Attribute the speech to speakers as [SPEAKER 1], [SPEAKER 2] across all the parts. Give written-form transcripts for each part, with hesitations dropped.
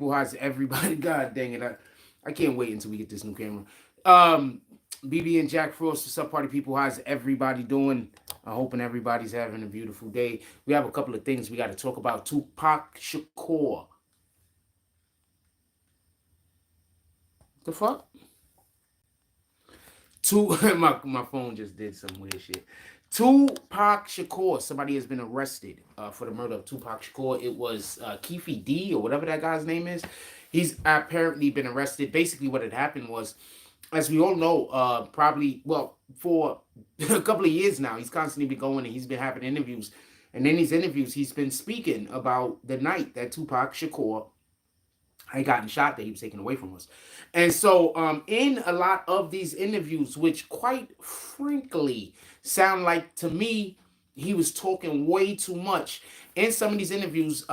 [SPEAKER 1] Who has everybody? God dang it! I can't wait until we get this new camera. BB and Jack Frost, what's up, party people? How's everybody doing? I'm hoping everybody's having a beautiful day. We have a couple of things we got to talk about. Tupac Shakur. The fuck? My phone just did some weird shit. Tupac Shakur. Somebody has been arrested for the murder of Tupac Shakur. It was Keefe D or whatever that guy's name is. He's apparently been arrested. Basically, what had happened was, as we all know, probably, well, for a couple of years now, he's constantly been going and he's been having interviews. And in these interviews, he's been speaking about the night that Tupac Shakur had gotten shot, that he was taken away from us. And so in a lot of these interviews, which quite frankly sound like to me, he was talking way too much. In some of these interviews,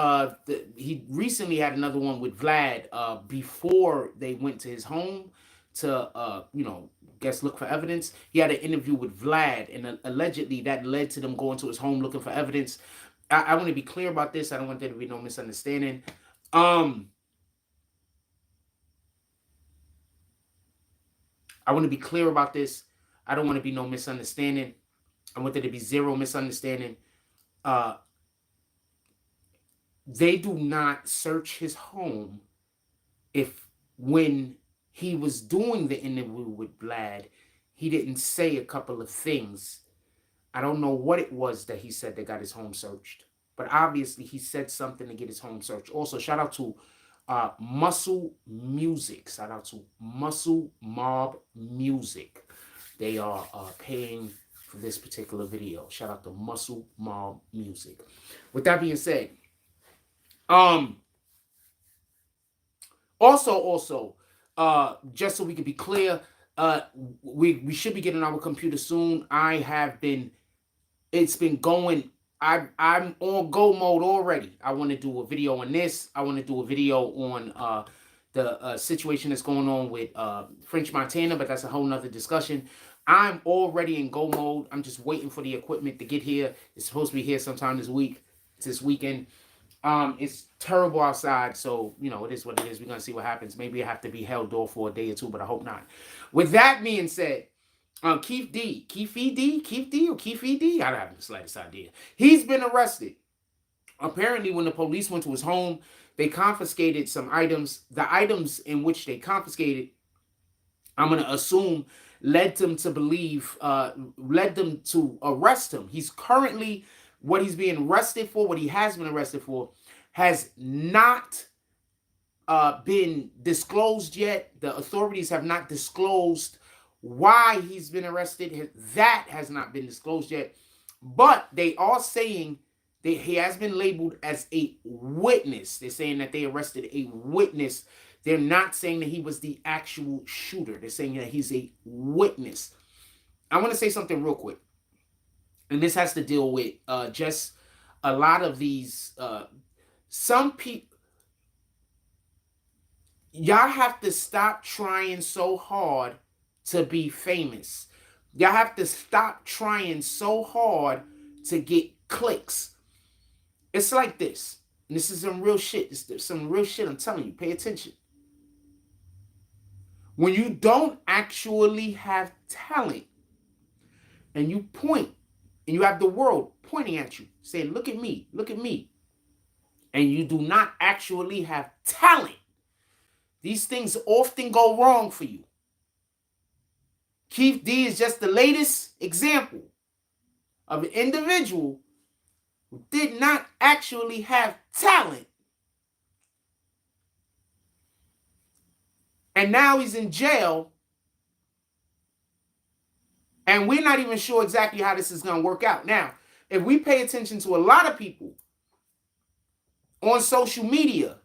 [SPEAKER 1] he recently had another one with Vlad before they went to his home to, guess look for evidence. He had an interview with Vlad, and allegedly that led to them going to his home looking for evidence. I want to be clear about this. I don't want there to be no misunderstanding. I want to be clear about this. I don't want to be no misunderstanding. I want there to be zero misunderstanding. They do not search his home if when he was doing the interview with Vlad, he didn't say a couple of things. I don't know what it was that he said that got his home searched, but obviously he said something to get his home searched. Also, shout out to Muscle Music. Shout out to Muscle Mob Music. They are paying for this particular video. Shout out to Muscle Mob Music. With that being said, also, just so we can be clear, we should be getting our computer soon. It's been going. I'm on go mode already. I want to do a video on this. I want to do a video on the situation that's going on with French Montana, but that's a whole nother discussion. I'm already in go mode. I'm just waiting for the equipment to get here. It's supposed to be here sometime this week. It's this weekend. It's terrible outside, so it is what it is. We're gonna see what happens. Maybe I have to be held off for a day or two, but I hope not. With that being said, Keefe D, I don't have the slightest idea. He's been arrested. Apparently, when the police went to his home, they confiscated some items. The items in which they confiscated, I'm gonna assume, led them to arrest him. He's currently, what he's being arrested for, what he has been arrested for, has not been disclosed yet. The authorities have not disclosed why he's been arrested. That has not been disclosed yet. But they are saying that he has been labeled as a witness. They're saying that they arrested a witness. They're not saying that he was the actual shooter. They're saying that he's a witness. I want to say something real quick. And this has to deal with just a lot of these, some people, y'all have to stop trying so hard to be famous. Y'all have to stop trying so hard to get clicks. It's like this. And this is some real shit. There's some real shit, I'm telling you. Pay attention. When you don't actually have talent and you point, and you have the world pointing at you, saying, look at me, and you do not actually have talent, these things often go wrong for you. Keefe D is just the latest example of an individual who did not actually have talent. And now he's in jail. And we're not even sure exactly how this is going to work out. Now, if we pay attention to a lot of people on social media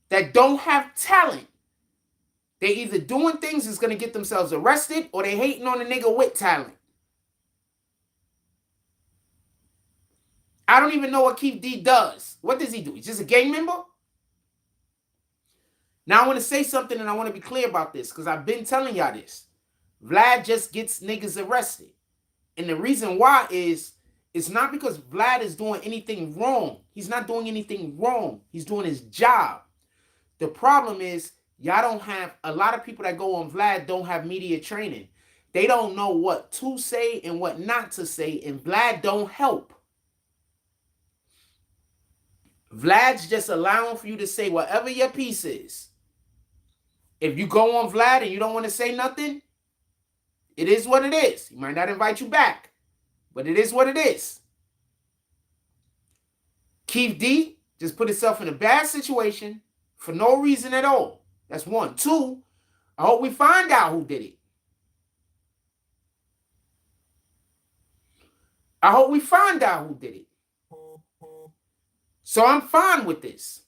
[SPEAKER 1] that don't have talent, they either doing things that's going to get themselves arrested or they hating on a nigga with talent. I don't even know what Keefe D does. What does he do? He's just a gang member? Now, I want to say something and I want to be clear about this because I've been telling y'all this. Vlad just gets niggas arrested. And the reason why is, it's not because Vlad is doing anything wrong. He's not doing anything wrong. He's doing his job. The problem is y'all don't have, a lot of people that go on Vlad don't have media training. They don't know what to say and what not to say, and Vlad don't help. Vlad's just allowing for you to say whatever your piece is. If you go on Vlad and you don't want to say nothing, it is what it is. He might not invite you back, but it is what it is. Keith D just put himself in a bad situation for no reason at all. That's one. Two, I hope we find out who did it. I hope we find out who did it. So I'm fine with this.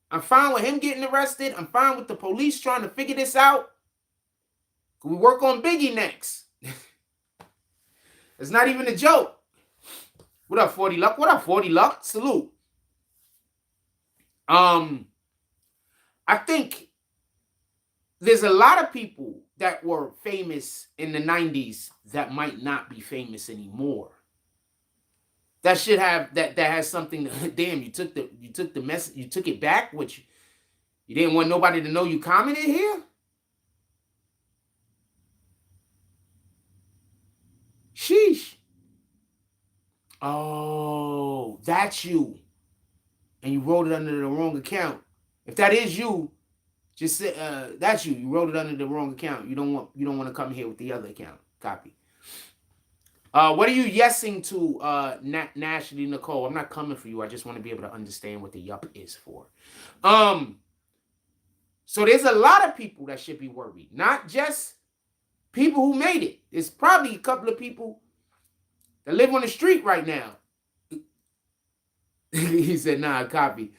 [SPEAKER 1] I'm fine with him getting arrested. I'm fine with the police trying to figure this out. We work on Biggie next. It's not even a joke. What up, 40 Luck? What up, 40 Luck? Salute. I think there's a lot of people that were famous in the 90s that might not be famous anymore. That should have that has something to, damn, you took the message, you took it back, which you didn't want nobody to know you commented here. Sheesh. Oh, that's you. And you wrote it under the wrong account. If that is you, just say that's you. You wrote it under the wrong account. You don't want to come here with the other account. Copy. What are you yesing to, Nashley Nicole? I'm not coming for you. I just want to be able to understand what the yup is for. So there's a lot of people that should be worried, not just people who made it. There's probably a couple of people that live on the street right now. He said, nah, copy.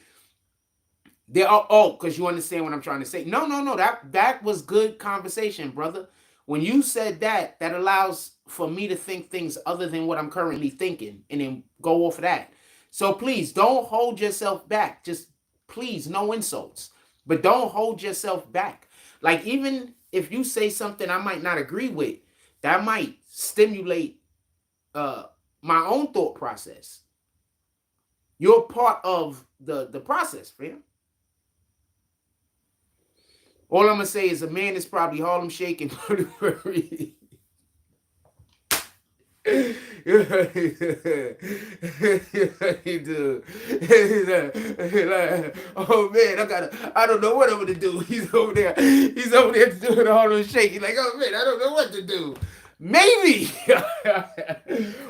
[SPEAKER 1] They are, oh, because you understand what I'm trying to say. No. That was good conversation, brother. When you said that, that allows for me to think things other than what I'm currently thinking and then go off of that. So please don't hold yourself back. Just please, no insults, but don't hold yourself back. Like, even if you say something I might not agree with, that might stimulate my own thought process. You're part of the process, fam. All I'm going to say is a man is probably Harlem shaking. Oh man, I don't know what I'm gonna do. He's over there doing the Harlem shake. He's like, oh man, I don't know what to do. Maybe.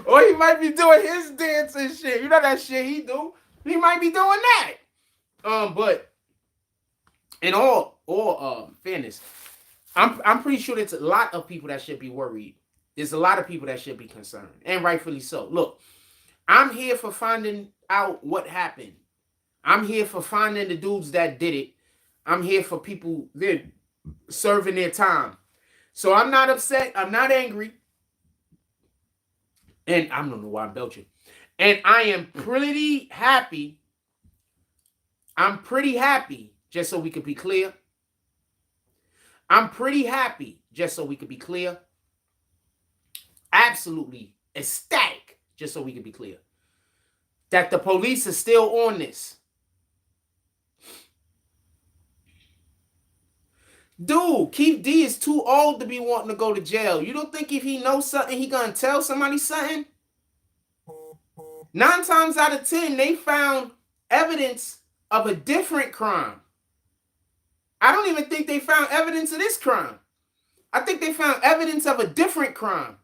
[SPEAKER 1] Or he might be doing his dance and shit. You know that shit he do. He might be doing that. But in all fairness, I'm pretty sure there's a lot of people that should be worried. There's a lot of people that should be concerned, and rightfully so. Look, I'm here for finding out what happened. I'm here for finding the dudes that did it. I'm here for people that serving their time. So I'm not upset. I'm not angry. And I don't know why I'm belching. And I am pretty happy. I'm pretty happy, just so we could be clear. I'm pretty happy, just so we could be clear. Absolutely ecstatic, just so we can be clear, that the police are still on this. Dude, Keith D is too old to be wanting to go to jail. You don't think if he knows something, he gonna tell somebody something? 9 times out of 10, they found evidence of a different crime. I don't even think they found evidence of this crime. I think they found evidence of a different crime.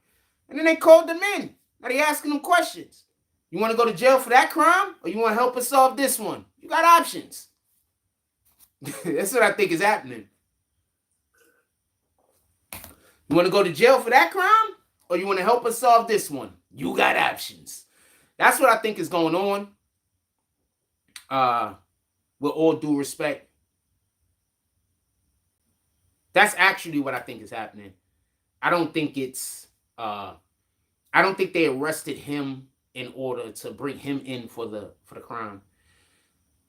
[SPEAKER 1] And then they called them in. Now they asking them questions. You want to go to jail for that crime? Or you want to help us solve this one? You got options. That's what I think is happening. You want to go to jail for that crime? Or you want to help us solve this one? You got options. That's what I think is going on. With all due respect. That's actually what I think is happening. I don't think it's... I don't think they arrested him in order to bring him in for the crime.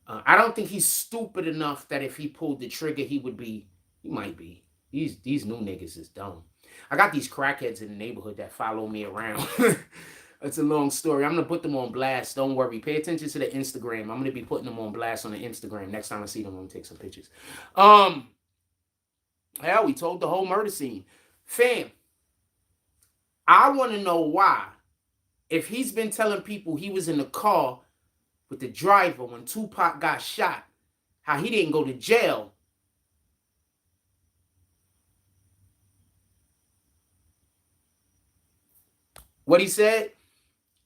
[SPEAKER 1] I don't think he's stupid enough that if he pulled the trigger, he might be. These new niggas is dumb. I got these crackheads in the neighborhood that follow me around. It's a long story. I'm gonna put them on blast. Don't worry. Pay attention to the Instagram. I'm gonna be putting them on blast on the Instagram. Next time I see them, I'm gonna take some pictures. Hell, we told the whole murder scene. Fam, I want to know why. If he's been telling people he was in the car with the driver when Tupac got shot, how he didn't go to jail. What he said,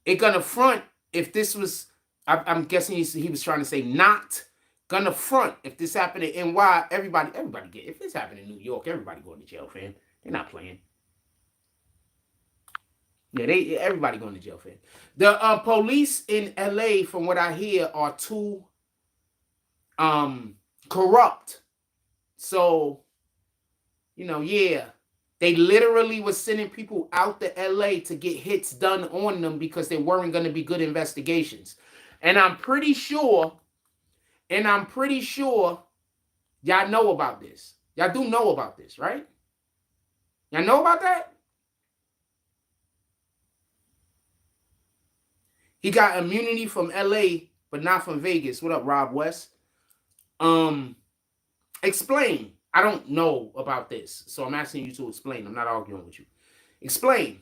[SPEAKER 1] it gonna front if this was, I'm guessing he was trying to say not gonna front if this happened in NY. Everybody get, if this happened in New York, everybody going to jail, fam. They're not playing. Yeah, everybody going to jail, fam. The police in LA, from what I hear, are too corrupt. So, you know, yeah. They literally was sending people out to LA to get hits done on them because they weren't going to be good investigations. And I'm pretty sure y'all know about this. Y'all do know about this, right? Y'all know about that? He got immunity from LA, but not from Vegas. What up, Rob West? Explain. I don't know about this, so I'm asking you to explain. I'm not arguing with you. Explain.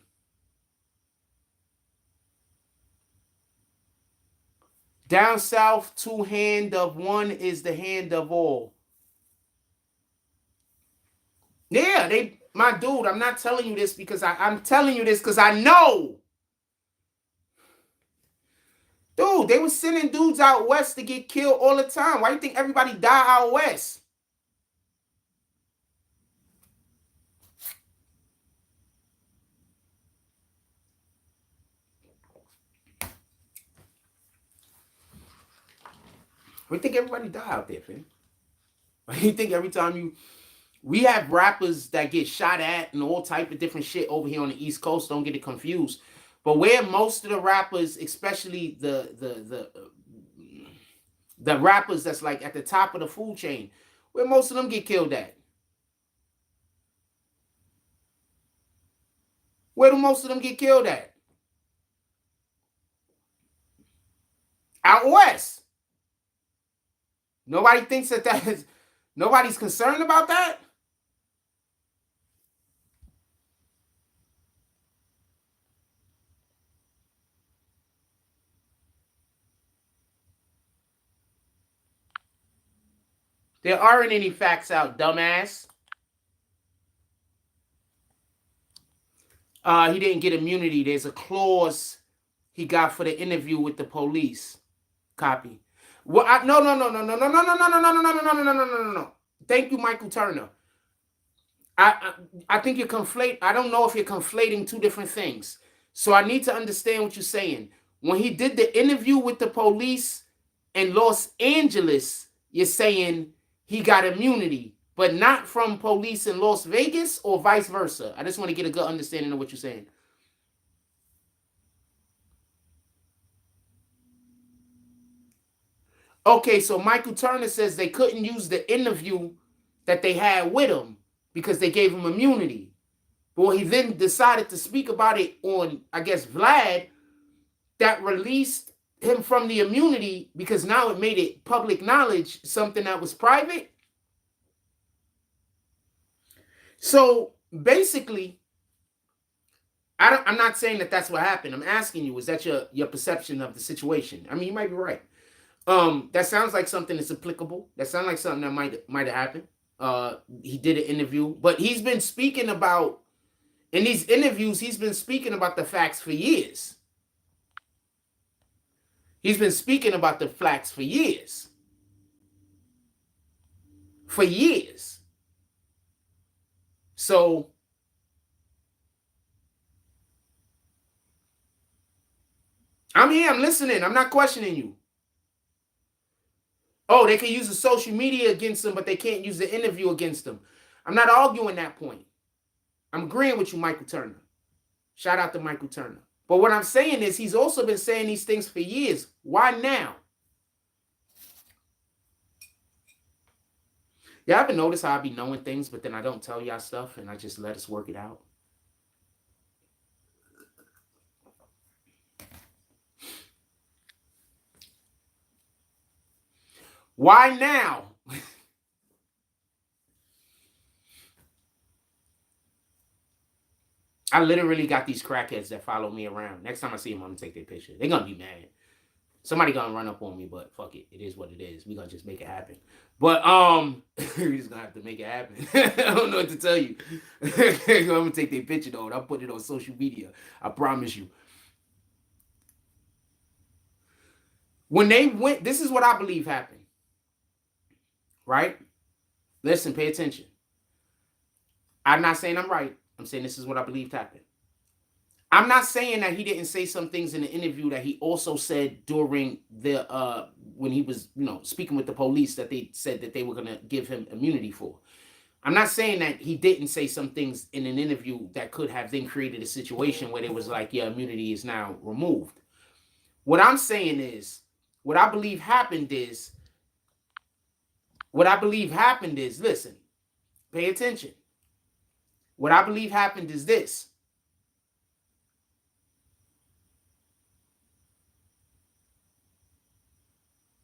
[SPEAKER 1] Down south, two hand of one is the hand of all. Yeah, my dude, I'm not telling you this because I'm telling you this because I know. Dude, they were sending dudes out west to get killed all the time. Why do you think everybody die out west? Why do you think everybody die out there, fam? Why do you think every time we have rappers that get shot at and all type of different shit over here on the East Coast, don't get it confused. But where most of the rappers, especially the rappers that's like at the top of the food chain, where most of them get killed at? Where do most of them get killed at? Out west. Nobody thinks that is, nobody's concerned about that? There aren't any facts out, dumbass. He didn't get immunity. There's a clause he got for the interview with the police. Copy. Well, no. Thank you, Michael Turner. I think you're conflating. I don't know if you're conflating two different things. So I need to understand what you're saying. When he did the interview with the police in Los Angeles, you're saying he got immunity, but not from police in Las Vegas or vice versa. I just want to get a good understanding of what you're saying. Okay, so Michael Turner says they couldn't use the interview that they had with him because they gave him immunity. But he then decided to speak about it on, I guess, Vlad, that released him from the immunity because now it made it public knowledge, something that was private. So basically, I'm not saying that that's what happened. I'm asking you, is that your perception of the situation? I mean, you might be right. That sounds like something that's applicable. That sounds like something that might have happened. He did an interview, but he's been speaking about, in these interviews, he's been speaking about the facts for years. He's been speaking about the facts for years. For years. So I'm here, I'm listening, I'm not questioning you. Oh, they can use the social media against them, but they can't use the interview against them. I'm not arguing that point. I'm agreeing with you, Michael Turner. Shout out to Michael Turner. But what I'm saying is he's also been saying these things for years. Why now? Y'all ever notice how I be knowing things, but then I don't tell y'all stuff and I just let us work it out? Why now? I literally got these crackheads that follow me around. Next time I see them, I'm gonna take their picture. They're gonna be mad. Somebody gonna run up on me, but fuck it. It is what it is. We gonna just make it happen. But we just gonna have to make it happen. I don't know what to tell you. I'm gonna take their picture though, and I'll put it on social media. I promise you. When they went, this is what I believe happened. Right? Listen, pay attention. I'm not saying I'm right. I'm saying this is what I believe happened. I'm not saying that he didn't say some things in the interview that he also said during the when he was, speaking with the police, that they said that they were gonna give him immunity for. I'm not saying that he didn't say some things in an interview that could have then created a situation where it was like, yeah, immunity is now removed. What I'm saying is, what I believe happened is, listen, pay attention. What I believe happened is this.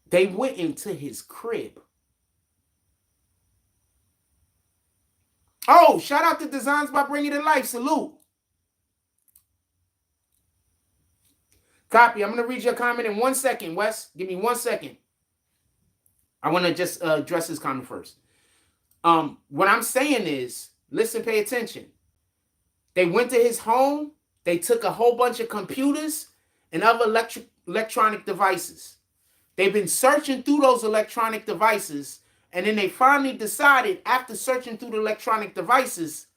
[SPEAKER 1] They went into his crib. Oh, shout out to Designs by Bringing It Life. Salute. Copy. I'm going to read your comment in 1 second, Wes. Give me 1 second. I want to just address this comment first. What I'm saying is, listen, pay attention. They went to his home. They took a whole bunch of computers and other electronic devices. They've been searching through those electronic devices, and then they finally decided, after searching through the electronic devices,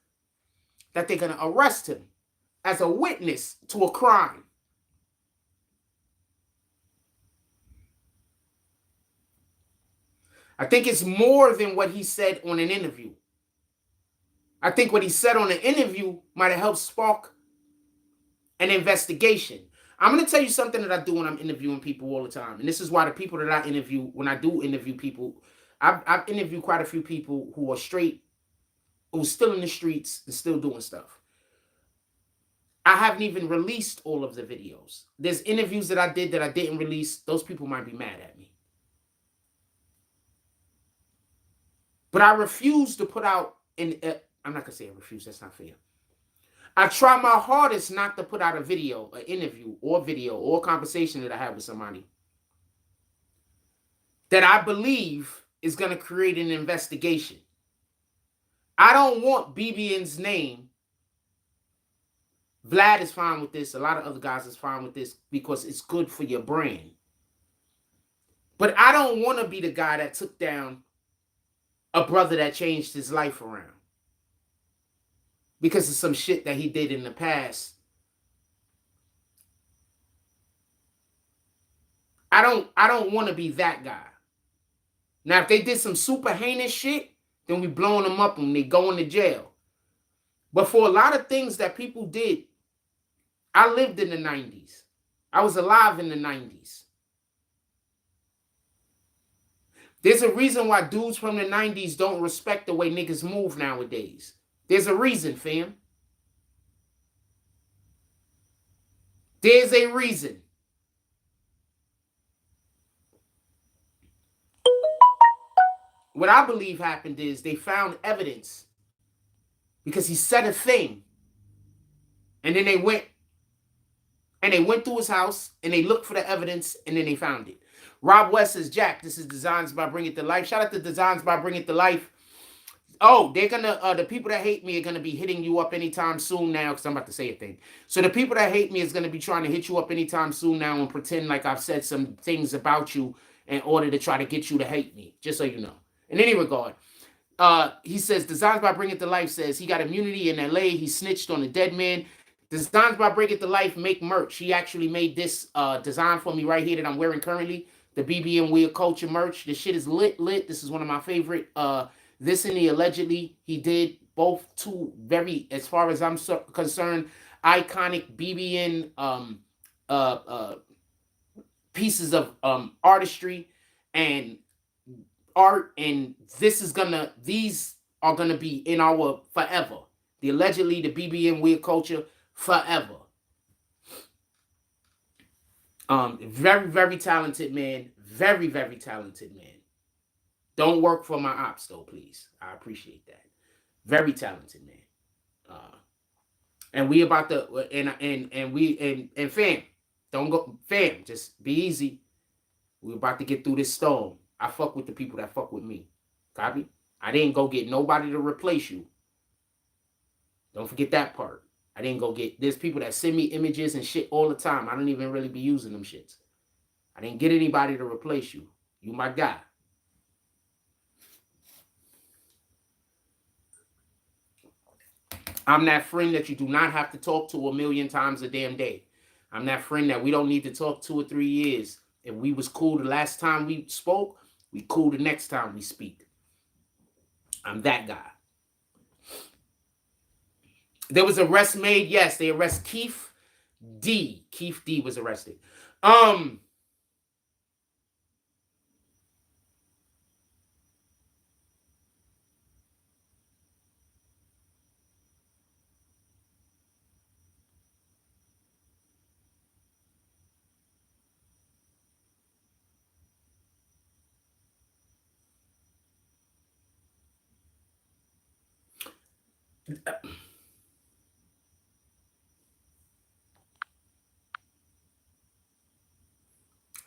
[SPEAKER 1] that they're going to arrest him as a witness to a crime. I think it's more than what he said on an interview. I think what he said on an interview might have helped spark an investigation. I'm going to tell you something that I do when I'm interviewing people all the time. And this is why the people that I interview, when I do interview people, I've interviewed quite a few people who are straight, who's still in the streets and still doing stuff. I haven't even released all of the videos. There's interviews that I did that I didn't release. Those people might be mad at me. But I refuse to put out, I'm not going to say I refuse, that's not fair. I try my hardest not to put out a video, an interview, or video, or a conversation that I have with somebody that I believe is going to create an investigation. I don't want BBN's name. Vlad is fine with this. A lot of other guys is fine with this because it's good for your brand. But I don't want to be the guy that took down a brother that changed his life around because of some shit that he did in the past. I don't want to be that guy. Now, if they did some super heinous shit, then we blowing them up and they going to jail. But for a lot of things that people did, I lived in the 90s. I was alive in the 90s. There's a reason why dudes from the 90s don't respect the way niggas move nowadays. There's a reason, fam. There's a reason. What I believe happened is they found evidence because he said a thing. And then they went through his house and they looked for the evidence and then they found it. Rob West says, Jack, this is Designs by Bring It to Life. Shout out to Designs by Bring It to Life. Oh, they're going to, the people that hate me are going to be hitting you up anytime soon now because I'm about to say a thing. So the people that hate me is going to be trying to hit you up anytime soon now and pretend like I've said some things about you in order to try to get you to hate me, just so you know. In any regard, he says, Designs by Bring It to Life says he got immunity in LA. He snitched on a dead man. Designs by Bring It to Life make merch. He actually made this design for me right here that I'm wearing currently. The BBN Weird Culture merch. This shit is lit. This is one of my favorite. This and the Allegedly. He did both two very, as far as I'm concerned, iconic BBN pieces of artistry and art. And these are gonna be in our forever. The Allegedly, the BBN Weird Culture, forever. Very, very talented man. Very, very talented man. Don't work for my ops though, please. I appreciate that. Very talented man. And we about to and fam, don't go fam. Just be easy. We about to get through this storm. I fuck with the people that fuck with me. Copy? I didn't go get nobody to replace you. Don't forget that part. I didn't go get. There's people that send me images and shit all the time. I don't even really be using them shits. I didn't get anybody to replace you. You my guy. I'm that friend that you do not have to talk to 1,000,000 times a damn day. I'm that friend that we don't need to talk 2 or 3 years. If we was cool the last time we spoke, we cool the next time we speak. I'm that guy. There was arrest made. Yes, they arrest Keith D. Keith D was arrested.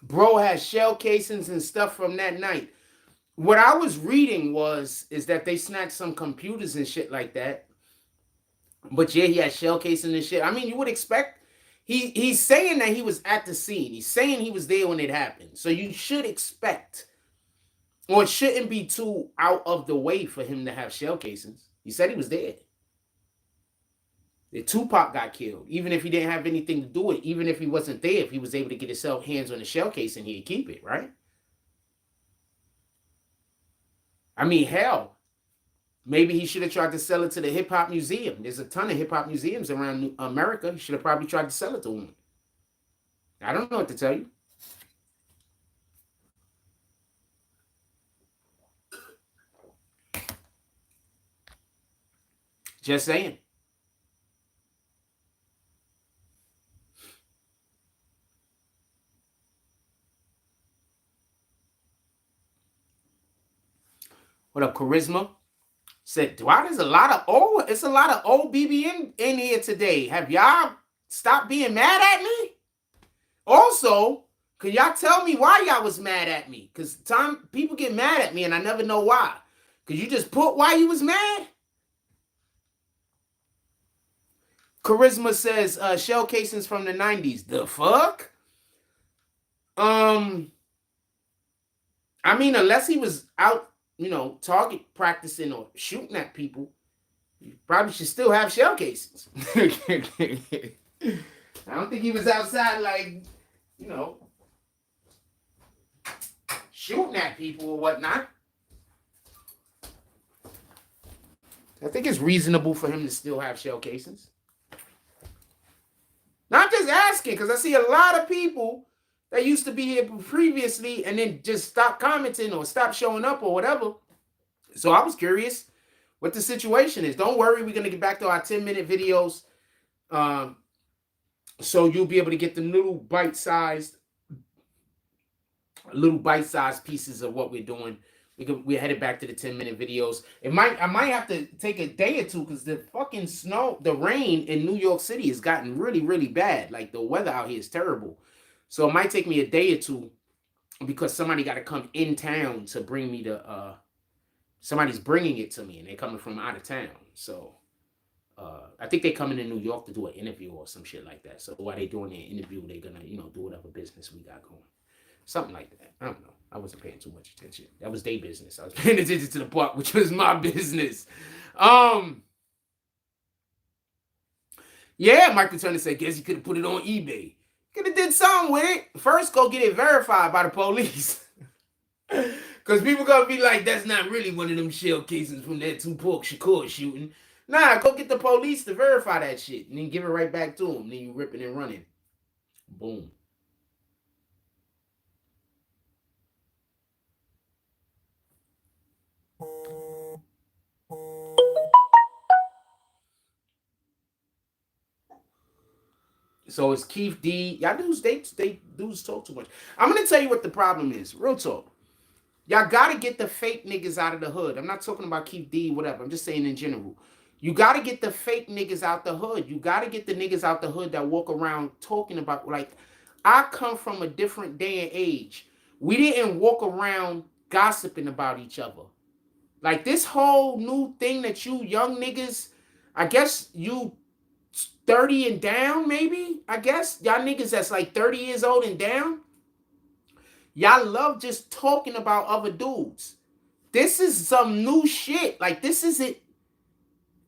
[SPEAKER 1] Bro has shell casings and stuff from that night. What I was reading is that they snatched some computers and shit like that. But yeah, he had shell casings and shit. I mean, you would expect. He's saying that he was at the scene. He's saying he was there when it happened. So you should expect, or it shouldn't be too out of the way for him to have shell casings. He said he was there. The Tupac got killed. Even if he didn't have anything to do with it, even if he wasn't there, if he was able to get his hands on the shell casing, he'd keep it, right? I mean, hell, maybe he should have tried to sell it to the hip hop museum. There's a ton of hip hop museums around America. He should have probably tried to sell it to one. I don't know what to tell you. Just saying. What up, Charisma? Said, wow, there's a lot of it's a lot of old BBN in here today. Have y'all stopped being mad at me? Also, can y'all tell me why y'all was mad at me? Because people get mad at me and I never know why. Could you just put why you was mad? Charisma says shell casings from the 90s. The fuck? I mean, unless he was out, target practicing or shooting at people, you probably should still have shell casings. I don't think he was outside like, shooting at people or whatnot. I think it's reasonable for him to still have shell casings. Now, I'm just asking because I see a lot of people that used to be here previously and then just stop commenting or stop showing up or whatever. So I was curious what the situation is. Don't worry, we're going to get back to our 10-minute videos. So you'll be able to get the little bite-sized pieces of what we're doing. We're headed back to the 10-minute videos. I might have to take a day or two because the fucking the rain in New York City has gotten really, really bad. Like the weather out here is terrible. So it might take me a day or two because somebody got to come in town to bring me somebody's bringing it to me and they're coming from out of town. So I think they're coming to New York to do an interview or some shit like that. So while they're doing their interview, they're going to, do whatever business we got going. Something like that. I don't know. I wasn't paying too much attention. That was their business. I was paying attention to the part, which was my business. Yeah, Michael Turner said, guess he could have put it on eBay. Could have did something with it. First, go get it verified by the police. Because people going to be like, that's not really one of them shell casings from that Tupac Shakur shooting. Nah, go get the police to verify that shit. And then give it right back to them. Then you ripping and running. Boom. So it's Keith D. Y'all dudes, they dudes talk too much. I'm going to tell you what the problem is. Real talk. Y'all gotta get the fake niggas out of the hood. I'm not talking about Keith D, whatever. I'm just saying in general. You gotta get the fake niggas out the hood. You gotta get the niggas out the hood that walk around talking about, like, I come from a different day and age. We didn't walk around gossiping about each other. Like this whole new thing that you young niggas, I guess you 30 and down, maybe. I guess y'all niggas that's like 30 years old and down. Y'all love just talking about other dudes. This is some new shit. Like, this isn't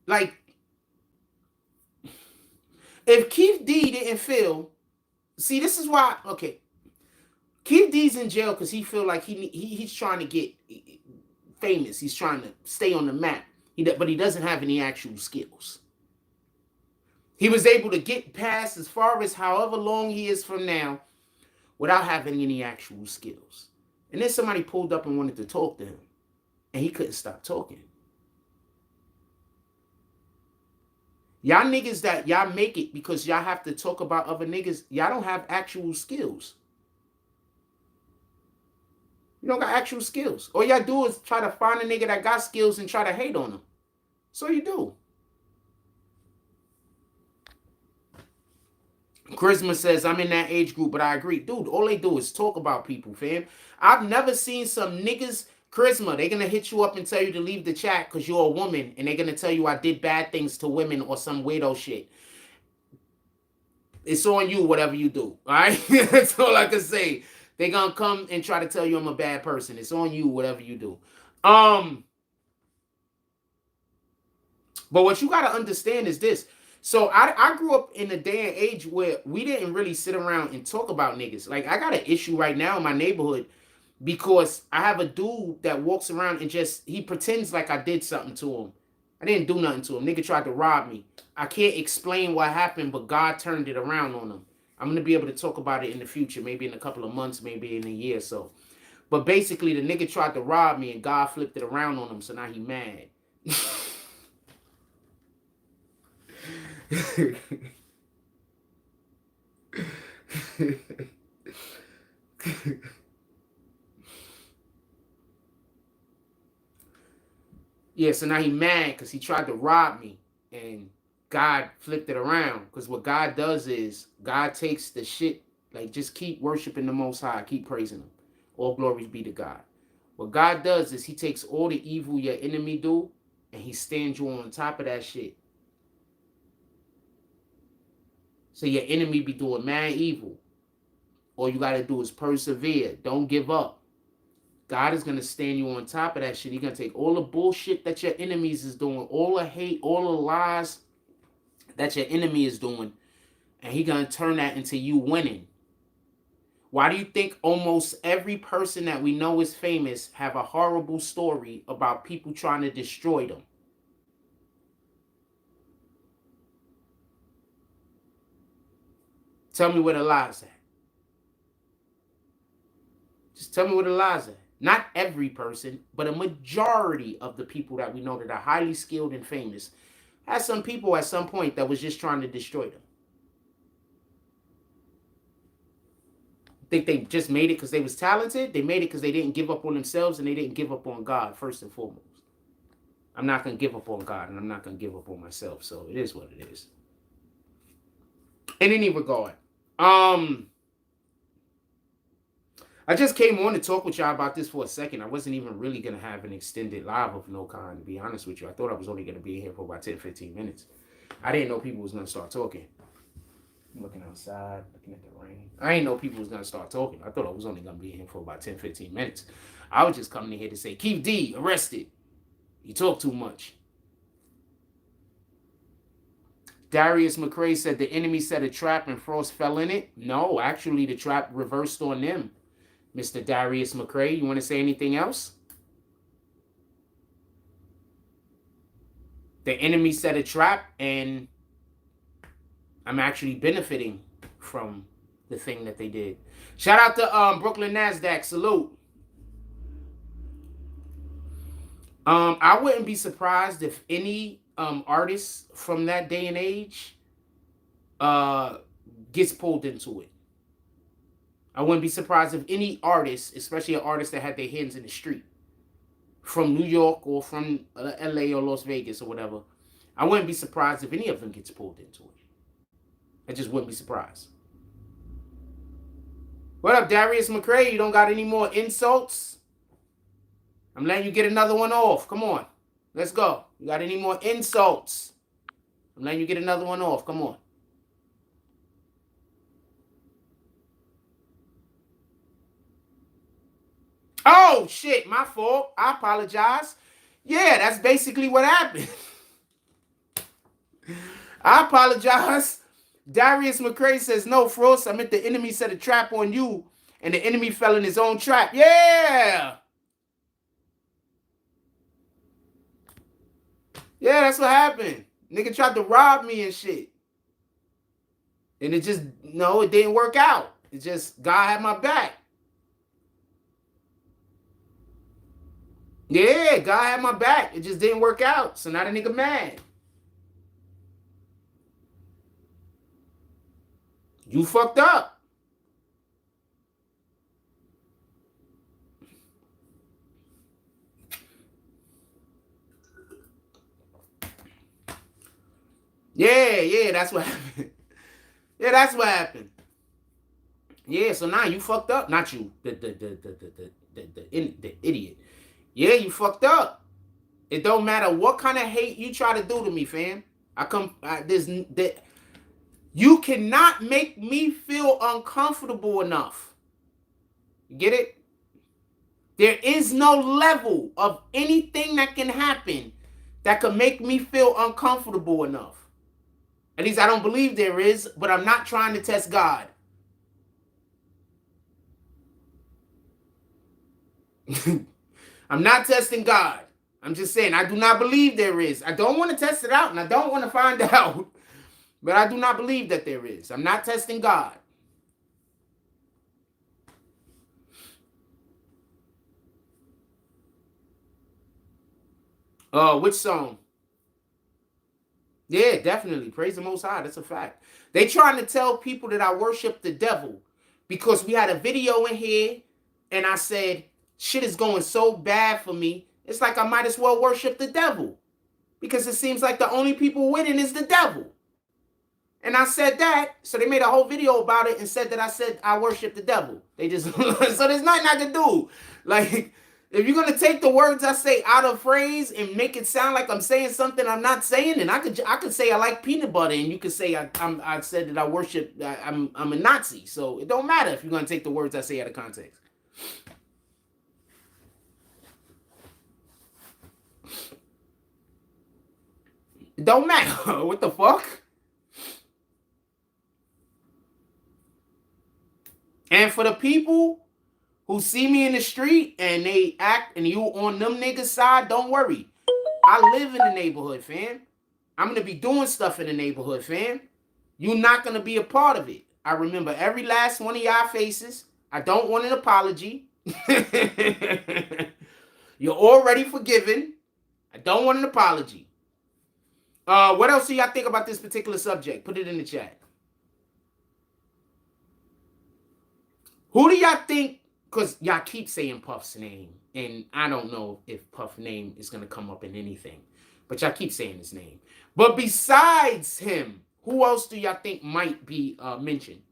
[SPEAKER 1] like, if Keith D didn't feel, see, this is why, okay, Keith D's in jail because he feel like he's trying to get famous. He's trying to stay on the map. But he doesn't have any actual skills. He was able to get past as far as however long he is from now without having any actual skills. And then somebody pulled up and wanted to talk to him. And he couldn't stop talking. Y'all niggas that y'all make it because y'all have to talk about other niggas, y'all don't have actual skills. You don't got actual skills. All y'all do is try to find a nigga that got skills and try to hate on him. So you do. Charisma says, I'm in that age group, but I agree. Dude, all they do is talk about people, fam. I've never seen some niggas, Charisma, they're going to hit you up and tell you to leave the chat because you're a woman, and they're going to tell you I did bad things to women or some weirdo shit. It's on you, whatever you do, all right? That's all I can say. They're going to come and try to tell you I'm a bad person. It's on you, whatever you do. But what you got to understand is this. So I grew up in a day and age where we didn't really sit around and talk about niggas. Like, I got an issue right now in my neighborhood because I have a dude that walks around and he pretends like I did something to him. I didn't do nothing to him. Nigga tried to rob me. I can't explain what happened, but God turned it around on him. I'm going to be able to talk about it in the future, maybe in a couple of months, maybe in a year or so. But basically, the nigga tried to rob me and God flipped it around on him, so now he mad. Yeah, so now he mad because he tried to rob me and God flipped it around. Because what God does is God takes the shit, like, just keep worshiping the Most High, keep praising him. All glory be to God. What God does is he takes all the evil your enemy do and he stands you on top of that shit. So your enemy be doing mad evil. All you got to do is persevere. Don't give up. God is going to stand you on top of that shit. He's going to take all the bullshit that your enemies is doing, all the hate, all the lies that your enemy is doing, and he's going to turn that into you winning. Why do you think almost every person that we know is famous have a horrible story about people trying to destroy them? Tell me where the lies at. Just tell me where the lies at. Not every person, but a majority of the people that we know that are highly skilled and famous has some people at some point that was just trying to destroy them. Think they just made it because they was talented? They made it because they didn't give up on themselves and they didn't give up on God first and foremost. I'm not going to give up on God and I'm not going to give up on myself. So it is what it is. In any regard, I just came on to talk with y'all about this for a second. I wasn't even really going to have an extended live of no kind, to be honest with you. I thought I was only going to be here for about 10, 15 minutes. I didn't know people was going to start talking. I'm looking outside, looking at the rain. I didn't know people was going to start talking. I thought I was only going to be here for about 10, 15 minutes. I was just coming in here to say, Keith D, arrested. You talk too much. Darius McCrae said the enemy set a trap and Frost fell in it. No, actually the trap reversed on them. Mr. Darius McCrae, you want to say anything else? The enemy set a trap and I'm actually benefiting from the thing that they did. Shout out to Brooklyn NASDAQ. Salute. I wouldn't be surprised if any artist from that day and age gets pulled into it. I wouldn't be surprised if any artist, especially an artist that had their hands in the street, from New York or from LA or Las Vegas or whatever, I wouldn't be surprised if any of them gets pulled into it. I just wouldn't be surprised. What up, Darius McCray? You don't got any more insults? I'm letting you get another one off. Come on. Let's go. You got any more insults? I'm letting you get another one off. Come on. Oh, shit. My fault. I apologize. Yeah, that's basically what happened. I apologize. Darius McCray says, no, Frost. I meant the enemy set a trap on you, and the enemy fell in his own trap. Yeah. Yeah, that's what happened. Nigga tried to rob me and shit. And it just, no, it didn't work out. It just, God had my back. Yeah, God had my back. It just didn't work out. So now the nigga mad. You fucked up. Yeah, that's what happened. Yeah, that's what happened. Yeah, so now you fucked up. Not you, the idiot. Yeah, you fucked up. It don't matter what kind of hate you try to do to me, fam. You cannot make me feel uncomfortable enough. You get it? There is no level of anything that can happen that could make me feel uncomfortable enough. At least I don't believe there is, but I'm not trying to test God. I'm not testing God. I'm just saying I do not believe there is. I don't want to test it out, and I don't want to find out. But I do not believe that there is. I'm not testing God. Which song? Yeah, definitely. Praise the Most High. That's a fact. They trying to tell people that I worship the devil because we had a video in here and I said, shit is going so bad for me. It's like I might as well worship the devil because it seems like the only people winning is the devil. And I said that, so they made a whole video about it and said that I said I worship the devil. They just, so there's nothing I can do. Like, if you're gonna take the words I say out of phrase and make it sound like I'm saying something I'm not saying, then I could say I like peanut butter, and you could say I said that I worship, I'm a Nazi. So it don't matter if you're gonna take the words I say out of context. It don't matter. What the fuck? And for the people who see me in the street and they act and you on them niggas' side, don't worry. I live in the neighborhood, fam. I'm going to be doing stuff in the neighborhood, fam. You're not going to be a part of it. I remember every last one of y'all faces. I don't want an apology. You're already forgiven. I don't want an apology. What else do y'all think about this particular subject? Put it in the chat. Who do y'all think, because y'all keep saying Puff's name, and I don't know if Puff's name is going to come up in anything, but y'all keep saying his name. But besides him, who else do y'all think might be mentioned?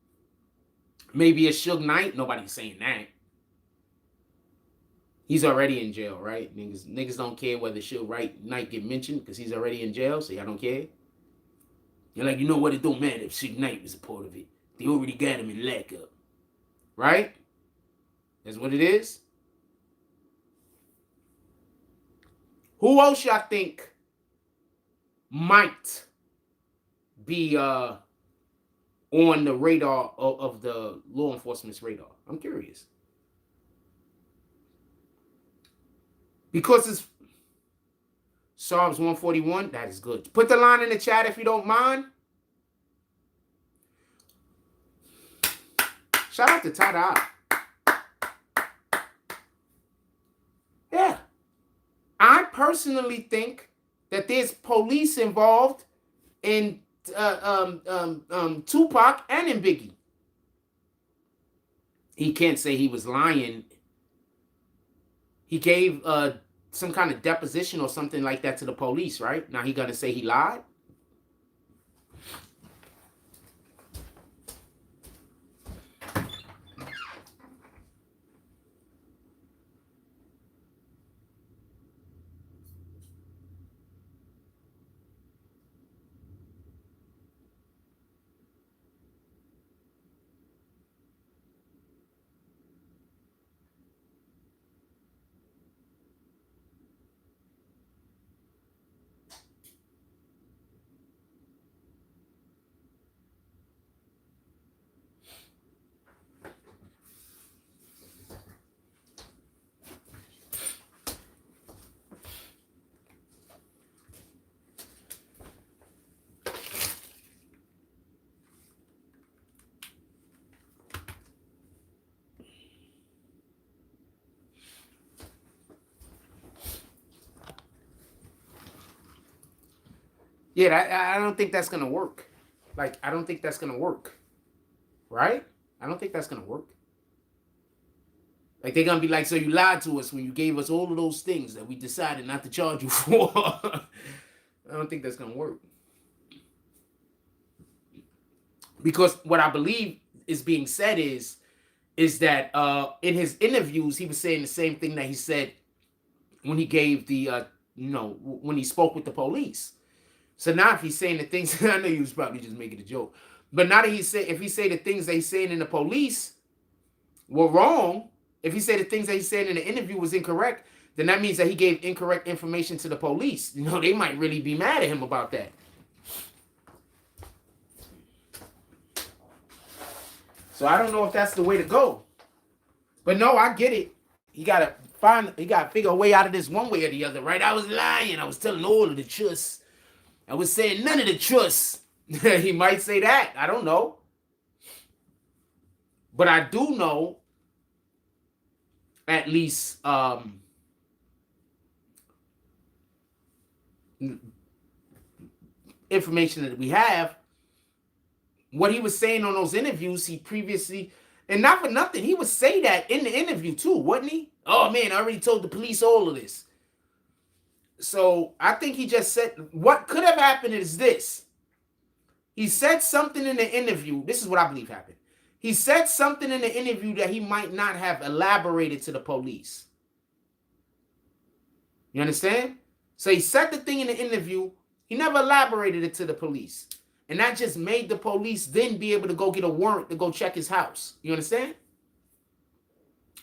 [SPEAKER 1] Maybe a Suge Knight? Nobody's saying that. He's already in jail, right? Niggas don't care whether Suge Knight get mentioned because he's already in jail, so y'all don't care? You're like, you know what? It don't matter if Suge Knight was a part of it. They already got him in lockup. Right? That's what it is. Who else y'all think might be on the radar of the law enforcement's radar? I'm curious. Because it's Psalms 141, that is good. Put the line in the chat if you don't mind. Shout out to Tada. Yeah. I personally think that there's police involved in Tupac and in Biggie. he can't say he was lying. He gave some kind of deposition or something like that to the police, right? Now he gonna say he lied? Yeah, I don't think that's gonna work. Like, I don't think that's gonna work, right? I don't think that's gonna work. Like, they're gonna be like, so you lied to us when you gave us all of those things that we decided not to charge you for. I don't think that's gonna work. Because what I believe is being said is that in his interviews he was saying the same thing that he said when he gave the when he spoke with the police. So now if he's saying the things, I know he was probably just making a joke, but now that if he say the things that he's saying in the police were wrong, if he said the things that he said in the interview was incorrect, then that means that he gave incorrect information to the police. You know, they might really be mad at him about that. So I don't know if that's the way to go. But no, I get it. He gotta figure a way out of this one way or the other, right? I was lying. I was telling all of the truths. I was saying none of the truths. He might say that. I don't know. But I do know at least information that we have. What he was saying on those interviews, he previously, and not for nothing, he would say that in the interview too, wouldn't he? Oh man, I already told the police all of this. So I think he just said, what could have happened is this. He said something in the interview. This is what I believe happened. He said something in the interview that he might not have elaborated to the police. You understand? So he said the thing in the interview. He never elaborated it to the police. And that just made the police then be able to go get a warrant to go check his house. You understand?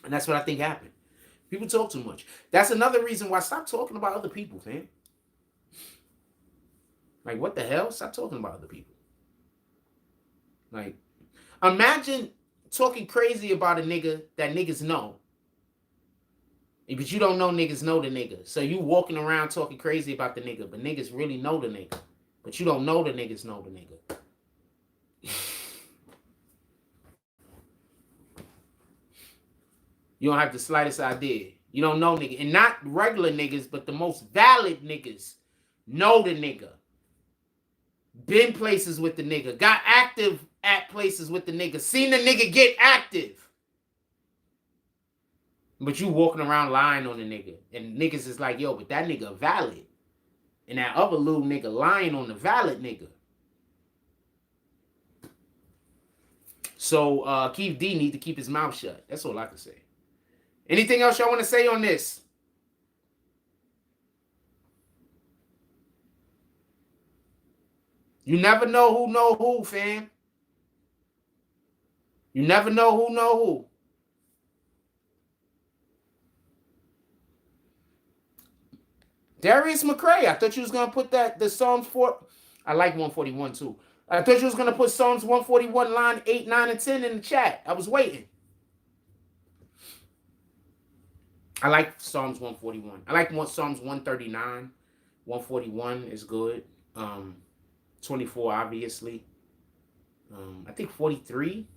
[SPEAKER 1] And that's what I think happened. People talk too much. That's another reason why stop talking about other people, man. Like, what the hell? Stop talking about other people. Like, imagine talking crazy about a nigga that niggas know. But you don't know niggas know the nigga. So you walking around talking crazy about the nigga, but niggas really know the nigga. But you don't know the niggas know the nigga. You don't have the slightest idea. You don't know nigga. And not regular niggas, but the most valid niggas know the nigga. Been places with the nigga. Got active at places with the nigga. Seen the nigga get active. But you walking around lying on the nigga. And niggas is like, yo, but that nigga valid. And that other little nigga lying on the valid nigga. So Keith D need to keep his mouth shut. That's all I can say. Anything else y'all want to say on this? You never know who, fam. You never know who. Darius McCray, I thought you was gonna put the Psalms 4. I like 141 too. I thought you was gonna put Psalms 141 line 8, 9, and 10 in the chat. I was waiting. I like Psalms 141. I like Psalms 139. 141 is good. 24 obviously. I think 43.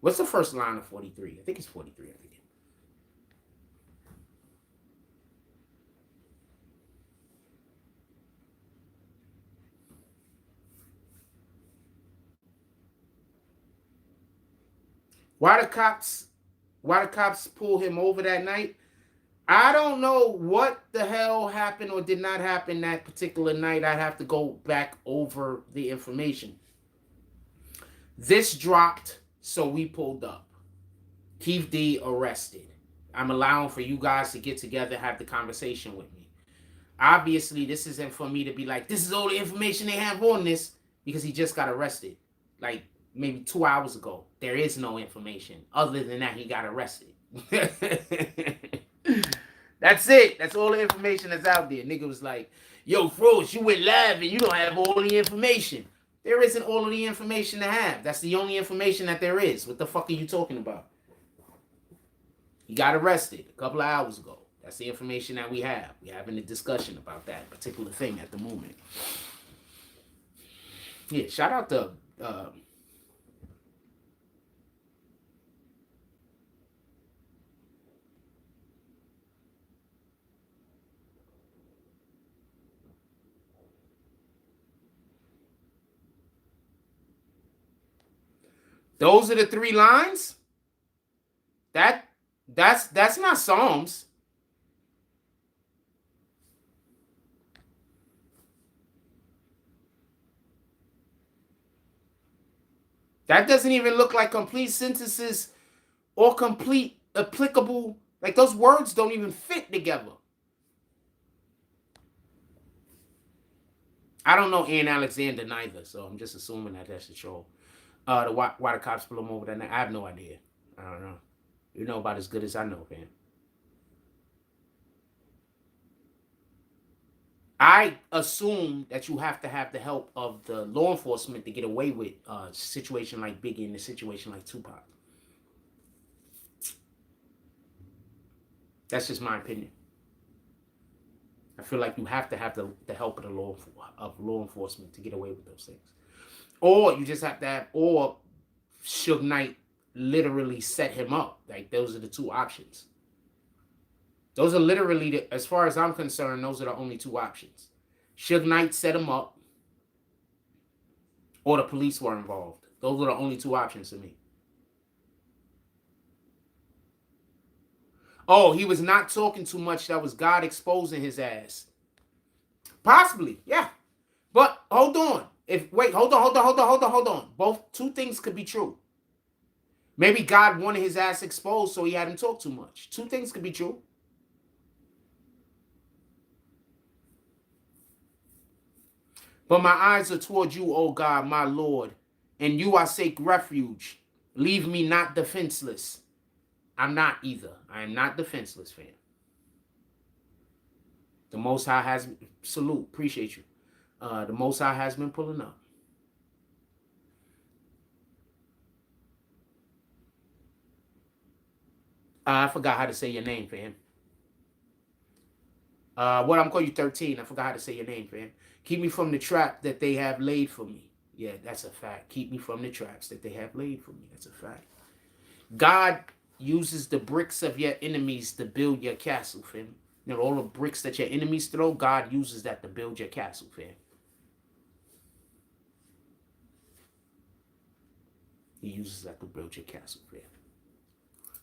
[SPEAKER 1] What's the first line of 43? I think it's 43. I think. Why the cops pull him over that night? I don't know what the hell happened or did not happen that particular night. I'd have to go back over the information. This dropped, so we pulled up. Keith D arrested. I'm allowing for you guys to get together, have the conversation with me. Obviously, this isn't for me to be like, this is all the information they have on this, because he just got arrested. Like, maybe 2 hours ago. There is no information. Other than that, he got arrested. That's it. That's all the information that's out there. Nigga was like, yo, Froze, you went live and you don't have all the information. There isn't all of the information to have. That's the only information that there is. What the fuck are you talking about? He got arrested a couple of hours ago. That's the information that we have. We're having a discussion about that particular thing at the moment. Yeah, shout out to those are the 3 lines. That's not Psalms. That doesn't even look like complete sentences or complete applicable. Like, those words don't even fit together. I don't know Ann Alexander neither, so I'm just assuming that that's the troll. Why the cops pull him over that night, I have no idea. I don't know. You know about as good as I know, man. I assume that you have to have the help of the law enforcement to get away with a situation like Biggie and a situation like Tupac. That's just my opinion. I feel like you have to have the help of the law enforcement to get away with those things. Or you just have to have, or Suge Knight literally set him up. Like, those are the 2 options. Those are literally, as far as I'm concerned, those are the only 2 options. Suge Knight set him up, or the police were involved. Those are the only 2 options to me. Oh, he was not talking too much. That was God exposing his ass. Possibly, yeah. But hold on. Hold on. Both 2 things could be true. Maybe God wanted his ass exposed, so he had him talk too much. 2 things could be true. But my eyes are toward you, O God, my Lord. And you I seek refuge. Leave me not defenseless. I'm not either. I am not defenseless, fam. The Most High has, salute, appreciate you. The Most High has been pulling up. I forgot how to say your name, fam. What I'm calling you 13. I forgot how to say your name, fam. Keep me from the trap that they have laid for me. Yeah, that's a fact. Keep me from the traps that they have laid for me. That's a fact. God uses the bricks of your enemies to build your castle, fam. You know, all the bricks that your enemies throw, God uses that to build your castle, fam. He uses that to build your castle, fam.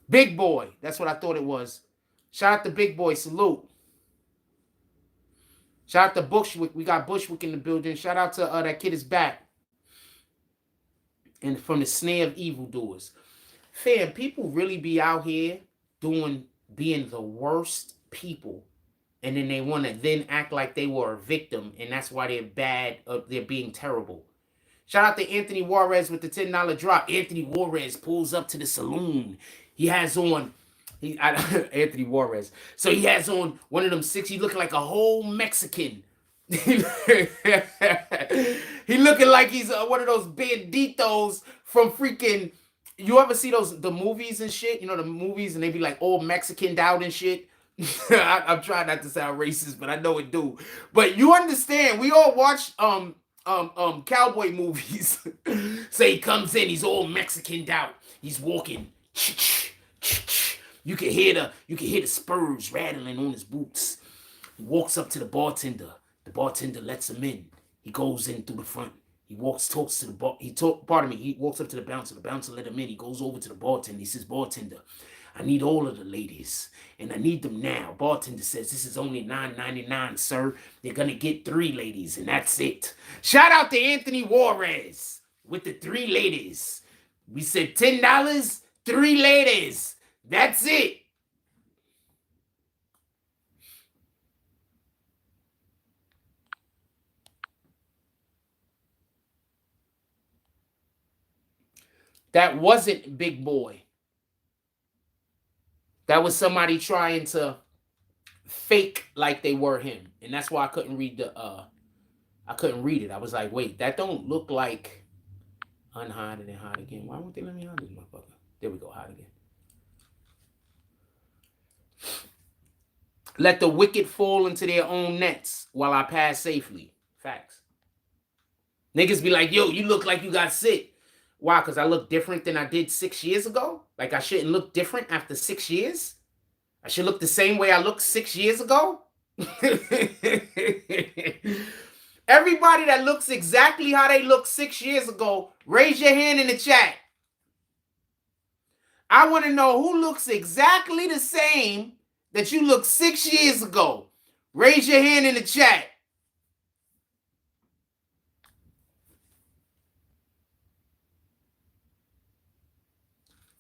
[SPEAKER 1] Big Boy. That's what I thought it was. Shout out to Big Boy. Salute. Shout out to Bushwick. We got Bushwick in the building. Shout out to that kid is back. And from the snare of evildoers. Fam, people really be out here being the worst people. And then they want to then act like they were a victim. And that's why they're bad. They're being terrible. Shout out to Anthony Juarez with the $10 drop. Anthony Juarez pulls up to the saloon. He has on... Anthony Juarez. So he has on one of them 6. He looking like a whole Mexican. He looking like he's one of those banditos from freaking... You ever see the movies and shit? You know, the movies and they be like all Mexicaned out and shit. I'm trying not to sound racist, but I know it do. But you understand, we all watch cowboy movies. So he comes in, he's all Mexicaned out. He's walking. You can hear the spurs rattling on his boots. He walks up to the bartender. The bartender lets him in. He goes in through the front. He talks to the bar. He walks up to the bouncer. The bouncer let him in. He goes over to the bartender. He says, bartender, I need all of the ladies, and I need them now. Bartender says, this is only $9.99, sir. They're going to get 3 ladies, and that's it. Shout out to Anthony Juarez with the 3 ladies. We said $10, 3 ladies. That's it. That wasn't Big Boy. That was somebody trying to fake like they were him. And that's why I couldn't read it. I was like, wait, that don't look like unhide it and hide again. Why won't they let me hide this motherfucker? There we go, hide again. Let the wicked fall into their own nets while I pass safely. Facts. Niggas be like, yo, you look like you got sick. Why? Because I look different than I did 6 years ago? Like I shouldn't look different after 6 years? I should look the same way I looked 6 years ago? Everybody that looks exactly how they looked 6 years ago, raise your hand in the chat. I want to know who looks exactly the same that you looked 6 years ago. Raise your hand in the chat.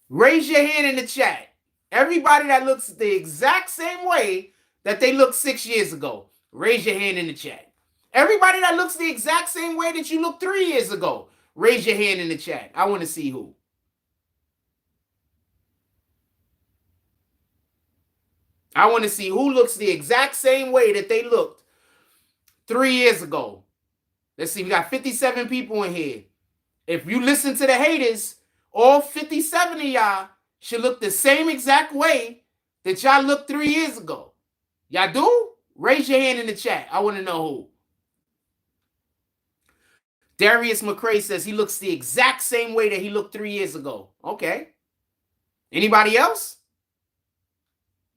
[SPEAKER 1] Raise your hand in the chat. Everybody that looks the exact same way that they looked 6 years ago, raise your hand in the chat. Everybody that looks the exact same way that you looked 3 years ago, raise your hand in the chat. I want to see who. I want to see who looks the exact same way that they looked 3 years ago. Let's see, we got 57 people in here. If you listen to the haters, all 57 of y'all should look the same exact way that y'all looked 3 years ago. Y'all do? Raise your hand in the chat. I want to know who. Darius McCrae says he looks the exact same way that he looked 3 years ago. Okay. Anybody else?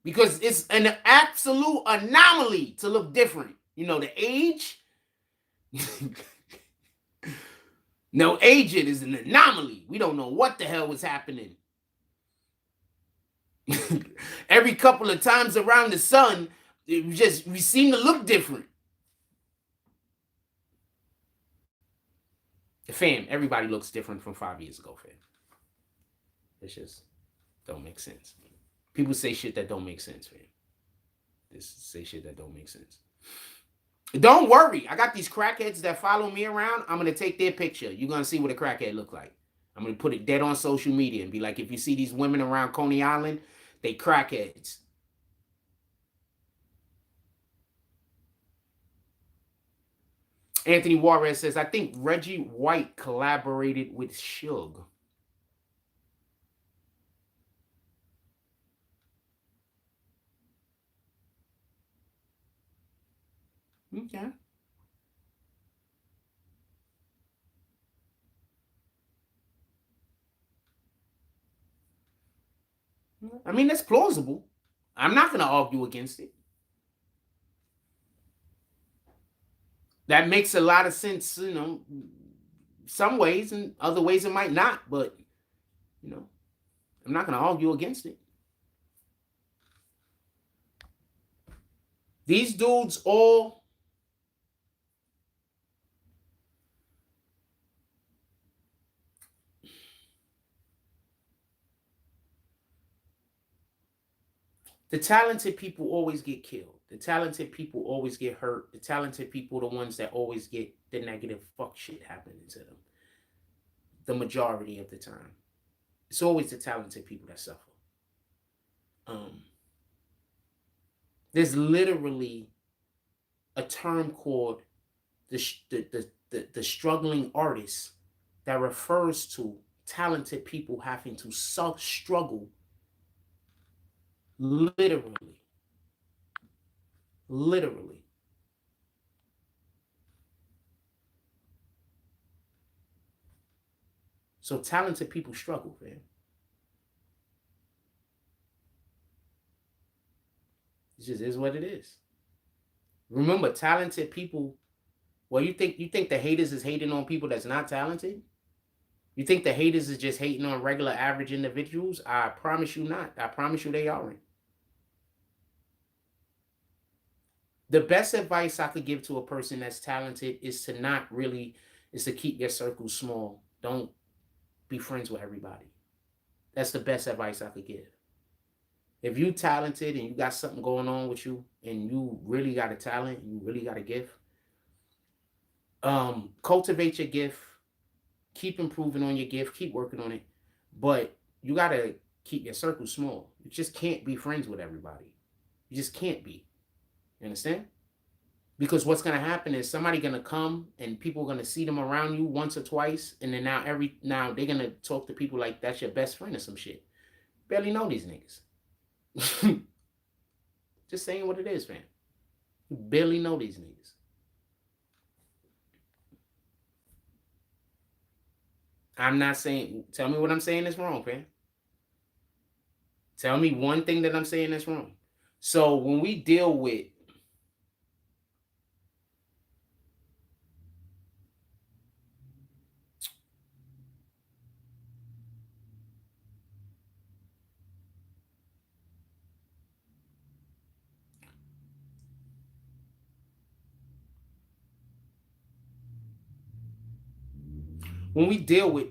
[SPEAKER 1] Because it's an absolute anomaly to look different. You know, the age. No, aging is an anomaly. We don't know what the hell was happening. Every couple of times around the sun, we seem to look different. Fam, everybody looks different from 5 years ago, fam. It just don't make sense. People say shit that don't make sense, fam. Just say shit that don't make sense. Don't worry. I got these crackheads that follow me around. I'm going to take their picture. You're going to see what a crackhead look like. I'm going to put it dead on social media and be like, if you see these women around Coney Island, they crackheads. Anthony Juarez says, I think Reggie White collaborated with Suge. Okay. I mean, that's plausible. I'm not going to argue against it. That makes a lot of sense, you know, some ways, and other ways it might not, but, you know, I'm not going to argue against it. These dudes all the talented people always get killed. The talented people always get hurt. The talented people are the ones that always get the negative fuck shit happening to them. The majority of the time. It's always the talented people that suffer. There's literally a term called the struggling artist that refers to talented people having to struggle literally. So talented people struggle, man. It just is what it is. Remember, talented people Well, you think the haters is hating on people that's not talented? You think the haters is just hating on regular average individuals? I promise you not. I promise you they aren't. The best advice I could give to a person that's talented is to not really, is to keep your circle small. Don't be friends with everybody. That's the best advice I could give. If you talented and you got something going on with you and you really got a talent and you really got a gift, cultivate your gift, keep improving on your gift, keep working on it. But you gotta keep your circle small. You just can't be friends with everybody. You just can't be. You understand? Because what's gonna happen is somebody gonna come and people are gonna see them around you once or twice, and then now they're gonna talk to people like that's your best friend or some shit. Barely know these niggas. Just saying what it is, man. You barely know these niggas. I'm not saying, tell me what I'm saying is wrong, man. Tell me one thing that I'm saying that's wrong. So when we deal with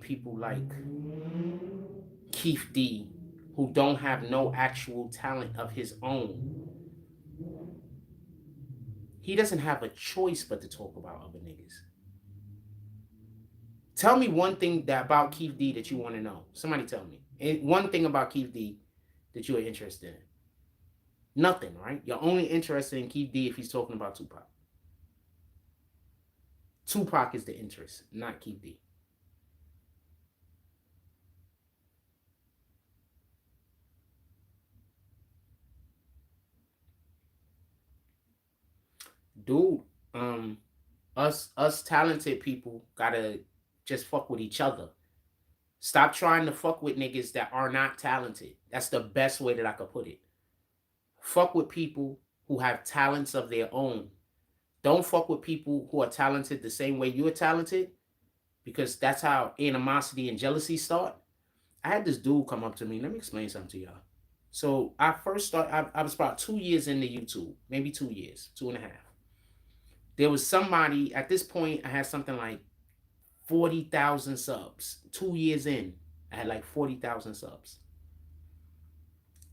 [SPEAKER 1] people like Keith D, who don't have no actual talent of his own, he doesn't have a choice but to talk about other niggas. Tell me one thing that about Keith D that you want to know. Somebody tell me. And one thing about Keith D that you're interested in. Nothing, right? You're only interested in Keith D if he's talking about Tupac. Tupac is the interest, not Keith D. Dude, us talented people gotta just fuck with each other. Stop trying to fuck with niggas that are not talented. That's the best way that I could put it. Fuck with people who have talents of their own. Don't fuck with people who are talented the same way you're talented, because that's how animosity and jealousy start. I had this dude come up to me. Let me explain something to y'all. So I first started, I was about 2 years into YouTube, maybe 2 years, 2.5. There was somebody, at this point, I had something like 40,000 subs. 2 years in, I had like 40,000 subs.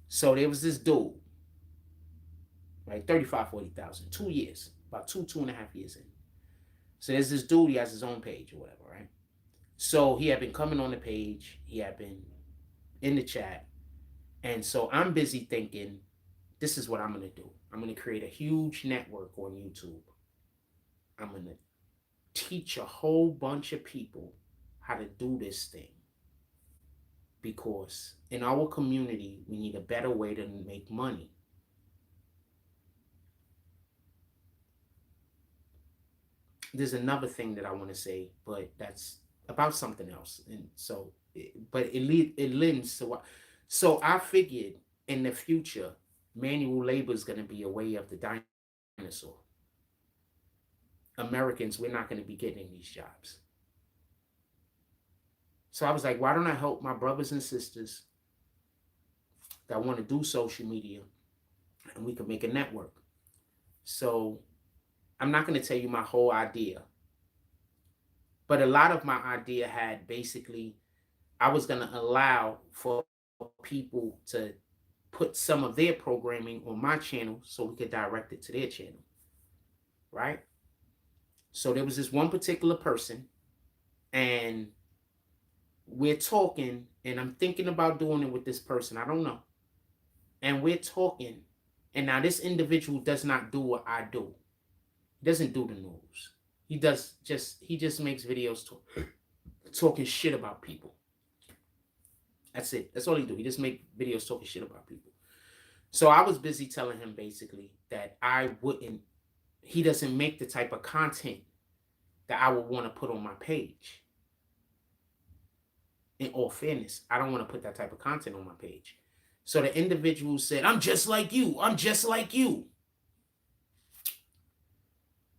[SPEAKER 1] So there was this dude, right? 35, 40,000, 2 years, about 2.5 years in. So there's this dude, he has his own page or whatever, right? So he had been coming on the page, he had been in the chat. And so I'm busy thinking, this is what I'm going to do. I'm going to create a huge network on YouTube. I'm going to teach a whole bunch of people how to do this thing. Because in our community, we need a better way to make money. There's another thing that I want to say, but that's about something else. And so, but it lends to what. So I figured in the future, manual labor is going to be a way of the dinosaur. Americans, we're not going to be getting these jobs. So I was like, why don't I help my brothers and sisters that want to do social media, and we can make a network. So I'm not going to tell you my whole idea, but a lot of my idea had basically, I was going to allow for people to put some of their programming on my channel so we could direct it to their channel, right? So there was this one particular person, and we're talking, and I'm thinking about doing it with this person. I don't know. And we're talking, and now this individual does not do what I do. He doesn't do the news. He just makes videos talking shit about people. That's it. That's all he do. He just make videos talking shit about people. So I was busy telling him basically that he doesn't make the type of content that I would want to put on my page. In all fairness, I don't want to put that type of content on my page. So the individual said, I'm just like you. I'm just like you.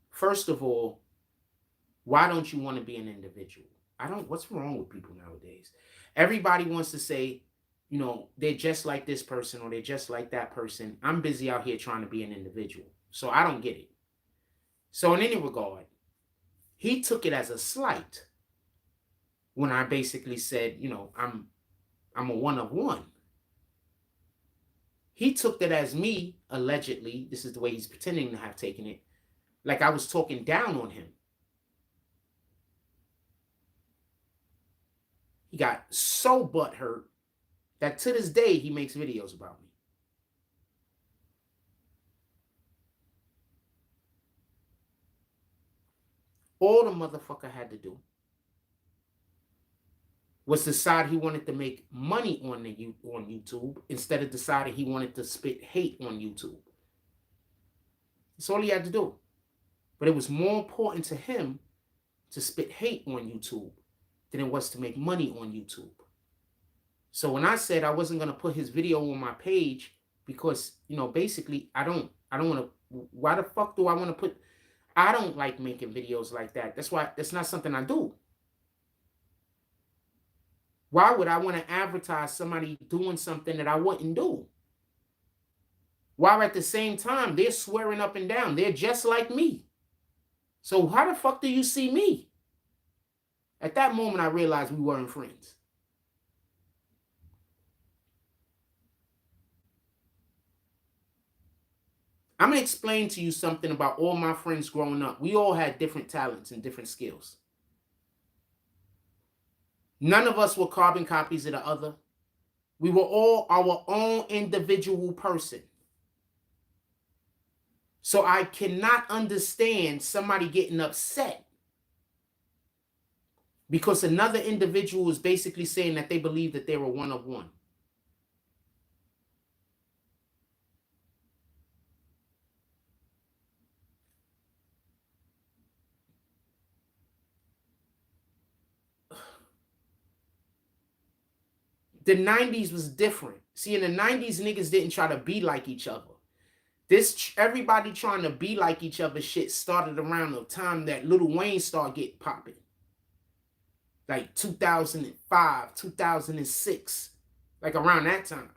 [SPEAKER 1] First of all, Why don't you want to be an individual? What's wrong with people nowadays? Everybody wants to say, you know, they're just like this person or they're just like that person. I'm busy out here trying to be an individual. So I don't get it. So in any regard, he took it as a slight when I basically said, you know, I'm a one of one. He took that as me, allegedly, this is the way he's pretending to have taken it, like I was talking down on him. He got so butthurt that to this day he makes videos about me. All the motherfucker had to do was decide he wanted to make money on YouTube instead of deciding he wanted to spit hate on YouTube. That's all he had to do. But it was more important to him to spit hate on YouTube than it was to make money on YouTube. So when I said I wasn't going to put his video on my page because, you know, basically I don't want to, why the fuck do I want to put, I don't like making videos like that. That's why, that's not something I do. Why would I want to advertise somebody doing something that I wouldn't do? While at the same time, they're swearing up and down. They're just like me. So how the fuck do you see me? At that moment, I realized we weren't friends. I'm going to explain to you something about all my friends growing up. We all had different talents and different skills. None of us were carbon copies of the other. We were all our own individual person. So I cannot understand somebody getting upset because another individual is basically saying that they believe that they were one of one. The 90s was different. See, in the 90s, niggas didn't try to be like each other. This everybody trying to be like each other shit started around the time that Lil Wayne started getting popping. Like 2005, 2006. Like around that time.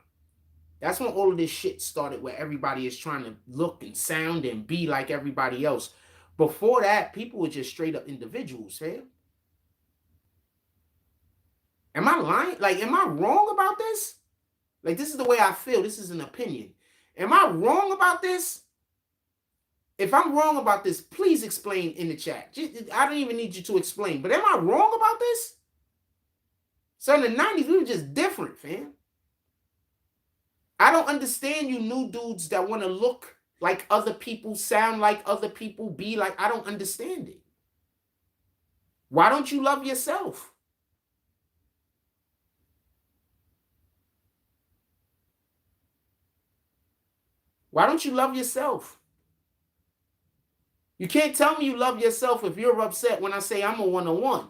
[SPEAKER 1] That's when all of this shit started where everybody is trying to look and sound and be like everybody else. Before that, people were just straight up individuals, fam. Am I lying? Like, am I wrong about this? Like, this is the way I feel. This is an opinion. Am I wrong about this? If I'm wrong about this, please explain in the chat. I don't even need you to explain. But am I wrong about this? So in the 90s, we were just different, fam. I don't understand you new dudes that want to look like other people, sound like other people, be like, I don't understand it. Why don't you love yourself? Why don't you love yourself? You can't tell me you love yourself if you're upset when I say I'm a one-on-one.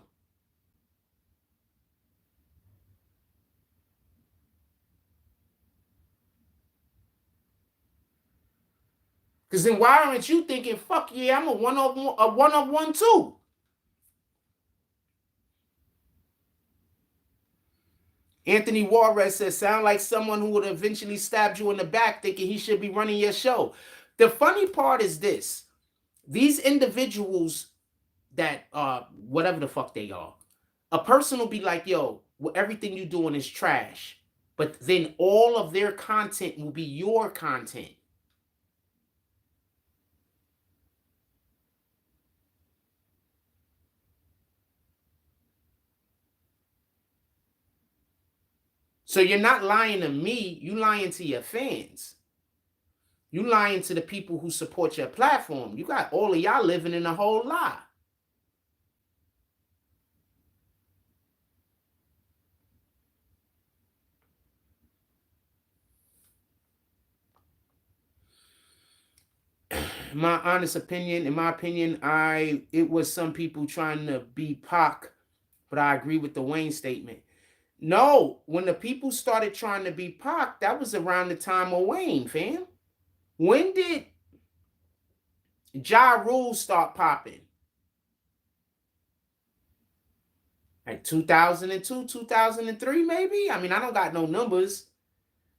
[SPEAKER 1] Because then why aren't you thinking, fuck yeah, I'm a one-of-one too? Anthony Juarez says, sound like someone who would eventually stab you in the back thinking he should be running your show. The funny part is this. These individuals that whatever the fuck they are, a person will be like, yo, everything you're doing is trash. But then all of their content will be your content. So you're not lying to me, you lying to your fans. You lying to the people who support your platform. You got all of y'all living in a whole lie. My honest opinion, in my opinion, it was some people trying to be Pac, but I agree with the Wayne statement. No, when the people started trying to be Pac, that was around the time of Wayne, fam. When did Ja Rule start popping? Like 2002, 2003, maybe. I mean, I don't got no numbers.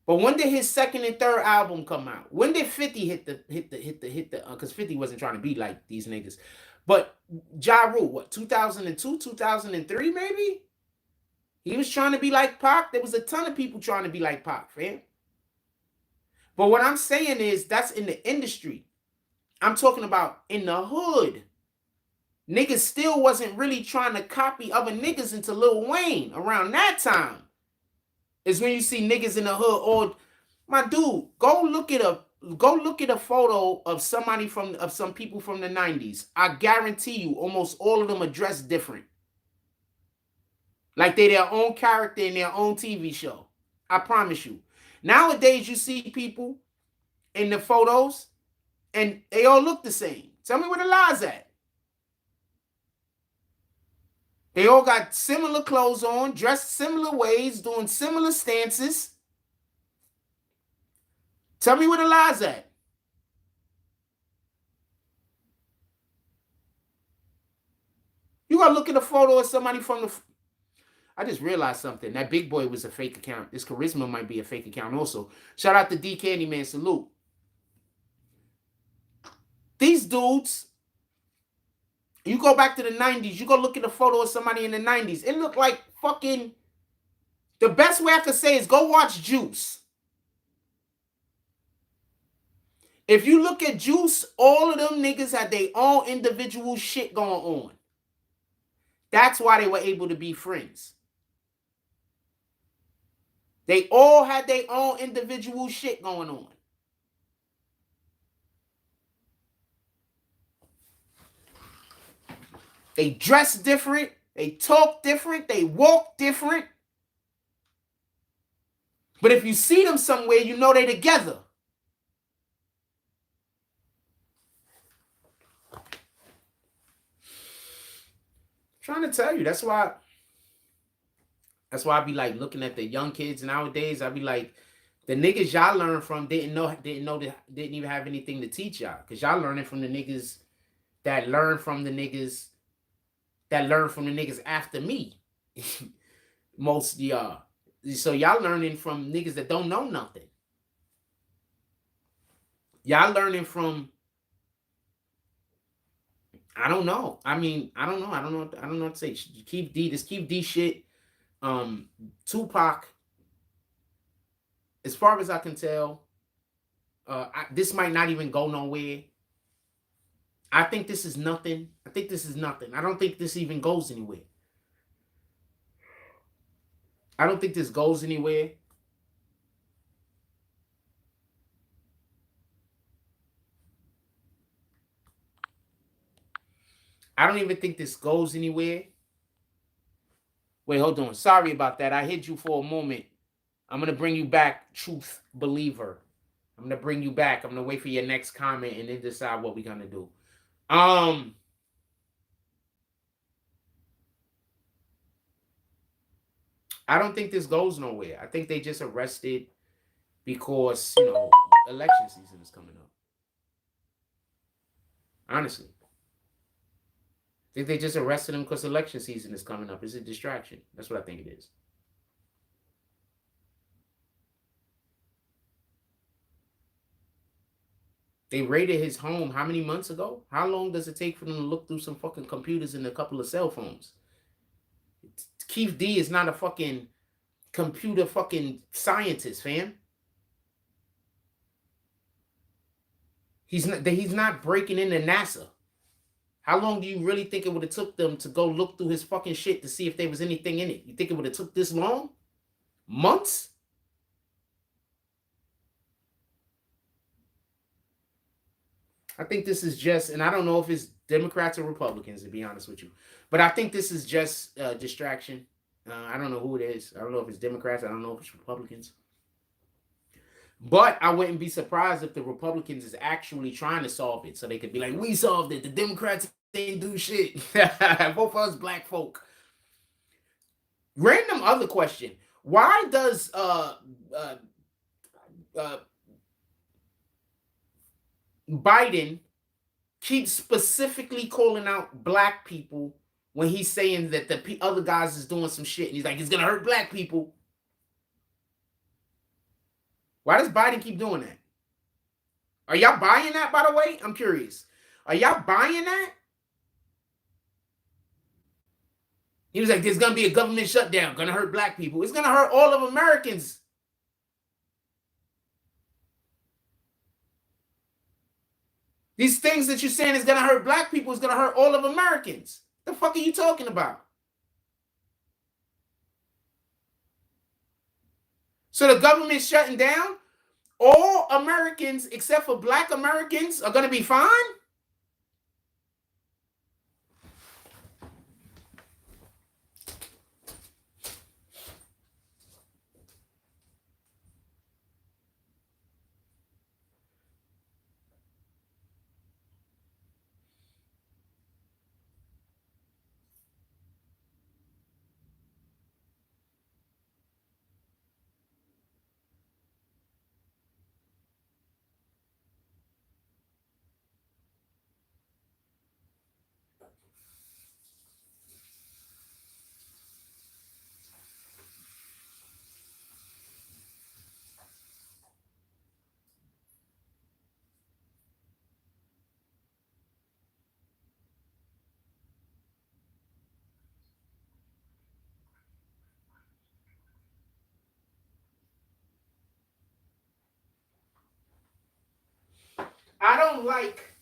[SPEAKER 1] But when did his second and third album come out? When did 50 hit the because 50 wasn't trying to be like these niggas. But Ja Rule, what, 2002, 2003, maybe? He was trying to be like Pac. There was a ton of people trying to be like Pac, fam. But what I'm saying is that's in the industry. I'm talking about in the hood. Niggas still wasn't really trying to copy other niggas into Lil Wayne around that time. Is when you see niggas in the hood. Or my dude, go look at a photo of somebody of some people from the 90s. I guarantee you almost all of them are dressed different. Like they their own character in their own TV show. I promise you. Nowadays you see people in the photos and they all look the same. Tell me where the lie's at. They all got similar clothes on, dressed similar ways, doing similar stances. Tell me where the lie's at. You gotta look at a photo of somebody from the... I just realized something. That Big Boy was a fake account. This Charisma might be a fake account also. Shout out to D Candyman. Salute. These dudes... You go back to the 90s, you go look at a photo of somebody in the 90s. It looked like fucking... The best way I could say is go watch Juice. If you look at Juice, all of them niggas had their own individual shit going on. That's why they were able to be friends. They all had their own individual shit going on. They dress different. They talk different. They walk different. But if you see them somewhere, you know they together. I'm trying to tell you. That's why I be like looking at the young kids nowadays. I be like, the niggas y'all learn from didn't even have anything to teach y'all. Because y'all learning from the niggas that learn from the niggas after me. Most of y'all. So y'all learning from niggas that don't know nothing. Y'all learning from... I don't know. I mean, I don't know. I don't know what to say. Keith D shit. Tupac, as far as I can tell, this might not even go nowhere. I think this is nothing. I don't think this even goes anywhere. I don't think this goes anywhere. I don't even think this goes anywhere. Wait, hold on. Sorry about that. I hid you for a moment. I'm going to bring you back, truth believer. I'm going to bring you back. I'm going to wait for your next comment and then decide what we're going to do. I don't think this goes nowhere. I think they just arrested because, election season is coming up. Honestly. I think they just arrested him because election season is coming up. It's a distraction. That's what I think it is. They raided his home how many months ago? How long does it take for them to look through some fucking computers and a couple of cell phones? Keith D is not a fucking computer fucking scientist, fam. He's not breaking into NASA. How long do you really think it would have took them to go look through his fucking shit to see if there was anything in it? You think it would have took this long? Months? I think this is just, and I don't know if it's Democrats or Republicans, to be honest with you, but I think this is just a distraction. I don't know who it is. I don't know if it's Democrats. I don't know if it's Republicans. But I wouldn't be surprised if the Republicans is actually trying to solve it so they could be like, we solved it. The Democrats didn't do shit. Both of us black folk. Random other question. Why does Biden keep specifically calling out black people when he's saying that the other guys is doing some shit and he's like, it's gonna hurt black people. Why does Biden keep doing that? Are y'all buying that, by the way? I'm curious. Are y'all buying that? He was like, there's gonna be a government shutdown, gonna hurt black people. It's gonna hurt all of Americans. These things that you're saying is gonna hurt black people is gonna hurt all of Americans. The fuck are you talking about? So the government's shutting down? All Americans except for black Americans are gonna be fine? I don't like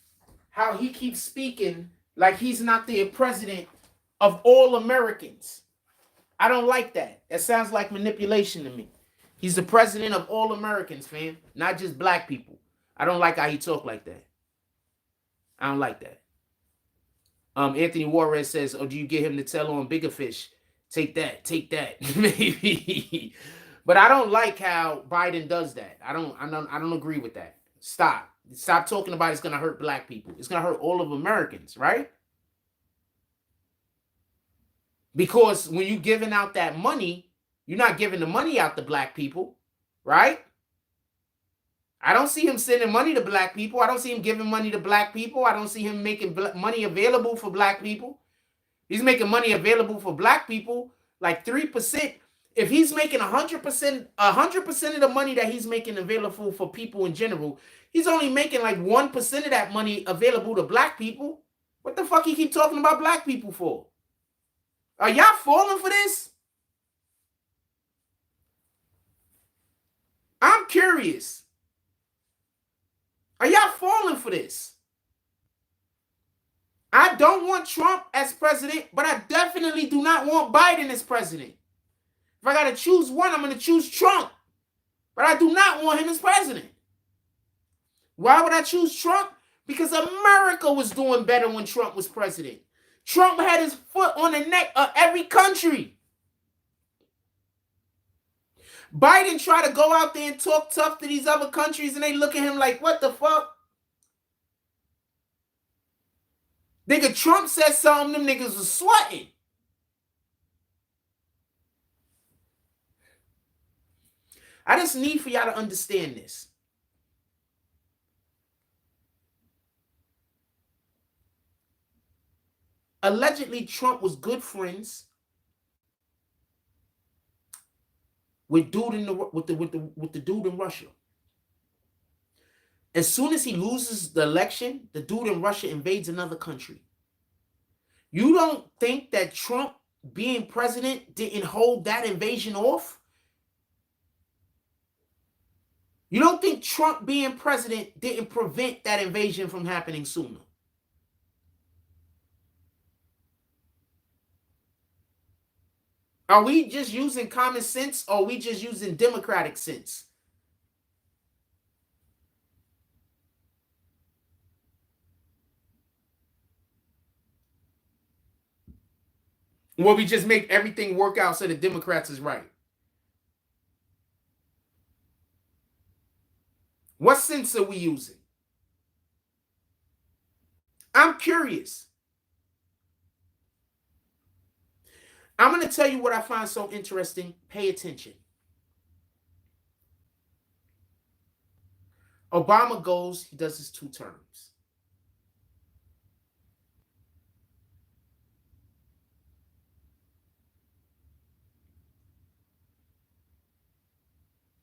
[SPEAKER 1] how he keeps speaking like he's not the president of all Americans. I don't like that. That sounds like manipulation to me. He's the president of all Americans, fam, not just black people. I don't like how he talk like that. I don't like that. Anthony Juarez says, "Oh, do you get him to tell on Bigger Fish? Take that, maybe." But I don't like how Biden does that. I don't agree with that. Stop talking about it's gonna hurt black people. It's gonna hurt all of Americans, right? Because when you're giving out that money, you're not giving the money out to black people, right? I don't see him sending money to black people. I don't see him giving money to black people. I don't see him making money available for black people. He's making money available for black people like 3%. If he's making 100% of the money that he's making available for people in general, he's only making like 1% of that money available to black people. What the fuck he keep talking about black people for? Are y'all falling for this? I'm curious. Are y'all falling for this? I don't want Trump as president, but I definitely do not want Biden as president. If I got to choose one, I'm going to choose Trump. But I do not want him as president. Why would I choose Trump? Because America was doing better when Trump was president. Trump had his foot on the neck of every country. Biden tried to go out there and talk tough to these other countries, and they look at him like, what the fuck? Nigga, Trump said something, them niggas was sweating. I just need for y'all to understand this. Allegedly, Trump was good friends with the dude in Russia. As soon as he loses the election, the dude in Russia invades another country. You don't think that Trump being president didn't hold that invasion off? You don't think Trump being president didn't prevent that invasion from happening sooner? Are we just using common sense, or are we just using democratic sense? Or we just make everything work out so the Democrats is right? What sense are we using? I'm curious. I'm going to tell you what I find so interesting. Pay attention. Obama goes, he does his 2 terms.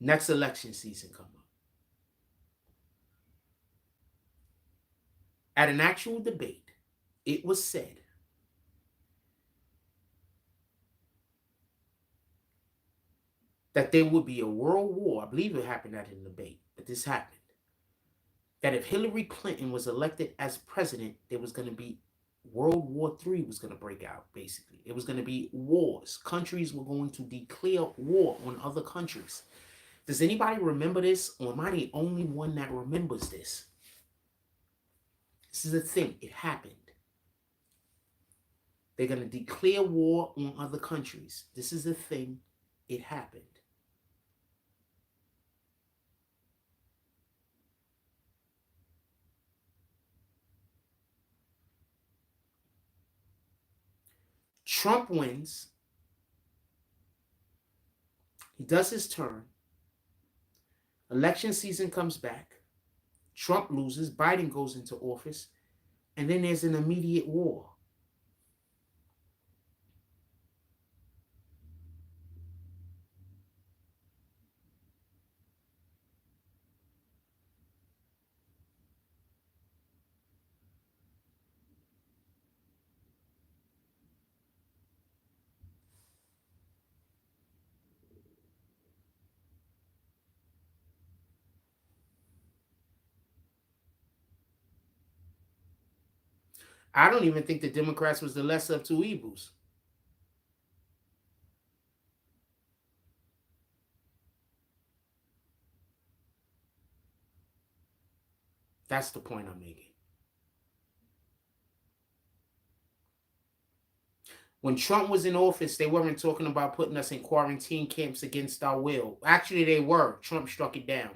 [SPEAKER 1] Next election season come up. At an actual debate, it was said that there would be a world war. I believe it happened at a debate, but this happened. That if Hillary Clinton was elected as president, there was going to be World War III was going to break out, basically. It was going to be wars. Countries were going to declare war on other countries. Does anybody remember this, or am I the only one that remembers this? This is a thing. It happened. They're going to declare war on other countries. This is a thing. It happened. Trump wins. He does his turn. Election season comes back. Trump loses. Biden goes into office. And then there's an immediate war. I don't even think the Democrats was the lesser of two evils. That's the point I'm making. When Trump was in office, they weren't talking about putting us in quarantine camps against our will. Actually, they were. Trump struck it down.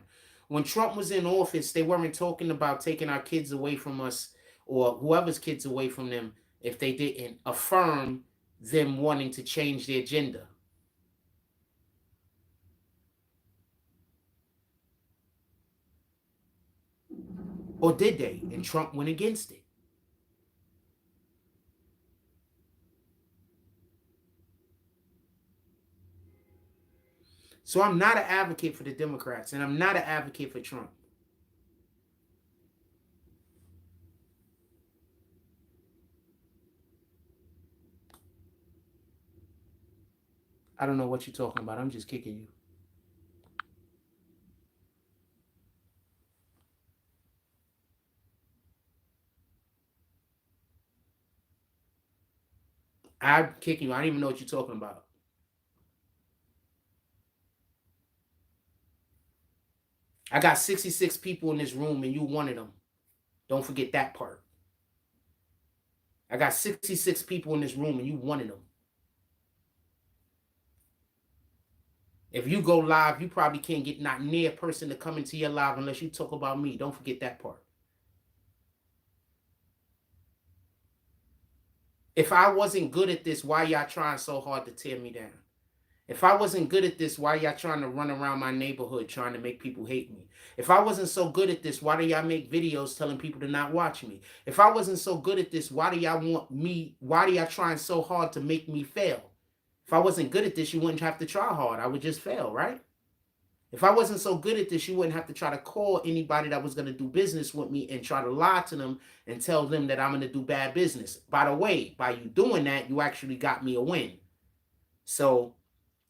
[SPEAKER 1] When Trump was in office, they weren't talking about taking our kids away from us or whoever's kids away from them if they didn't affirm them wanting to change their gender. Or did they? And Trump went against it. So I'm not an advocate for the Democrats, and I'm not an advocate for Trump. I don't know what you're talking about. I'm just kicking you. I'm kicking you. I don't even know what you're talking about. I got 66 people in this room, and you one of them. Don't forget that part. I got 66 people in this room, and you one of them. If you go live, you probably can't get not near a person to come into your live unless you talk about me. Don't forget that part. If I wasn't good at this, why y'all trying so hard to tear me down? If I wasn't good at this, why y'all trying to run around my neighborhood trying to make people hate me? If I wasn't so good at this, why do y'all make videos telling people to not watch me? If I wasn't so good at this, why do y'all want me? Why do y'all trying so hard to make me fail? If I wasn't good at this, you wouldn't have to try hard. I would just fail, right? If I wasn't so good at this, you wouldn't have to try to call anybody that was going to do business with me and try to lie to them and tell them that I'm going to do bad business. By the way, by you doing that, you actually got me a win. So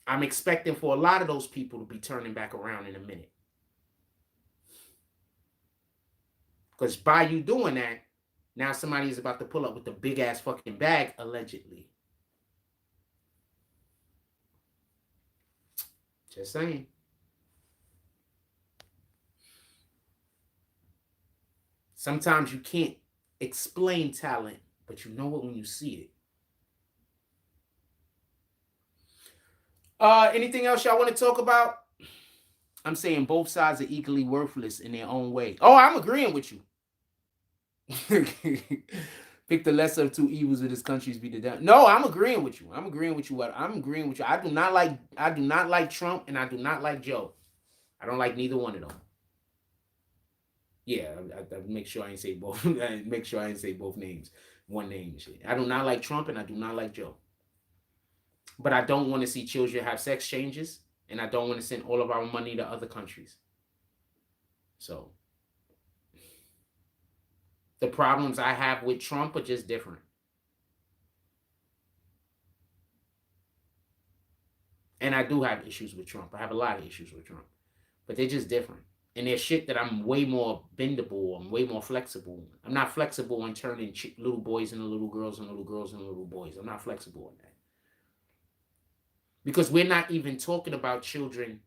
[SPEAKER 1] I'm expecting for a lot of those people to be turning back around in a minute. Because by you doing that, now somebody is about to pull up with the big ass fucking bag, allegedly. Just saying. Sometimes you can't explain talent, but you know it when you see it. Anything else y'all want to talk about? I'm saying both sides are equally worthless in their own way. Oh, I'm agreeing with you. Pick the lesser of two evils of this country's be the devil. No, I'm agreeing with you. I'm agreeing with you. I do not like Trump, and I do not like Joe. I don't like neither one of them. Yeah, I make sure I ain't say both. Make sure I ain't say both names. One name and shit. I do not like Trump, and I do not like Joe. But I don't want to see children have sex changes. And I don't want to send all of our money to other countries. So the problems I have with Trump are just different. And I do have issues with Trump. I have a lot of issues with Trump. But they're just different. And there's shit that I'm way more bendable. I'm way more flexible. I'm not flexible in turning little boys into little girls and little girls into little boys. I'm not flexible in that. Because we're not even talking about children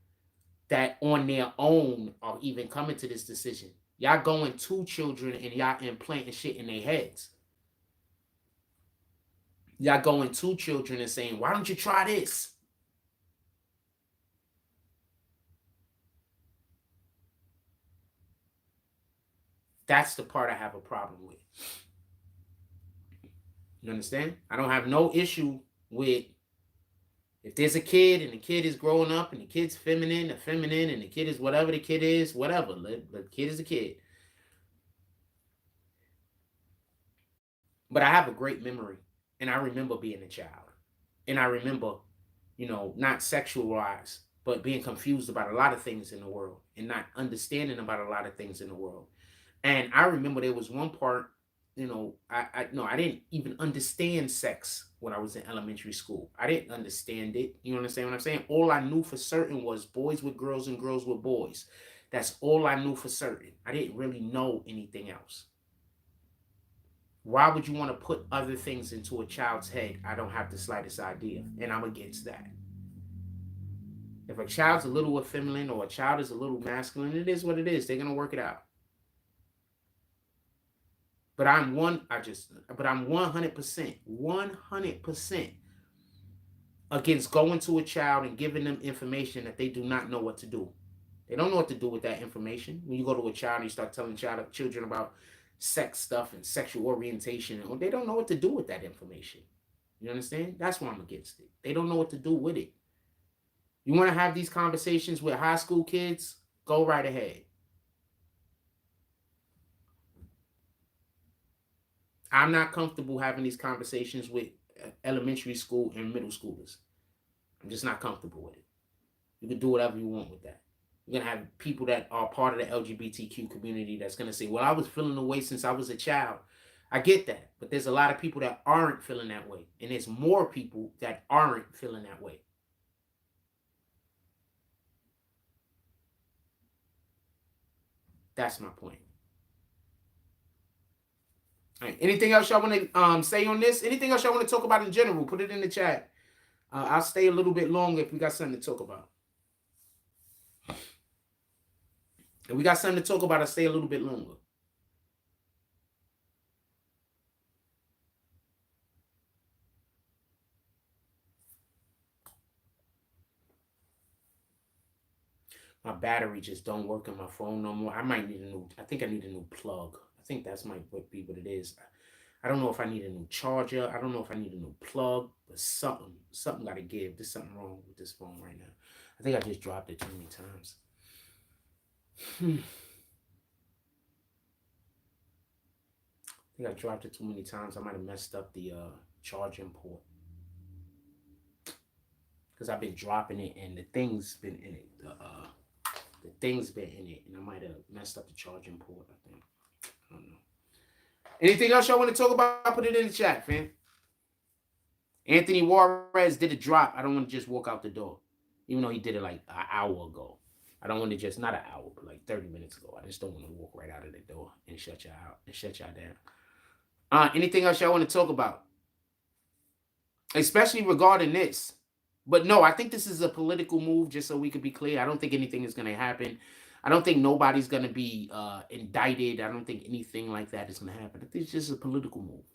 [SPEAKER 1] that on their own are even coming to this decision. Y'all going to children and y'all implanting shit in their heads. Y'all going to children and saying, why don't you try this? That's the part I have a problem with. You understand? I don't have no issue with if there's a kid and the kid is growing up and the kid's feminine, and the kid is whatever the kid is, whatever. The kid is a kid. But I have a great memory. And I remember being a child. And I remember, not sexualized, but being confused about a lot of things in the world and not understanding about a lot of things in the world. And I remember there was one part, I didn't even understand sex when I was in elementary school. I didn't understand it. You understand what I'm saying? All I knew for certain was boys with girls and girls with boys. That's all I knew for certain. I didn't really know anything else. Why would you want to put other things into a child's head? I don't have the slightest idea, and I'm against that. If a child's a little effeminate or a child is a little masculine, it is what it is. They're gonna work it out. But I'm 100% against going to a child and giving them information that they do not know what to do. They don't know what to do with that information. When you go to a child and you start telling children about sex stuff and sexual orientation, they don't know what to do with that information. You understand? That's why I'm against it. They don't know what to do with it. You want to have these conversations with high school kids? Go right ahead. I'm not comfortable having these conversations with elementary school and middle schoolers. I'm just not comfortable with it. You can do whatever you want with that. You're going to have people that are part of the LGBTQ community that's going to say, well, I was feeling the way since I was a child. I get that. But there's a lot of people that aren't feeling that way. And there's more people that aren't feeling that way. That's my point. All right. Anything else y'all want to say on this? Anything else y'all want to talk about in general? Put it in the chat. I'll stay a little bit longer if we got something to talk about. If we got something to talk about, I'll stay a little bit longer. My battery just don't work on my phone no more. I think I need a new plug. I think that's might be what it is. I don't know if I need a new charger. I don't know if I need a new plug, but something got to give. There's something wrong with this phone right now. I think I just dropped it too many times. I think I dropped it too many times. I might have messed up the charging port. Because I've been dropping it and the thing's been in it. The thing's been in it, and I might have messed up the charging port, I think. I don't know. Anything else y'all want to talk about? Put it in the chat, fam. Anthony Juarez did a drop. I don't want to just walk out the door. Even though he did it like an hour ago. I don't want to just, not an hour, but like 30 minutes ago. I just don't want to walk right out of the door and shut y'all out and shut y'all down. Anything else y'all want to talk about? Especially regarding this. But no, I think this is a political move, just so we could be clear. I don't think anything is going to happen. I don't think nobody's going to be indicted. I don't think anything like that is going to happen. I think it's just a political move.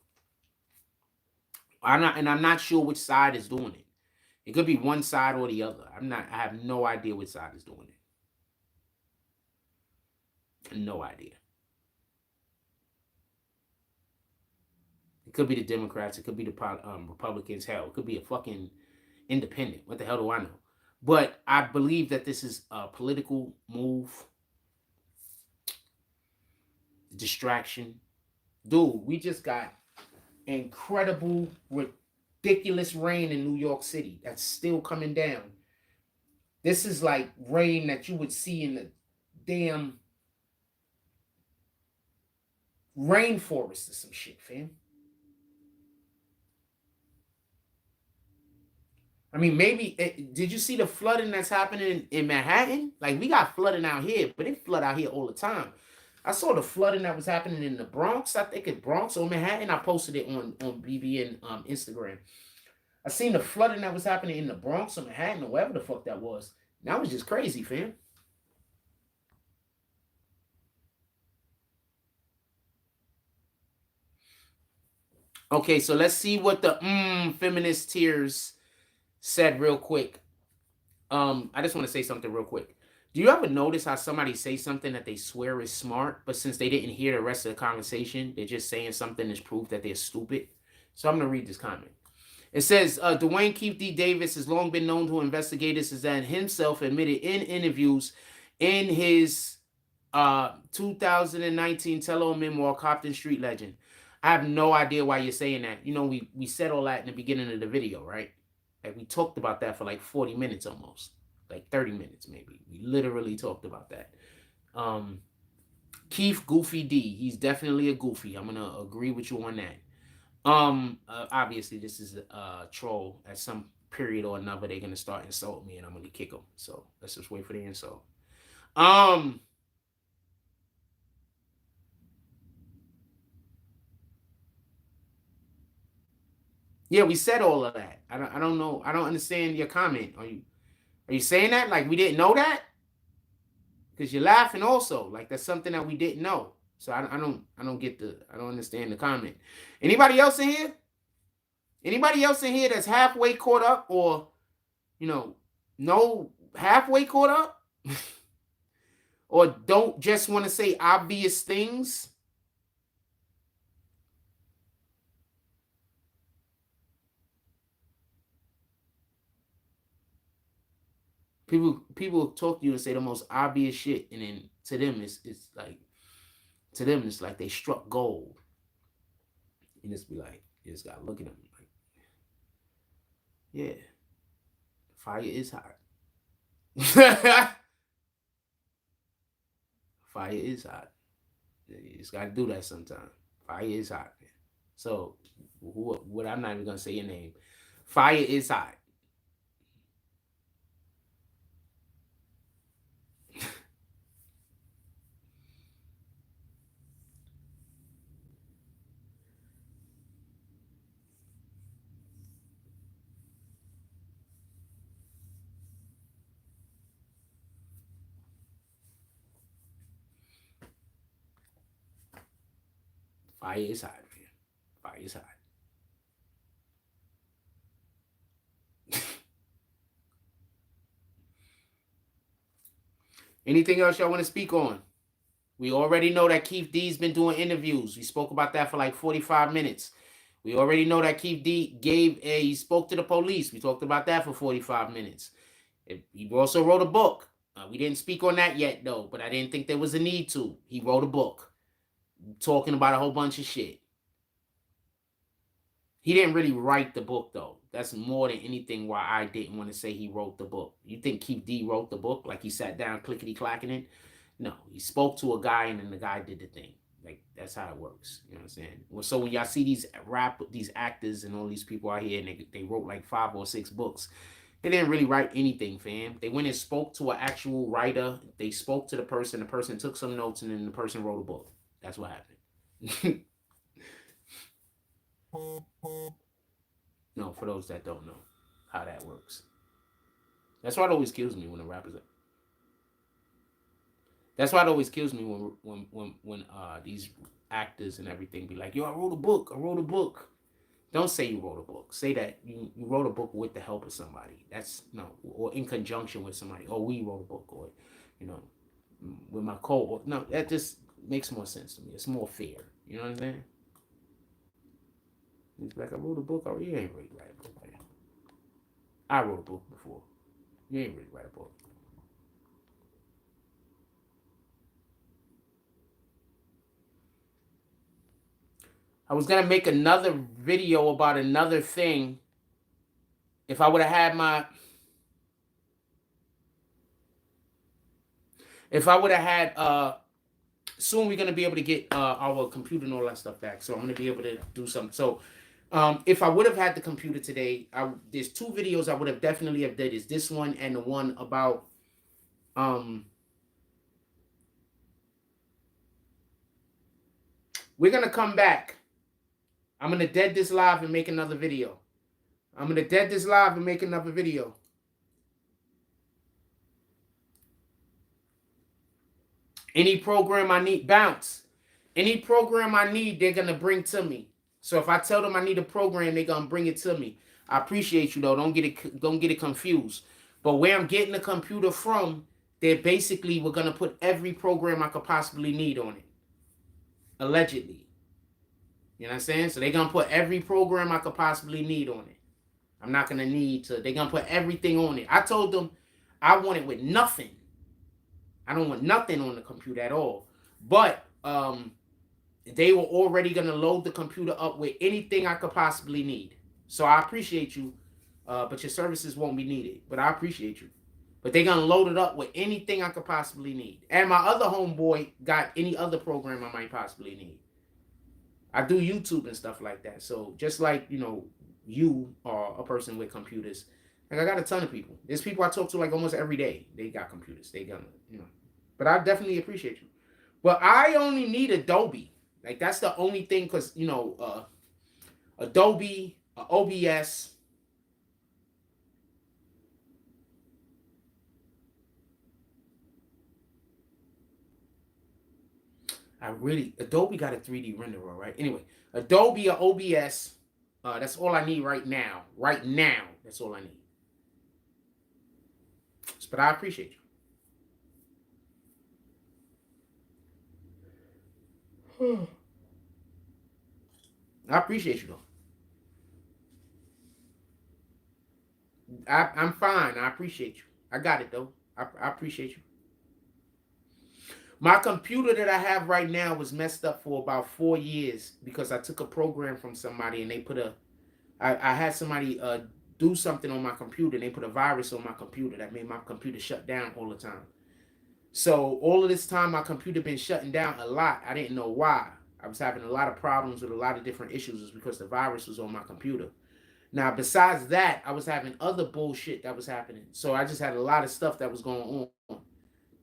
[SPEAKER 1] I'm not sure which side is doing it. It could be one side or the other. I have no idea which side is doing it. No idea. It could be the Democrats. It could be the Republicans. Hell, it could be a fucking independent. What the hell do I know? But I believe that this is a political move. Distraction. Dude, we just got incredible, ridiculous rain in New York City. That's still coming down. This is like rain that you would see in the damn rainforest or some shit, fam. I mean, maybe did you see the flooding that's happening in Manhattan? Like, we got flooding out here, but it flood out here all the time. I saw the flooding that was happening in the Bronx. I think it's Bronx or Manhattan. I posted it on BBN Instagram. I seen the flooding that was happening in the Bronx or Manhattan or wherever the fuck that was. That was just crazy, fam. Okay, so let's see what the feminist tears said real quick. I just want to say something real quick. Do you ever notice how somebody say something that they swear is smart, but since they didn't hear the rest of the conversation, they're just saying something as proof that they're stupid? So I'm gonna read this comment. It says, Dwayne Keith D. Davis has long been known to investigators as that himself admitted in interviews in his 2019 tell-all memoir, Compton Street Legend. I have no idea why you're saying that. You know, we said all that in the beginning of the video, right? Like, we talked about that for like 40 minutes almost. Like 30 minutes maybe. We literally talked about that. Keith Goofy D. He's definitely a goofy. I'm going to agree with you on that. Obviously, this is a troll. At some period or another, they're going to start insulting me and I'm going to kick them. So let's just wait for the insult. Yeah, we said all of that. I don't know. I don't understand your comment. Are you saying that like we didn't know that? Because you're laughing also. Like that's something that we didn't know. So I don't get I don't understand the comment. Anybody else in here? Anybody else in here that's halfway caught up or no halfway caught up? Or don't just want to say obvious things? People talk to you and say the most obvious shit, and then to them it's like they struck gold. You just be like, you just gotta look at them like, yeah, fire is hot. Fire is hot. You just gotta do that sometime. Fire is hot. So what I'm not even gonna say your name. Fire is hot. Fire is hot, man. Fire is hot. Anything else y'all want to speak on? We already know that Keith D's been doing interviews. We spoke about that for like 45 minutes. We already know that Keith D he spoke to the police. We talked about that for 45 minutes. He also wrote a book. We didn't speak on that yet, though, but I didn't think there was a need to. He wrote a book talking about a whole bunch of shit. He didn't really write the book, though. That's more than anything why I didn't want to say he wrote the book. You think Keith D wrote the book? Like he sat down clickety-clacking it? No, he spoke to a guy and then the guy did the thing. Like, that's how it works. You know what I'm saying? Well, so when y'all see these actors and all these people out here and they wrote like 5 or 6 books, they didn't really write anything, fam. They went and spoke to an actual writer. They spoke to the person took some notes, and then the person wrote a book. That's what happened. No, for those that don't know how that works. That's why it always kills me when a rapper's like. That's why it always kills me when these actors and everything be like, yo, I wrote a book. Don't say you wrote a book. Say that you wrote a book with the help of somebody. That's or in conjunction with somebody. Or we wrote a book, or with my co. No, that just makes more sense to me. It's more fair. You know what I'm saying? He's like, I wrote a book. Oh, you ain't really write a book, man. I wrote a book before. You ain't really write a book. I was going to make another video about another thing if I would have had my... If I would have had soon we're gonna be able to get our computer and all that stuff back. So I'm gonna be able to do something. So if I would have had the computer today, there's 2 videos I would have definitely have did. Is this one and the one about we're gonna come back. I'm gonna dead this live and make another video. I'm gonna dead this live and make another video. Any program I need, bounce. Any program I need, they're gonna bring to me. So if I tell them I need a program, they're gonna bring it to me. I appreciate you though. Don't get it confused. But where I'm getting the computer from, we're gonna put every program I could possibly need on it. Allegedly. You know what I'm saying? So they're gonna put every program I could possibly need on it. I'm not gonna need to. They're gonna put everything on it. I told them I want it with nothing. I don't want nothing on the computer at all. But they were already gonna load the computer up with anything I could possibly need. So I appreciate you, but your services won't be needed. But I appreciate you. But they're gonna load it up with anything I could possibly need. And my other homeboy got any other program I might possibly need. I do YouTube and stuff like that. So just like, you are a person with computers. Like I got a ton of people. There's people I talk to like almost every day. They got computers. They got, But I definitely appreciate you. But I only need Adobe. Like that's the only thing, because Adobe, OBS. Adobe got a 3D renderer, right? Anyway, Adobe or OBS. That's all I need right now. Right now, that's all I need. But I appreciate you. I appreciate you, though. I'm fine. I appreciate you. I got it, though. I appreciate you. My computer that I have right now was messed up for about 4 years because I took a program from somebody and they put I had somebody do something on my computer and they put a virus on my computer that made my computer shut down all the time. So all of this time my computer been shutting down a lot. I didn't know why. I was having a lot of problems with a lot of different issues. It's because the virus was on my computer. Now, besides that, I was having other bullshit that was happening. So I just had a lot of stuff that was going on.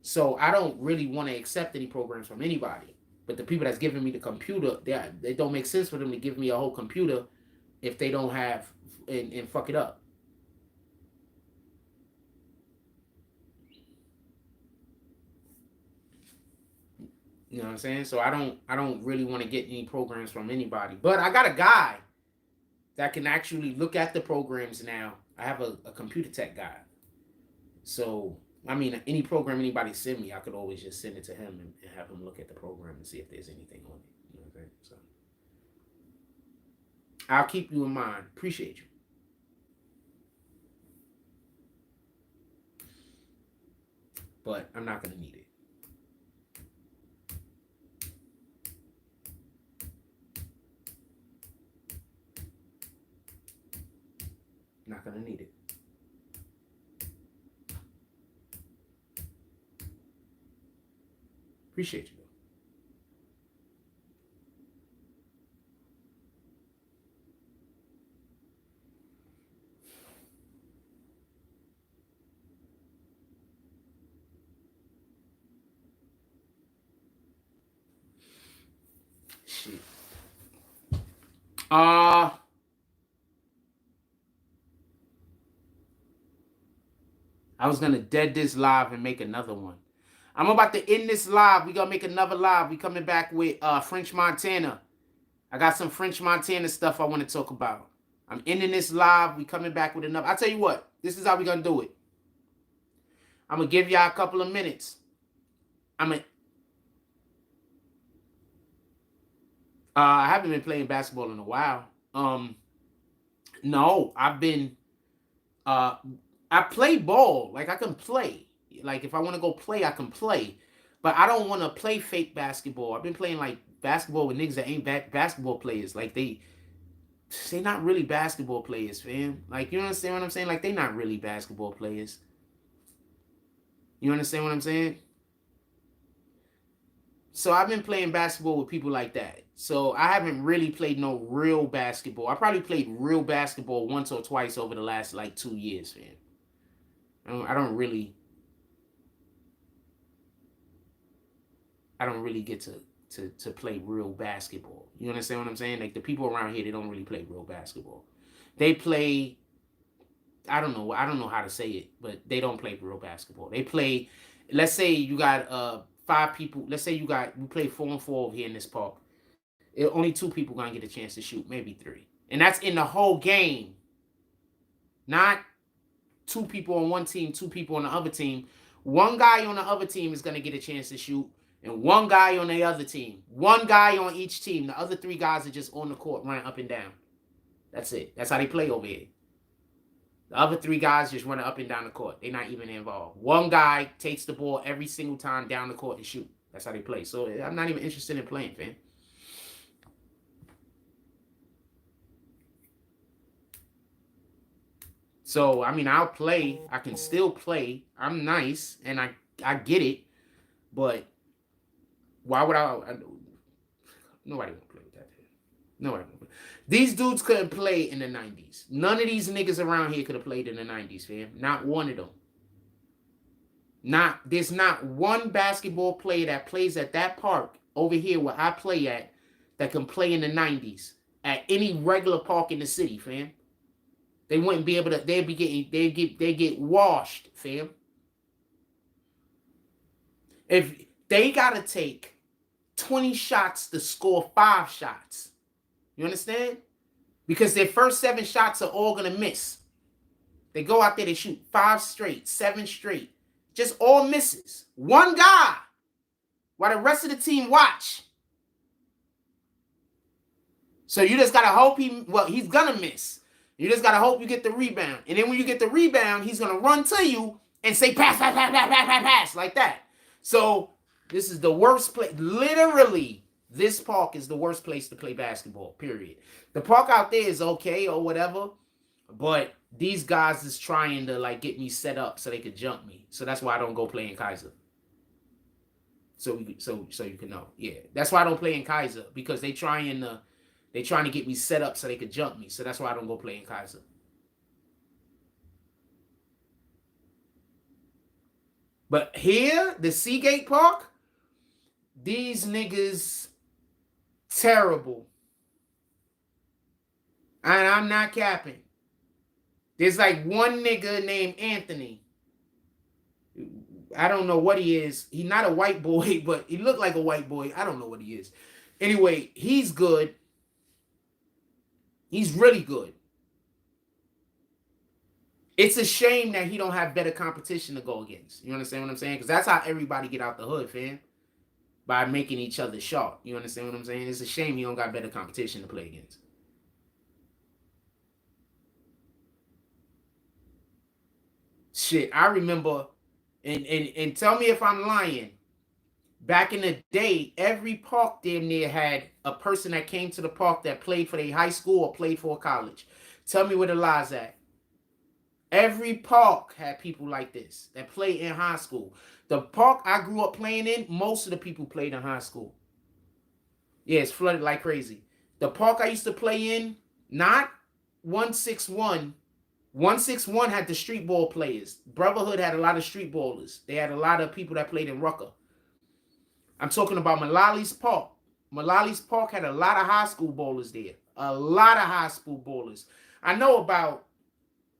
[SPEAKER 1] So I don't really want to accept any programs from anybody. But the people that's giving me the computer, they don't make sense for them to give me a whole computer if they don't have and fuck it up. You know what I'm saying? So I don't really want to get any programs from anybody. But I got a guy that can actually look at the programs now. I have a computer tech guy. So I mean, any program anybody send me, I could always just send it to him and have him look at the program and see if there's anything on it. You know what I'm saying? So I'll keep you in mind. Appreciate you. But I'm not gonna need it. Not gonna need it. Appreciate you. Shit. I was gonna dead this live and make another one. I'm about to end this live. We gonna make another live. We coming back with French Montana. I got some French Montana stuff I want to talk about. I'm ending this live. We coming back with another. I tell you what. This is how we gonna do it. I'm gonna give y'all a couple of minutes. I haven't been playing basketball in a while. No, I've been. I play ball. Like I can play. Like if I want to go play, I can play. But I don't want to play fake basketball. I've been playing like basketball with niggas that ain't basketball players. Like they not really basketball players, fam. Like you understand what I'm saying? Like they not really basketball players. You understand what I'm saying? So I've been playing basketball with people like that. So I haven't really played no real basketball. I probably played real basketball once or twice over the last like 2 years, man. I don't really get to play real basketball. You understand what I'm saying? Like the people around here, they don't really play real basketball. They play, I don't know how to say it, but they don't play real basketball. They play, let's say you got 5 people, let's say we play 4-on-4 over here in this park. Only 2 people gonna get a chance to shoot, maybe 3. And that's in the whole game. Not 2 people on one team, 2 people on the other team. One guy on the other team is gonna get a chance to shoot, and one guy on the other team. One guy on each team. The other 3 guys are just on the court running up and down. That's it. That's how they play over here. The other 3 guys just running up and down the court. They're not even involved. One guy takes the ball every single time down the court and shoot. That's how they play. So I'm not even interested in playing, fam. So, I mean, I'll play. I can still play. I'm nice, and I get it. But why would nobody want to play with that. Nobody want to play. These dudes couldn't play in the 90s. None of these niggas around here could have played in the 90s, fam. Not one of them. There's not one basketball player that plays at that park over here where I play at that can play in the 90s at any regular park in the city, fam. They wouldn't be able to. They get washed, fam. If they gotta take 20 shots to score 5 shots, you understand? Because their first 7 shots are all gonna miss. They go out there, they shoot 5 straight, 7 straight, just all misses. One guy, while the rest of the team watch. So you just gotta hope he's gonna miss. You just gotta hope you get the rebound. And then when you get the rebound, he's gonna run to you and say pass, pass, pass, pass, pass, pass, pass, like that. So this is the worst place. Literally, this park is the worst place to play basketball, period. The park out there is okay or whatever, but these guys is trying to like get me set up so they could jump me. So that's why I don't go play in Kaiser. So you can know. Yeah, that's why I don't play in Kaiser, because they trying to get me set up so they could jump me. So that's why I don't go play in Kaiser. But here, the Seagate Park, these niggas terrible. And I'm not capping. There's like one nigga named Anthony. I don't know what he is. He's not a white boy, but he looked like a white boy. I don't know what he is. Anyway, he's good. He's really good. It's a shame that he don't have better competition to go against. You understand what I'm saying? Because that's how everybody get out the hood, fam. By making each other sharp. You understand what I'm saying? It's a shame he don't got better competition to play against. Shit, I remember, and tell me if I'm lying. Back in the day, every park damn near had a person that came to the park that played for their high school or played for a college. Tell me where the lie's at. Every park had people like this that played in high school. The park I grew up playing in, most of the people played in high school. Yeah, it's flooded like crazy. The park I used to play in, not 161. 161 had the street ball players. Brotherhood had a lot of street ballers. They had a lot of people that played in Rucker. I'm talking about Mullally's Park. Mullally's Park had a lot of high school ballers there. A lot of high school ballers. I know about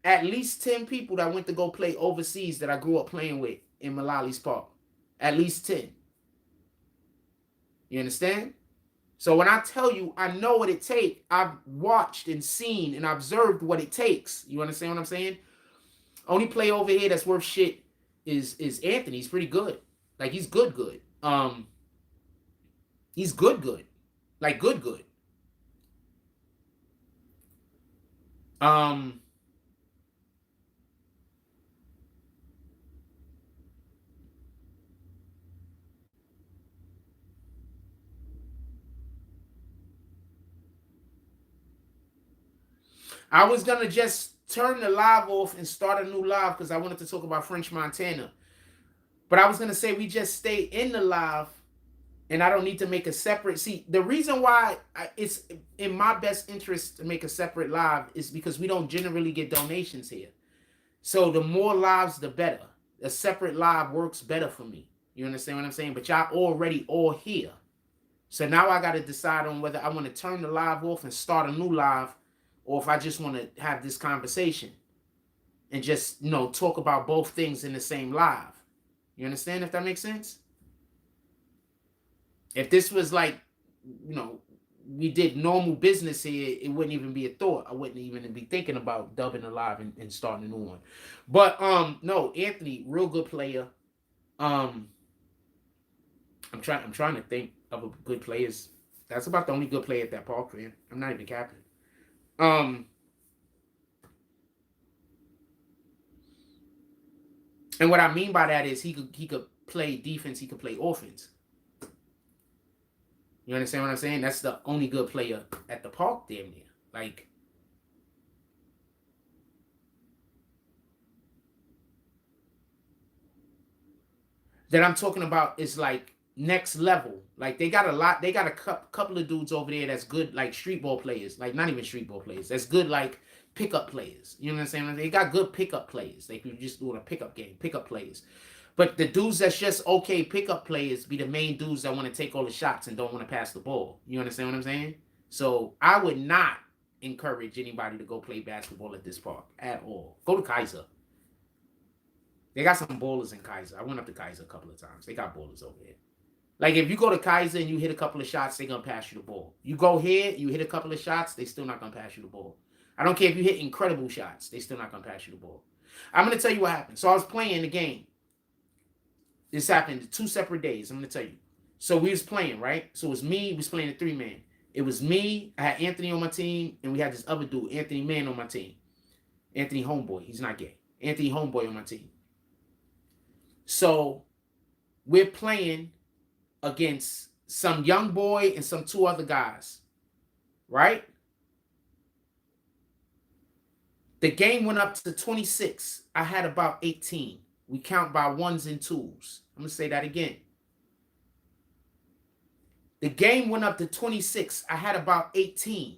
[SPEAKER 1] at least 10 people that went to go play overseas that I grew up playing with in Mullally's Park. At least 10. You understand? So when I tell you I know what it takes, I've watched and seen and observed what it takes. You understand what I'm saying? Only play over here that's worth shit is Anthony. He's pretty good. Like, he's good. He's good. Like, good. I was going to just turn the live off and start a new live because I wanted to talk about French Montana. But I was going to say we just stay in the live And I don't need to make a separate. See, the reason why it's in my best interest to make a separate live is because we don't generally get donations here. So the more lives, the better. A separate live works better for me. You understand what I'm saying? But y'all already all here. So now I got to decide on whether I want to turn the live off and start a new live, or if I just want to have this conversation and just, you know, talk about both things in the same live. You understand, if that makes sense? If this was like, you know, we did normal business here, it wouldn't even be a thought. I wouldn't even be thinking about dubbing a live and starting a new one. But no, Anthony, real good player. I'm trying to think of a good players. That's about the only good player at that park, man. I'm not even capping. And what I mean by that is he could play defense, he could play offense. You understand what I'm saying? That's the only good player at the park damn near. Like, that I'm talking about is like next level. Like, they got a couple of dudes over there that's good, like street ball players. Like, not even street ball players. That's good, like pickup players. You know what I'm saying? They got good pickup players. They could just do a pickup game, pickup players. But the dudes that's just okay pickup players be the main dudes that want to take all the shots and don't want to pass the ball. You understand what I'm saying? So I would not encourage anybody to go play basketball at this park at all. Go to Kaiser. They got some ballers in Kaiser. I went up to Kaiser a couple of times. They got ballers over here. Like, if you go to Kaiser and you hit a couple of shots, they're going to pass you the ball. You go here, you hit a couple of shots, they still not going to pass you the ball. I don't care if you hit incredible shots, they still not going to pass you the ball. I'm going to tell you what happened. So I was playing the game. This happened 2 separate days. I'm going to tell you. So we was playing, right? So it was me. We was playing a 3-man. It was me. I had Anthony on my team. And we had this other dude, Anthony Man, on my team. Anthony Homeboy. He's not gay. Anthony Homeboy on my team. So we're playing against some young boy and some 2 other guys. Right? The game went up to 26. I had about 18. We count by 1s and 2s. I'm going to say that again. The game went up to 26. I had about 18.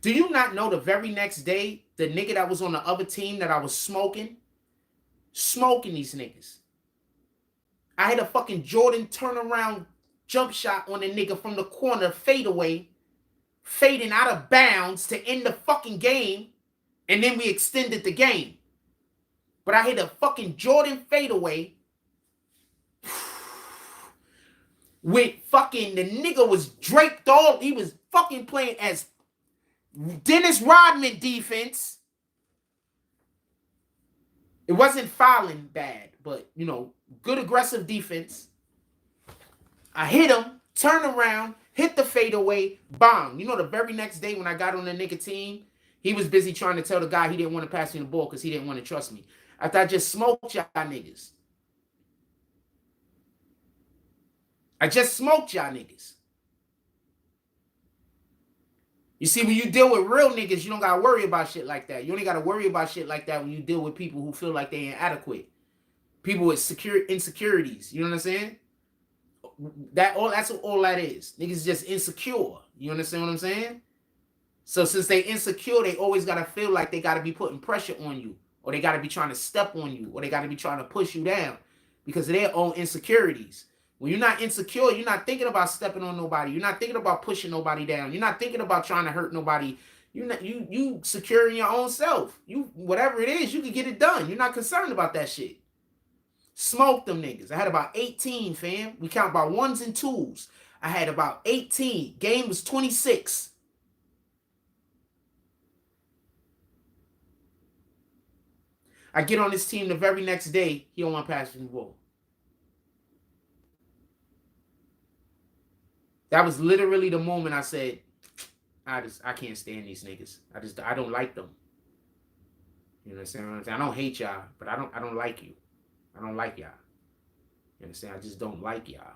[SPEAKER 1] Do you not know the very next day, the nigga that was on the other team that I was smoking these niggas. I had a fucking Jordan turnaround jump shot on a nigga from the corner, fadeaway, fading out of bounds to end the fucking game, and then we extended the game. But I hit a fucking Jordan fadeaway with fucking, the nigga was draped all, he was fucking playing as Dennis Rodman defense. It wasn't fouling bad, but, you know, good aggressive defense. I hit him, turn around, hit the fadeaway, bang. You know, the very next day when I got on the nigga team, he was busy trying to tell the guy he didn't want to pass me the ball because he didn't want to trust me. After I just smoked y'all niggas. I just smoked y'all niggas. You see, when you deal with real niggas, you don't got to worry about shit like that. You only got to worry about shit like that when you deal with people who feel like they inadequate. People with insecurities. You know what I'm saying? That's all that is. Niggas just insecure. You understand what I'm saying? So since they insecure, they always got to feel like they got to be putting pressure on you. Or they got to be trying to step on you. Or they got to be trying to push you down. Because of their own insecurities. When you're not insecure, you're not thinking about stepping on nobody. You're not thinking about pushing nobody down. You're not thinking about trying to hurt nobody. You secure in your own self. You, whatever it is, you can get it done. You're not concerned about that shit. Smoke them niggas. I had about 18, fam. We count by 1s and 2s. I had about 18. Game was 26. I get on this team the very next day. He don't want to pass me the ball. That was literally the moment I said, I can't stand these niggas. I don't like them. You understand what I'm saying? I don't hate y'all, but I don't like you. I don't like y'all. You understand? I just don't like y'all.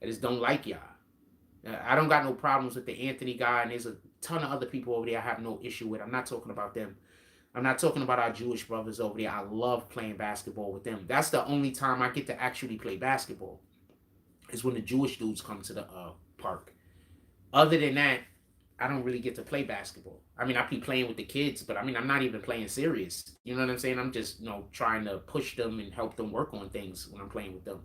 [SPEAKER 1] I just don't like y'all. I don't got no problems with the Anthony guy, and there's a ton of other people over there I have no issue with. I'm not talking about them. I'm not talking about our Jewish brothers over there. I love playing basketball with them. That's the only time I get to actually play basketball, is when the Jewish dudes come to the park. Other than that, I don't really get to play basketball. I mean, I be playing with the kids, but I mean, I'm not even playing serious. You know what I'm saying? I'm just, trying to push them and help them work on things when I'm playing with them.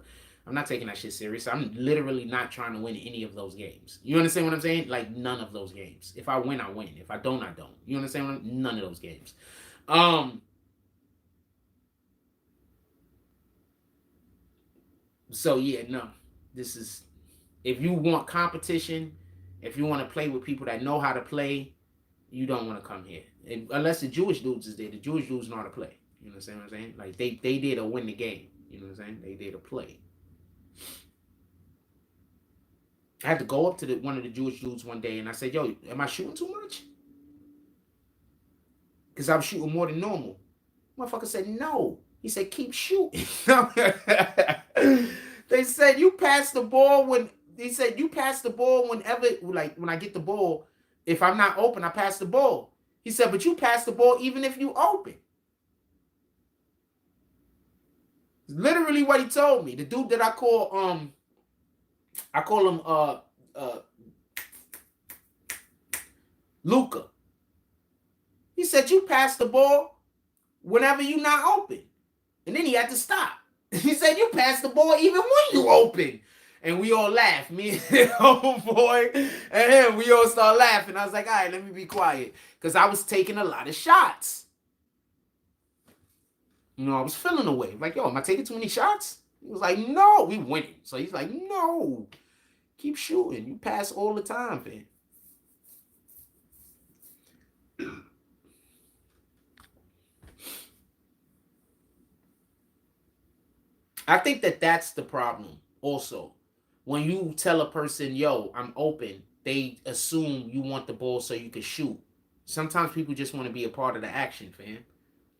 [SPEAKER 1] I'm not taking that shit serious. I'm literally not trying to win any of those games. You understand what I'm saying? Like, none of those games. If I win, I win. If I don't, I don't. You understand? None of those games. So yeah, no. This is, if you want competition, if you want to play with people that know how to play, you don't want to come here. Unless the Jewish dudes is there. The Jewish dudes know how to play. You understand what I'm saying? Like, they there to win the game. You know what I'm saying? They there to play. I had to go up to one of the Jewish dudes one day, and I said, yo, am I shooting too much? Because I was shooting more than normal. Motherfucker said, no. He said, keep shooting. They said, you pass the ball when, he said, you pass the ball whenever, like, when I get the ball, if I'm not open, I pass the ball. He said, but you pass the ball even if you open. Literally what he told me. The dude that I call him Luca. He said, you pass the ball whenever you're not open. And then he had to stop. He said, you pass the ball even when you open. And we all laughed. Me and the homeboy and him, we all started laughing. I was like, all right, let me be quiet. Because I was taking a lot of shots. I was feeling away. Like, yo, am I taking too many shots? He was like, no, we winning. So he's like, no, keep shooting. You pass all the time, man. I think that's the problem also. When you tell a person, yo, I'm open, they assume you want the ball so you can shoot. Sometimes people just want to be a part of the action, fam.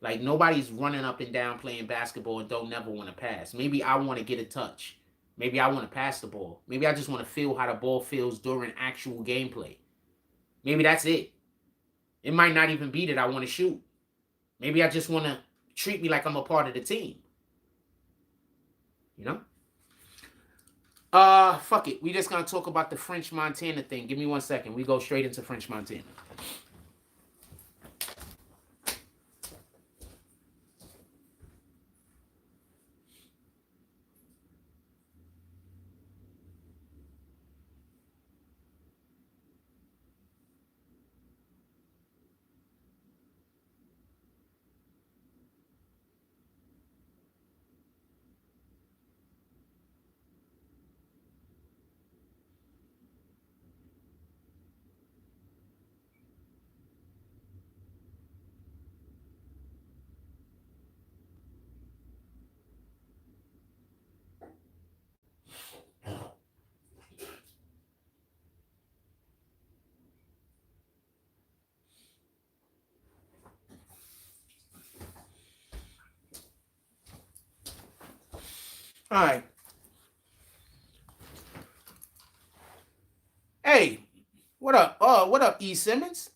[SPEAKER 1] Like, nobody's running up and down playing basketball and don't never want to pass. Maybe I want to get a touch. Maybe I want to pass the ball. Maybe I just want to feel how the ball feels during actual gameplay. Maybe that's it. It might not even be that I want to shoot. Maybe I just want to treat me like I'm a part of the team. You know? Fuck it. We just gonna talk about the French Montana thing. Give me 1 second. We go straight into French Montana. All right. Hey, what up? What up, E. Simmons?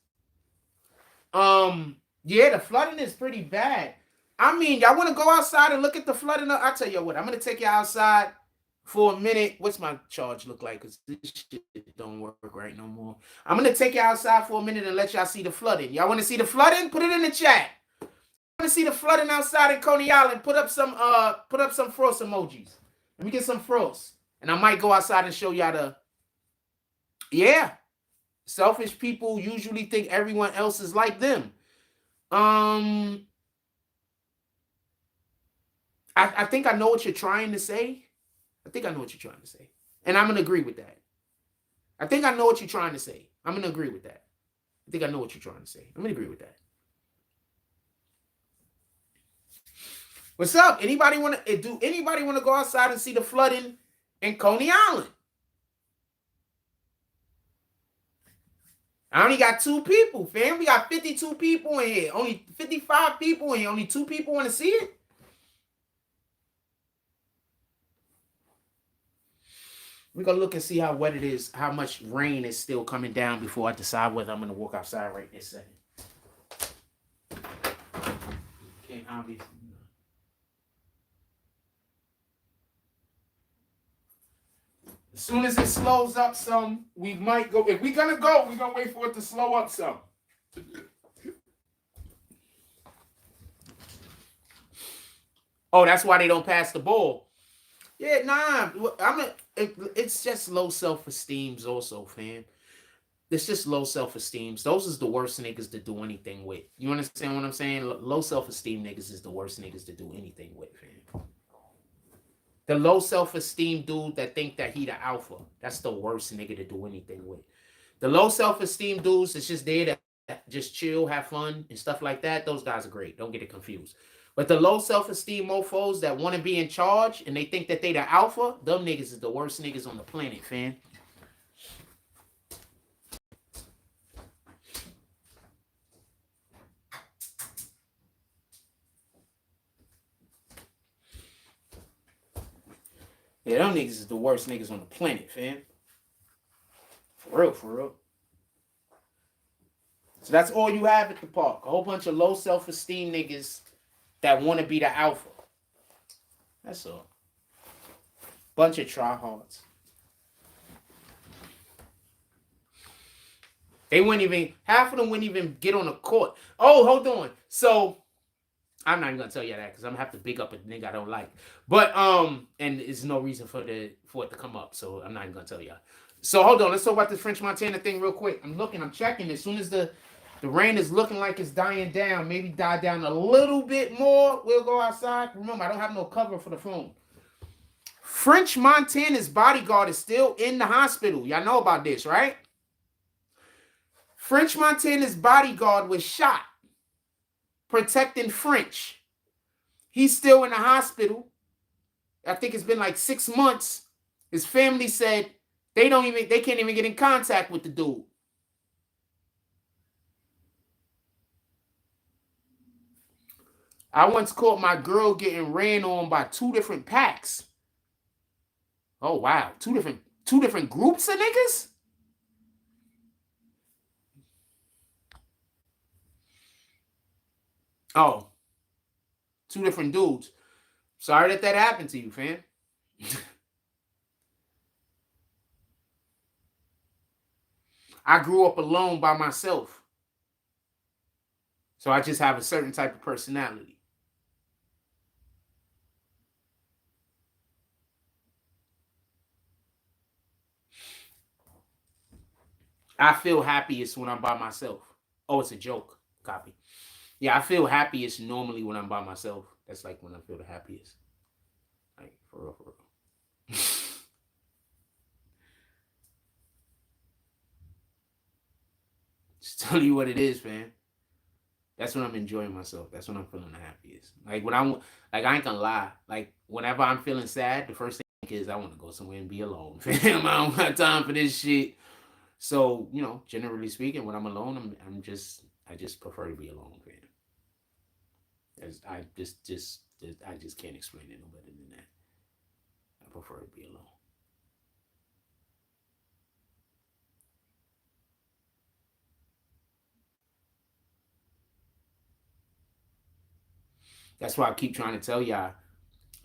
[SPEAKER 1] Yeah, the flooding is pretty bad. I mean, y'all want to go outside and look at the flooding? I'll tell you what, I'm gonna take you outside for a minute. What's my charge look like? Because this shit don't work right no more. I'm gonna take you outside for a minute and let y'all see the flooding. Y'all want to see the flooding? Put it in the chat. Want to see the flooding outside in Coney Island? Put up some frost emojis. Let me get some frost, and I might go outside and show y'all the. Yeah, selfish people usually think everyone else is like them. I think I know what you're trying to say. And I'm gonna agree with that. I think I know what you're trying to say. I'm gonna agree with that. I think I know what you're trying to say. I'm gonna agree with that. What's up? Do anybody want to go outside and see the flooding in Coney Island? I only got 2 people, fam. We got 52 people in here. Only 55 people in here. Only 2 people want to see it. We're going to look and see how wet it is, how much rain is still coming down before I decide whether I'm going to walk outside right this second. can't obviously. As soon as it slows up some, we might go. If we're gonna go, we're gonna wait for it to slow up some. Oh, that's why they don't pass the ball. Yeah, nah. It's just low self-esteem also, fam. It's just low self-esteem. Those is the worst niggas to do anything with. You understand what I'm saying? Low self-esteem niggas is the worst niggas to do anything with, fam. The low self-esteem dude that think that he the alpha, that's the worst nigga to do anything with. The low self-esteem dudes that's just there to just chill, have fun, and stuff like that, those guys are great. Don't get it confused. But the low self-esteem mofos that want to be in charge and they think that they the alpha, them niggas is the worst niggas on the planet, fam. Yeah, them niggas is the worst niggas on the planet, fam. For real, for real. So that's all you have at the park. A whole bunch of low self-esteem niggas that want to be the alpha. That's all. Bunch of tryhards. They wouldn't even, half of them wouldn't even get on the court. Oh, hold on. So, I'm not even gonna tell you that because I'm gonna have to big up a nigga I don't like. But and there's no reason for it to come up, so I'm not even gonna tell y'all. So hold on, let's talk about this French Montana thing real quick. I'm checking. As soon as the rain is looking like it's dying down, maybe die down a little bit more, we'll go outside. Remember, I don't have no cover for the phone. French Montana's bodyguard is still in the hospital. Y'all know about this, right? French Montana's bodyguard was shot protecting French. He's still in the hospital. I think it's been like 6 months. His family said they can't even get in contact with the dude. I once caught my girl getting ran on by 2 different packs. Oh wow, two different groups of niggas? Oh, 2 different dudes. Sorry that happened to you, fam. I grew up alone by myself. So I just have a certain type of personality. I feel happiest when I'm by myself. Oh, it's a joke. Copy. Yeah, I feel happiest normally when I'm by myself. That's like when I feel the happiest. Like, for real, for real. Just tell you what it is, man. That's when I'm enjoying myself. That's when I'm feeling the happiest. Like when I ain't gonna lie. Like whenever I'm feeling sad, the first thing is I want to go somewhere and be alone. Fam, I don't got time for this shit. So, you know, generally speaking, when I'm alone, I just prefer to be alone, fam. I just can't explain it no better than that. I prefer to be alone. That's why I keep trying to tell y'all,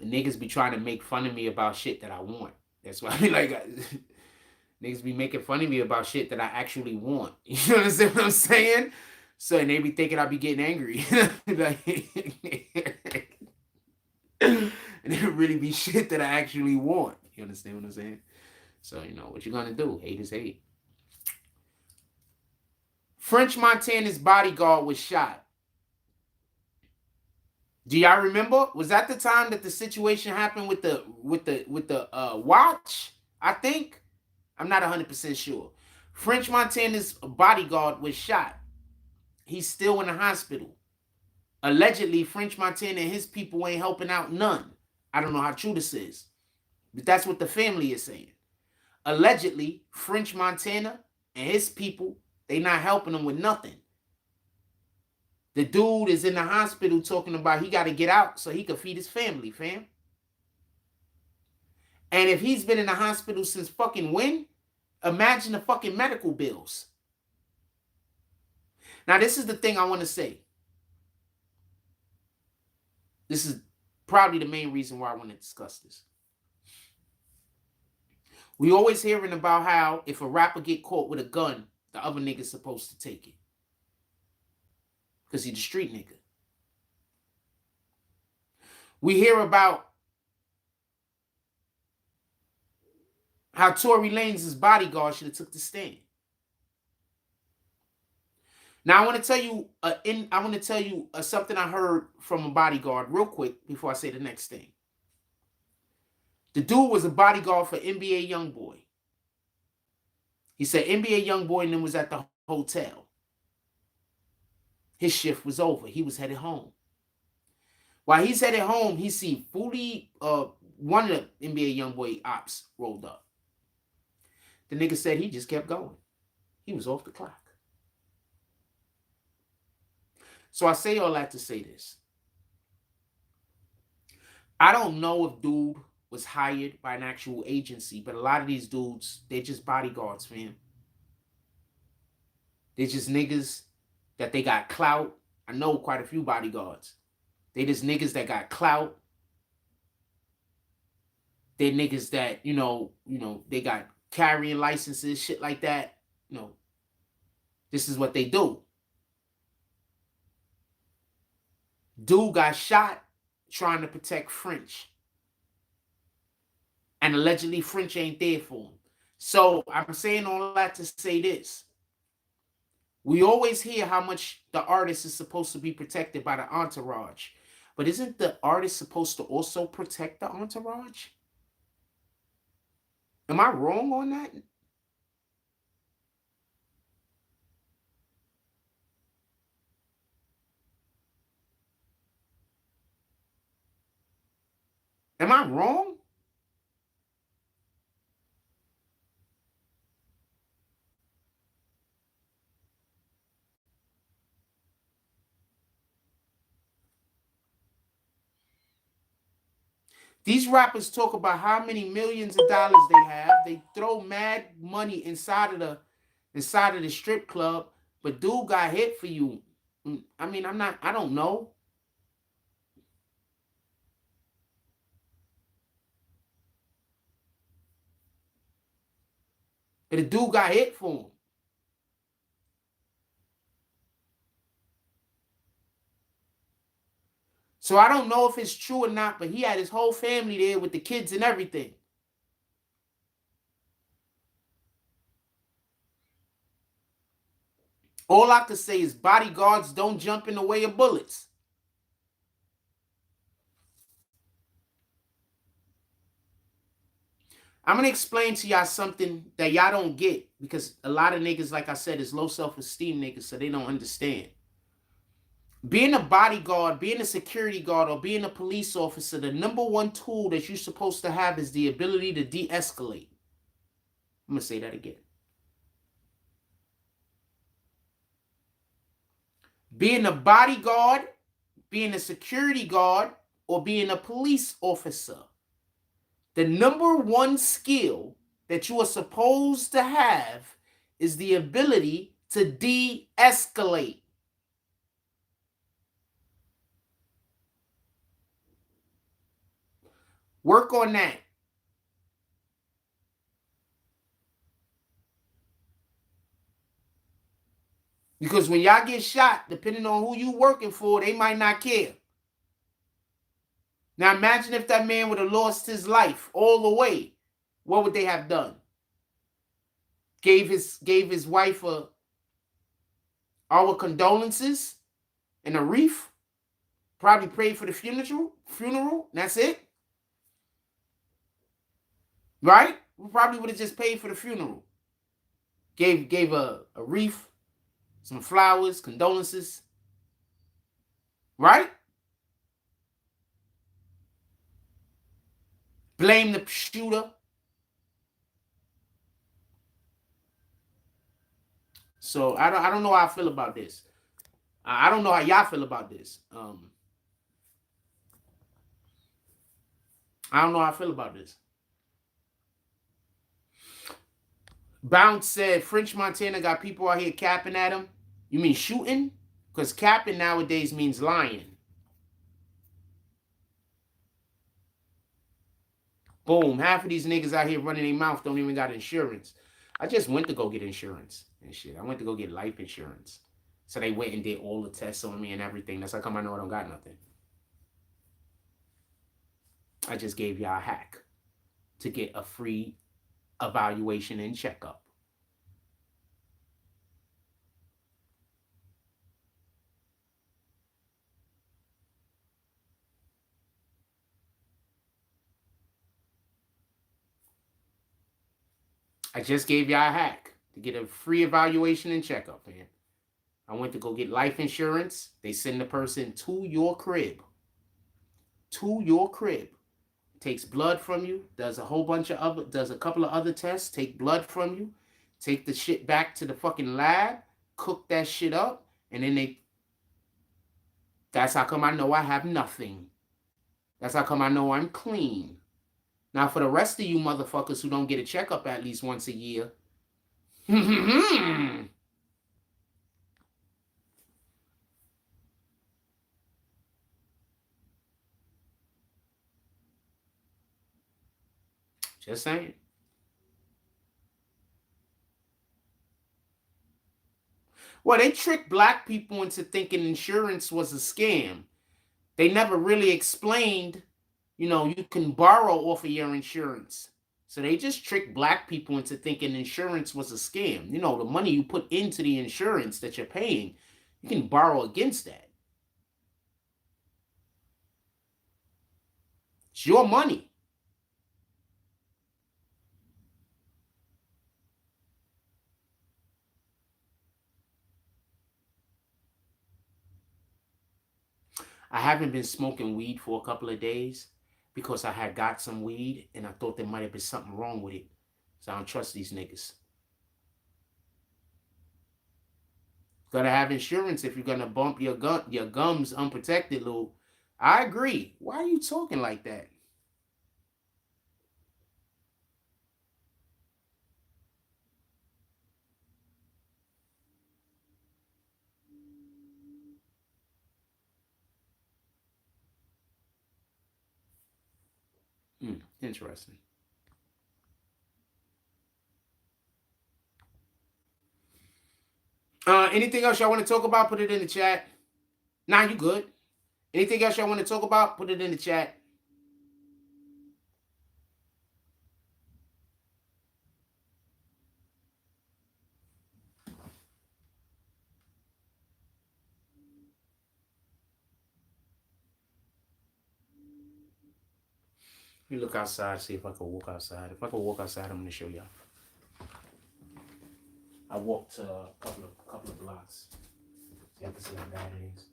[SPEAKER 1] niggas be trying to make fun of me about shit that I want. That's why I be like, niggas be making fun of me about shit that I actually want. You understand what I'm saying? So, and they be thinking I be getting angry. Like, and it really be shit that I actually want. You understand what I'm saying? So, you know, what you gonna do? Hate is hate. French Montana's bodyguard was shot. Do y'all remember? Was that the time that the situation happened with the watch? I think. I'm not 100% sure. French Montana's bodyguard was shot. He's still in the hospital. Allegedly, French Montana and his people ain't helping out none. I don't know how true this is, but that's what the family is saying. Allegedly, French Montana and his people, they not helping him with nothing. The dude is in the hospital talking about he got to get out so he can feed his family, fam. And if he's been in the hospital since fucking when? Imagine the fucking medical bills. Now, this is the thing I want to say. This is probably the main reason why I want to discuss this. We always hearing about how if a rapper get caught with a gun, the other nigga's supposed to take it. Because he's the street nigga. We hear about how Tory Lanez' bodyguard should have took the stand. Now I want to tell you, something I heard from a bodyguard real quick before I say the next thing. The dude was a bodyguard for NBA Youngboy. He said NBA Youngboy and then was at the hotel. His shift was over. He was headed home. While he's headed home, he see one of the NBA Youngboy ops rolled up. The nigga said he just kept going. He was off the clock. So I say all that to say this. I don't know if dude was hired by an actual agency, but a lot of these dudes, they're just bodyguards, fam. They're just niggas that they got clout. I know quite a few bodyguards. They just niggas that got clout. They're niggas that, they got carrying licenses, shit like that. This is what they do. Dude got shot trying to protect French. And allegedly French ain't there for him. So I'm saying all that to say this. We always hear how much the artist is supposed to be protected by the entourage. But isn't the artist supposed to also protect the entourage? Am I wrong on that? Am I wrong? These rappers talk about how many millions of dollars they have. They throw mad money inside of the strip club, but dude got hit for you. I mean, I don't know. But the dude got hit for him. So I don't know if it's true or not, but he had his whole family there with the kids and everything. All I could say is bodyguards don't jump in the way of bullets. I'm going to explain to y'all something that y'all don't get, because a lot of niggas, like I said, is low self-esteem niggas, so they don't understand. Being a bodyguard, being a security guard, or being a police officer, the number one tool that you're supposed to have is the ability to de-escalate. I'm going to say that again. Being a bodyguard, being a security guard, or being a police officer, the number one skill that you are supposed to have is the ability to de-escalate. Work on that. Because when y'all get shot, depending on who you working for, they might not care. Now imagine if that man would have lost his life all the way. What would they have done? Gave his wife our condolences and a wreath. Probably prayed for the funeral. That's it. Right? We probably would have just paid for the funeral. Gave a wreath, some flowers, condolences. Right? Blame the shooter. So I don't know how I feel about this. I don't know how y'all feel about this. I don't know how I feel about this. Bounce said French Montana got people out here capping at him. You mean shooting? Because capping nowadays means lying. Boom. Half of these niggas out here running their mouth don't even got insurance. I just went to go get insurance and shit. I went to go get life insurance. So they went and did all the tests on me and everything. That's how come I know I don't got nothing. I just gave y'all a hack to get a free evaluation and checkup. I just gave y'all a hack to get a free evaluation and checkup, man. I went to go get life insurance. They send the person to your crib. To your crib. Takes blood from you. Does a couple of other tests. Take blood from you. Take the shit back to the fucking lab. Cook that shit up. And then that's how come I know I have nothing. That's how come I know I'm clean. Now, for the rest of you motherfuckers who don't get a checkup at least once a year, just saying. Well, they tricked black people into thinking insurance was a scam. They never really explained, you can borrow off of your insurance. So they just tricked black people into thinking insurance was a scam. The money you put into the insurance that you're paying, you can borrow against that. It's your money. I haven't been smoking weed for a couple of days because I had got some weed and I thought there might have been something wrong with it. So I don't trust these niggas. Gotta have insurance if you're gonna bump your gums unprotected, Lou. I agree. Why are you talking like that? Interesting. Anything else y'all want to talk about? Put it in the chat. Nah, you good. Anything else y'all want to talk about? Put it in the chat. Let me look outside, see if I can walk outside. If I can walk outside, I'm going to show y'all. I walked a couple of blocks. You have to see how bad it is.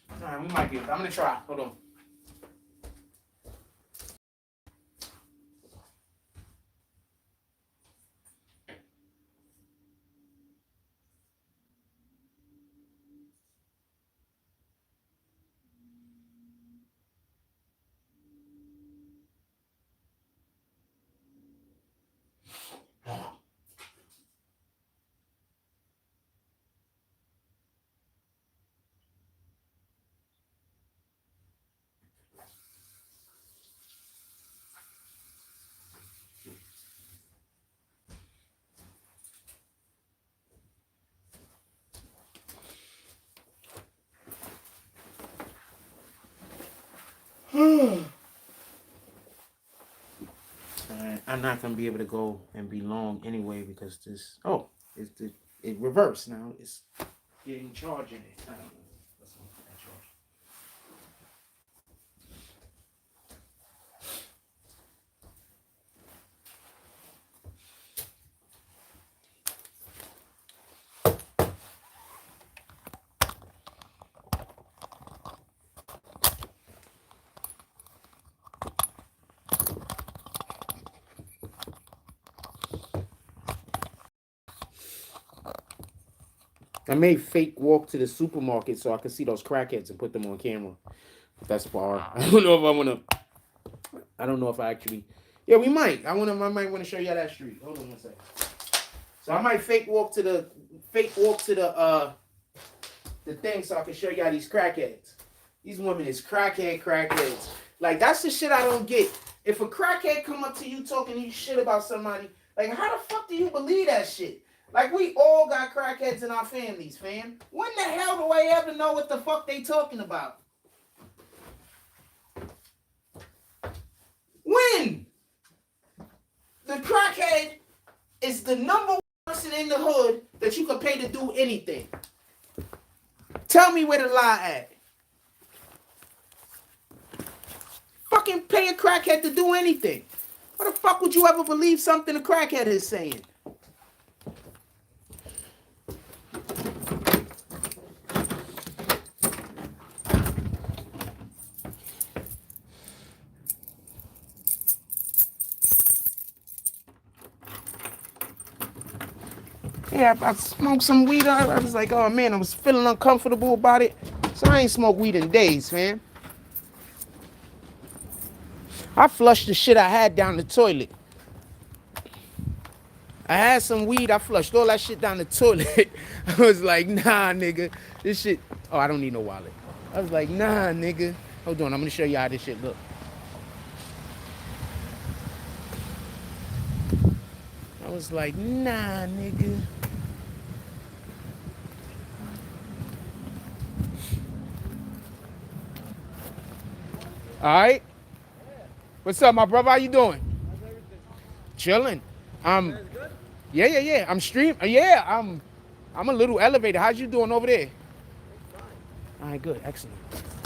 [SPEAKER 1] All right, we might get. I'm going to try. Hold on. I'm not gonna be able to go and be long anyway because this. Oh, it reversed now. It's getting charged in it. I don't know. Let's look at that charge. I made fake walk to the supermarket so I could see those crackheads and put them on camera. That's far. I don't know if I want to. I don't know if I actually. Yeah, we might. I might want to show you that street. Hold on one second. So I might fake walk to the the thing so I can show y'all these crackheads. These women is crackheads. Like, that's the shit I don't get. If a crackhead come up to you talking you shit about somebody, like, how the fuck do you believe that shit? Like, we all got crackheads in our families, fam. When the hell do I ever know what the fuck they talking about? When? The crackhead is the number one person in the hood that you can pay to do anything. Tell me where the lie at. Fucking pay a crackhead to do anything. Why the fuck would you ever believe something a crackhead is saying? Yeah, I smoked some weed. I was like, oh man, I was feeling uncomfortable about it. So I ain't smoked weed in days, fam. I flushed the shit I had down the toilet. I had some weed. I flushed all that shit down the toilet. I was like, nah, nigga. This shit. Oh, I don't need no wallet. I was like, nah, nigga. Hold on. I'm going to show you how this shit look. I was like, nah, nigga. All right. What's up, my brother? How you doing? Chilling. Yeah. I'm streaming. Yeah, I'm a little elevated. How's you doing over there? All right, good, excellent.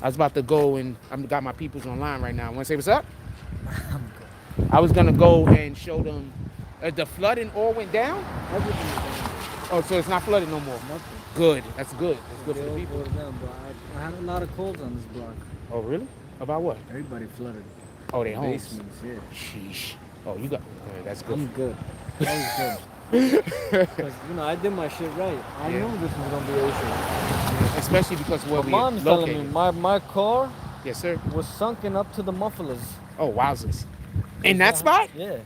[SPEAKER 1] I was about to go and I've got my peoples online right now. Want to say what's up? I'm good. I was gonna go and show them. The flooding all went down. Oh, so it's not flooded no more. Nothing. Good. That's good. That's good for the people. Down, bro. I had a lot of calls on this block. Oh, really? About what? Everybody flooded. Oh, they homes. Basements, yeah. Sheesh. Oh, you got. That's good. I'm good. That was good. Because, I did my shit right. I knew this was gonna be an issue. Especially because where we located. Mom's telling me my car. Yes, sir. Was sunken up to the mufflers. Oh, wowzers! In that spot? Yeah.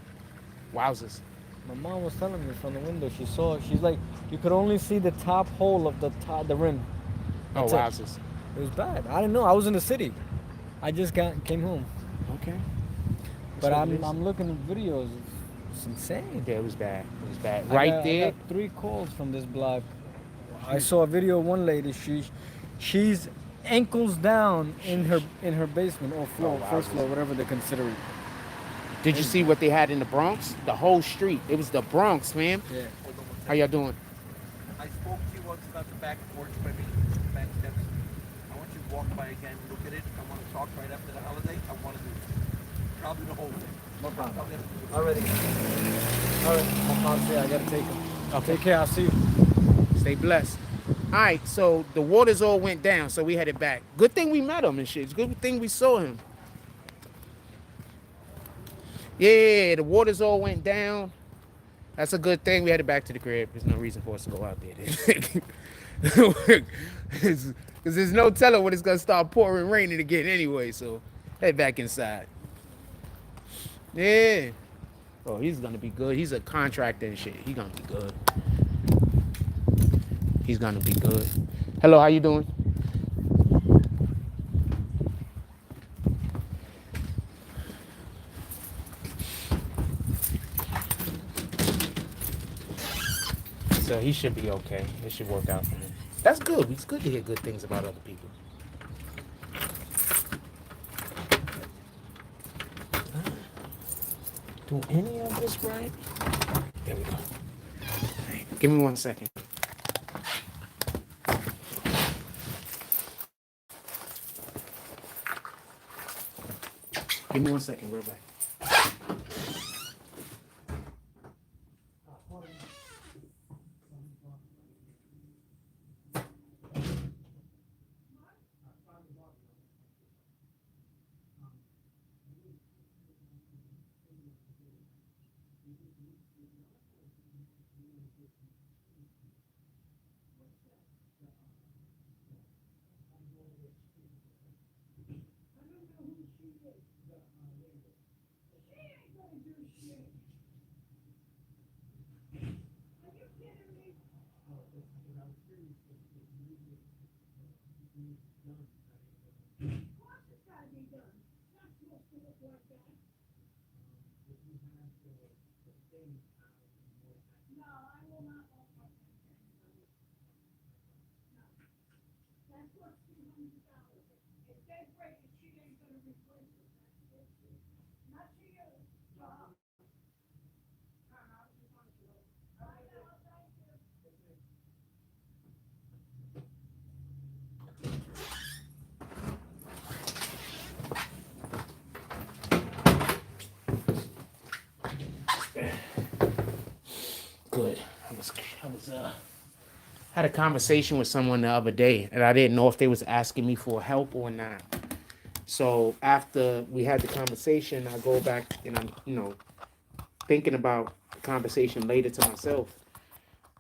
[SPEAKER 1] Wowzers. My mom was telling me from the window. She's like, you could only see the top hole of the rim. That's wowzers. It was bad. I didn't know. I was in the city. I just came home. Okay. But I'm looking at videos. It's insane. Yeah, it was bad. It was bad. I got 3 calls from this block. I saw a video of one lady. She's ankles down in her basement or floor, first floor, whatever they consider it. Did you see what they had in the Bronx? The whole street. It was the Bronx, man. Yeah. How y'all doing? I spoke to you once about the back porch by me, back steps. I want you to walk by again, look at it. I want to talk right after the holiday. I want to do probably the whole thing. No problem. Already. All right. My mom said I got to take him. Okay. Take care. I'll see you. Stay blessed. All right. So the waters all went down, so we headed back. Good thing we met him and shit. It's a good thing we saw him. Yeah, the waters all went down. That's a good thing. We headed back to the crib. There's no reason for us to go out there. Because there's no telling when it's going to start pouring raining again anyway. So head back inside. Yeah. Oh, he's going to be good. He's a contractor and shit. He's going to be good. He's going to be good. Hello, how you doing? So he should be okay. It should work out for him. That's good. It's good to hear good things about other people. Do any of this right? There we go. Right. Give me 1 second. Give me 1 second. We're back. Good. I was had a conversation with someone the other day, and I didn't know if they was asking me for help or not. So after we had the conversation, I go back and I'm, thinking about the conversation later to myself.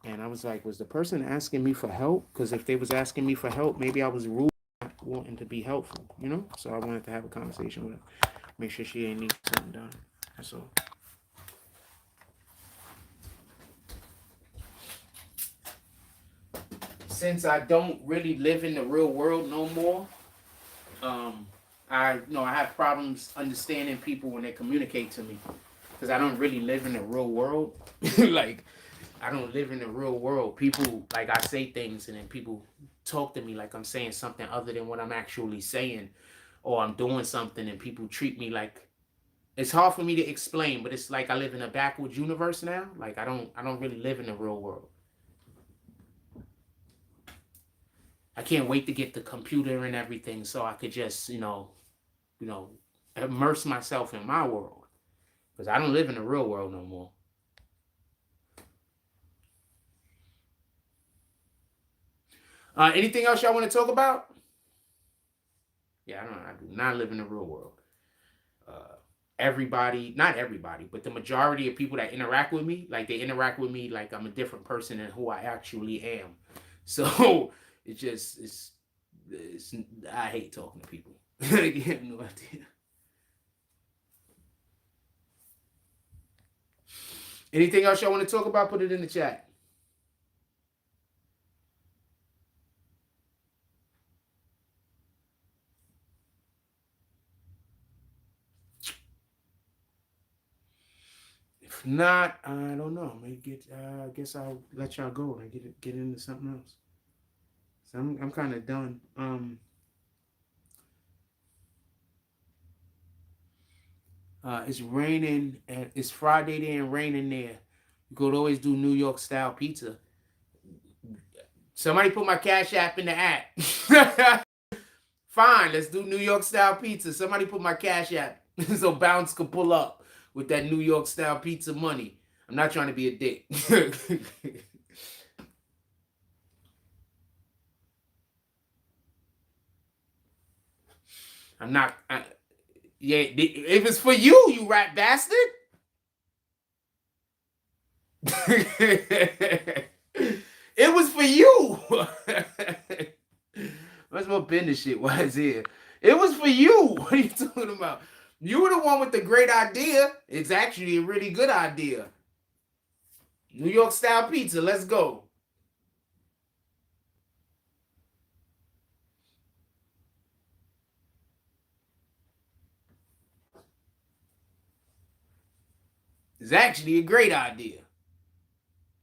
[SPEAKER 1] And I was like, was the person asking me for help? Because if they was asking me for help, maybe I was rude, not wanting to be helpful. So I wanted to have a conversation with her, make sure she ain't need something done. That's all. Since I don't really live in the real world no more, I have problems understanding people when they communicate to me because I don't really live in the real world. Like I don't live in the real world. People, like, I say things and then people talk to me like I'm saying something other than what I'm actually saying, or I'm doing something and people treat me like it's hard for me to explain, but it's like I live in a backwards universe now. Like I don't really live in the real world. I can't wait to get the computer and everything so I could just, you know, immerse myself in my world because I don't live in the real world no more. Anything else y'all want to talk about? Yeah, I do not live in the real world. Everybody, not everybody, but the majority of people that interact with me, like they interact with me like I'm a different person than who I actually am. So it's I hate talking to people. You have no idea. Anything else y'all want to talk about? Put it in the chat. If not, I don't know. Maybe I guess I'll let y'all go and get into something else. So I'm kind of done. It's raining and it's Friday there and raining there. You could always do New York style pizza. Somebody put my Cash App in the app. Fine, let's do New York style pizza. Somebody put my Cash App so Bounce could pull up with that New York style pizza money. I'm not trying to be a dick. I'm not. Yeah, if it's for you, you rat bastard. It was for you. Might as well bend this shit while it's here. It was for you. What are you talking about? You were the one with the great idea. It's actually a really good idea. New York style pizza. Let's go. It's actually a great idea.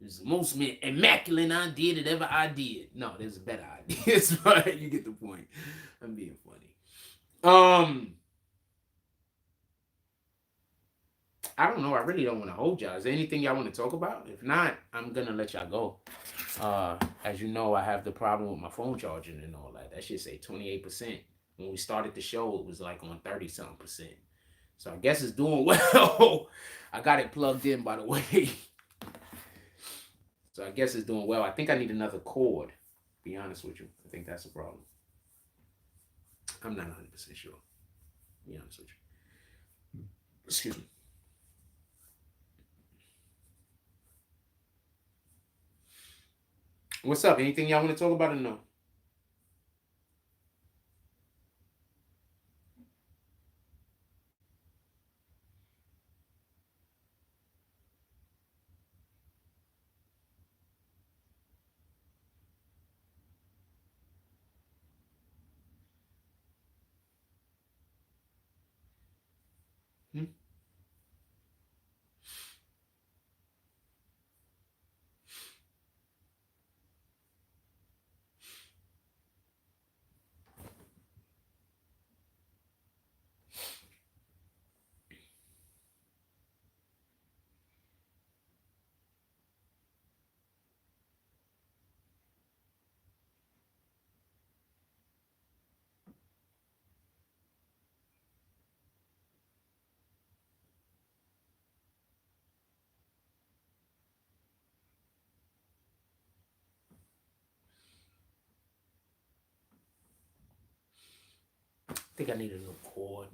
[SPEAKER 1] It's the most immaculate idea that ever I did. No, there's a better idea. It's fine. You get the point. I'm being funny. I don't know. I really don't want to hold y'all. Is there anything y'all want to talk about? If not, I'm gonna let y'all go. As you know, I have the problem with my phone charging and all that. That should say 28%. When we started the show, it was like on 30-something%. So I guess it's doing well. I got it plugged in, by the way. So I guess it's doing well. I think I need another cord. Be honest with you. I think that's the problem. I'm not 100% sure. Be honest with you. Excuse me. What's up? Anything y'all want to talk about or no? I think I need a new cord.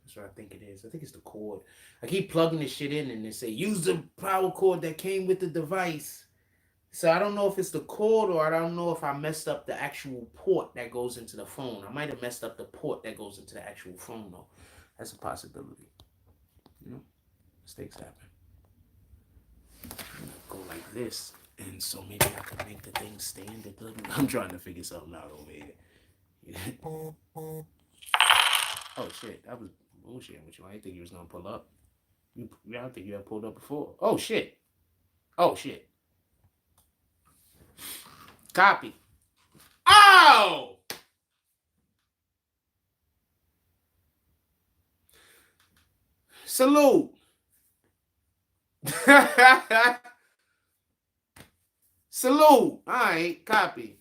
[SPEAKER 1] That's what I think it is. I think it's the cord. I keep plugging this shit in and they say, use the power cord that came with the device. So I don't know if it's the cord or I don't know if I messed up the actual port that goes into the phone. I might have messed up the port that goes into the actual phone though. That's a possibility. You know, mistakes happen. Go like this. And so maybe I could make the thing stand a little. I'm trying to figure something out over here. Oh shit, that was bullshit with you. I didn't think you was gonna pull up. I don't think you had pulled up before. Oh shit. Oh shit. Copy. Oh! Salute. Salute. All right, copy.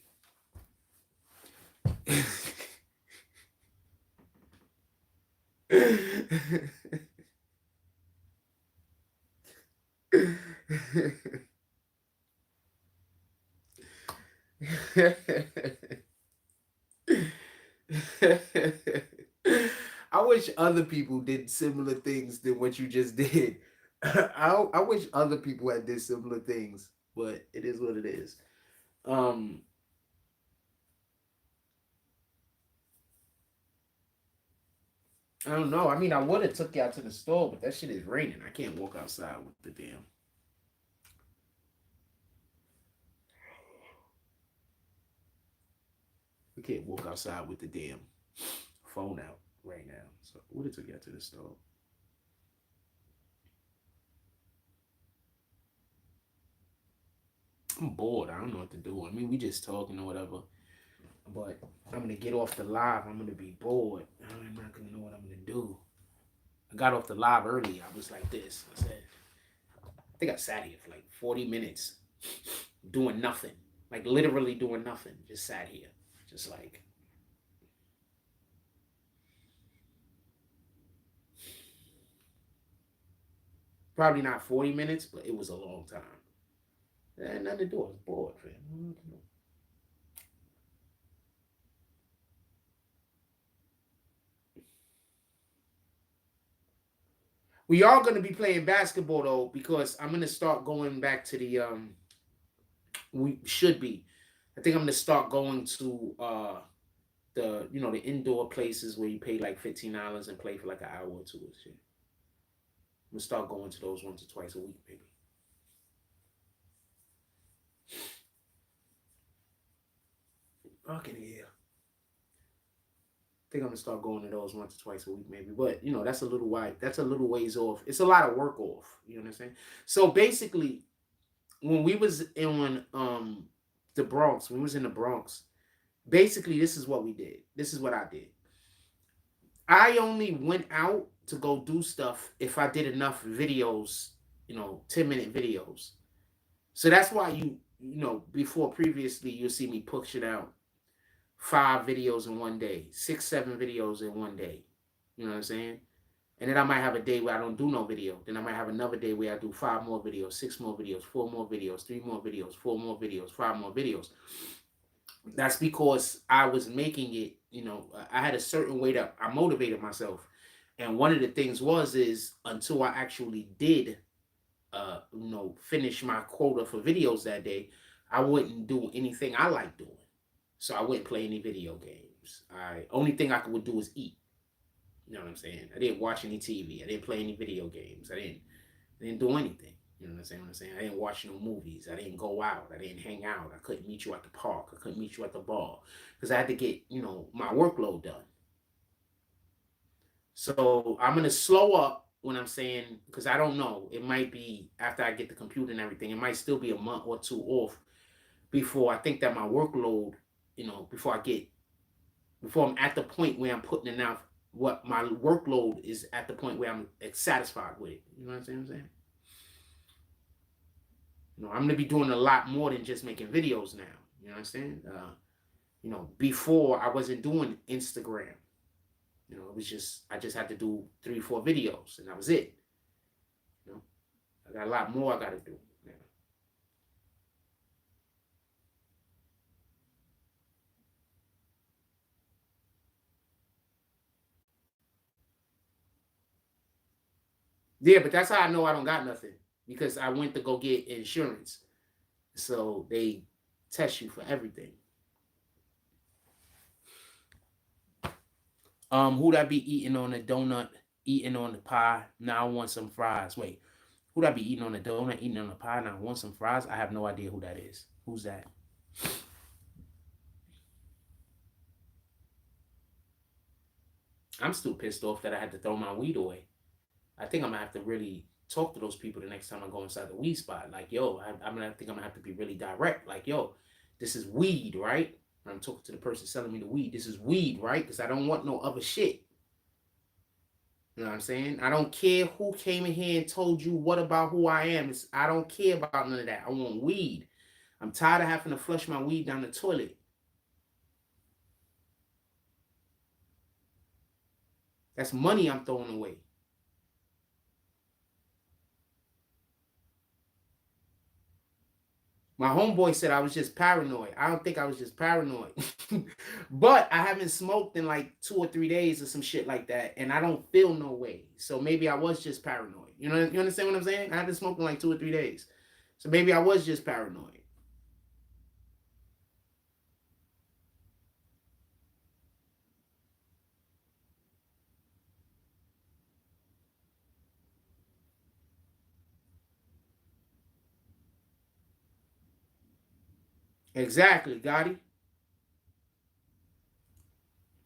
[SPEAKER 1] I wish other people did similar things than what you just did. I wish other people had did similar things, but it is what it is. Um, I don't know. I mean, I would have took you out to the store, but that shit is raining. I can't walk outside with the damn. We can't walk outside with the damn phone out right now. So I would have took you out to the store. I'm bored. I don't know what to do. I mean, we just talking or whatever. But I'm gonna get off the live. I'm gonna be bored. I'm not gonna know what I'm gonna do. I got off the live early. I was like this. I said, I think I sat here for like 40 minutes doing nothing. Like literally doing nothing. Just sat here. Just like. Probably not 40 minutes, but it was a long time. I had nothing to do. I was bored, man. We are going to be playing basketball though, because I'm going to start going back to the we should be. I think I'm going to start going to the the indoor places where you pay like $15 and play for like an hour or two or shit. I'm going to start going to those once or twice a week, baby. Fucking yeah. I think I'm gonna start going to those once or twice a week, maybe. But that's a little wide. That's a little ways off. It's a lot of work off. You know what I'm saying? So basically, when we was in the Bronx, when we was in the Bronx, basically this is what we did. This is what I did. I only went out to go do stuff if I did enough videos, 10-minute videos. So that's why before previously you'll see me pushing out 5 videos in one day, 6, 7 videos in one day. You know what I'm saying? And then I might have a day where I don't do no video. Then I might have another day where I do 5 more videos, 6 more videos, 4 more videos, 3 more videos, 4 more videos, 5 more videos. That's because I was making it, I had a certain way that I motivated myself. And one of the things is until I actually did, finish my quota for videos that day, I wouldn't do anything I like doing. So I wouldn't play any video games. Only thing I would do is eat. You know what I'm saying? I didn't watch any TV. I didn't play any video games. I didn't do anything. You know what I'm saying? I didn't watch no movies. I didn't go out. I didn't hang out. I couldn't meet you at the park. I couldn't meet you at the bar because I had to get, my workload done. So I'm going to slow up when I'm saying, because I don't know. It might be after I get the computer and everything. It might still be a month or 2 off before I think that my workload, before I'm at the point where I'm putting enough, what my workload is at the point where I'm satisfied with it. You know what I'm saying? I'm going to be doing a lot more than just making videos now. You know what I'm saying? Before I wasn't doing Instagram. It was I just had to do 3, 4 videos and that was it. I got a lot more I got to do. Yeah, but that's how I know I don't got nothing, because I went to go get insurance. So they test you for everything. Who that be eating on the donut, eating on the pie? Now I want some fries. Wait, who that be eating on the donut, eating on the pie? Now I want some fries. I have no idea who that is. Who's that? I'm still pissed off that I had to throw my weed away. I think I'm gonna have to really talk to those people the next time I go inside the weed spot. Like, yo, I think I'm gonna have to be really direct. Like, yo, this is weed, right? When I'm talking to the person selling me the weed, this is weed, right? Because I don't want no other shit. You know what I'm saying? I don't care who came in here and told you what about who I am. I don't care about none of that. I want weed. I'm tired of having to flush my weed down the toilet. That's money I'm throwing away. My homeboy said I was just paranoid. I don't think I was just paranoid. But I haven't smoked in like 2 or 3 days or some shit like that. And I don't feel no way. So maybe I was just paranoid. You know, you understand what I'm saying? I haven't smoked in like 2 or 3 days. So maybe I was just paranoid. Exactly, Gotti.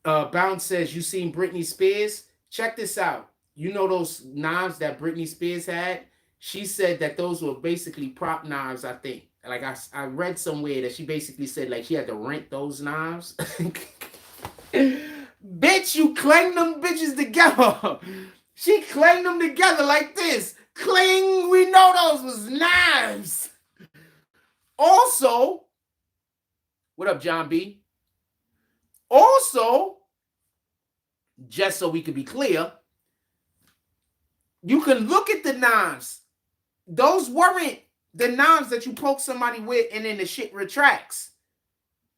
[SPEAKER 1] Bounce says, you seen Britney Spears? Check this out. You know those knives that Britney Spears had? She said that those were basically prop knives, I think. Like I read somewhere that she basically said like she had to rent those knives. Bitch, you clang them bitches together. She clanged them together like this. Cling, we know those was knives. Also, what up, John B? Also, just so we can be clear, you can look at the knives. Those weren't the knives that you poke somebody with and then the shit retracts.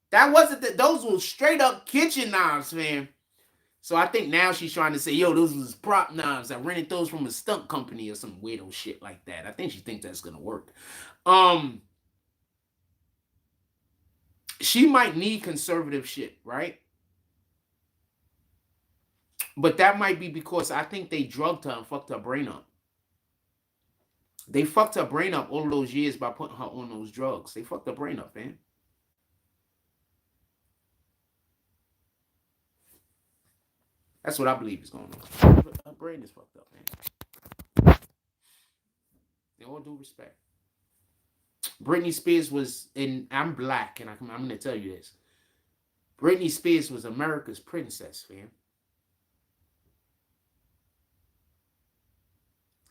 [SPEAKER 1] That wasn't those were straight up kitchen knives, man. So I think now she's trying to say, yo, those was prop knives. I rented those from a stunt company or some weirdo shit like that. I think she thinks that's gonna work. She might need conservative shit, right? But that might be because I think they drugged her and fucked her brain up. They fucked her brain up all those years by putting her on those drugs. They fucked her brain up, man. That's what I believe is going on. Her brain is fucked up, man. In all due respect. Britney Spears was in. I'm black, and I'm going to tell you this. Britney Spears was America's princess, fam.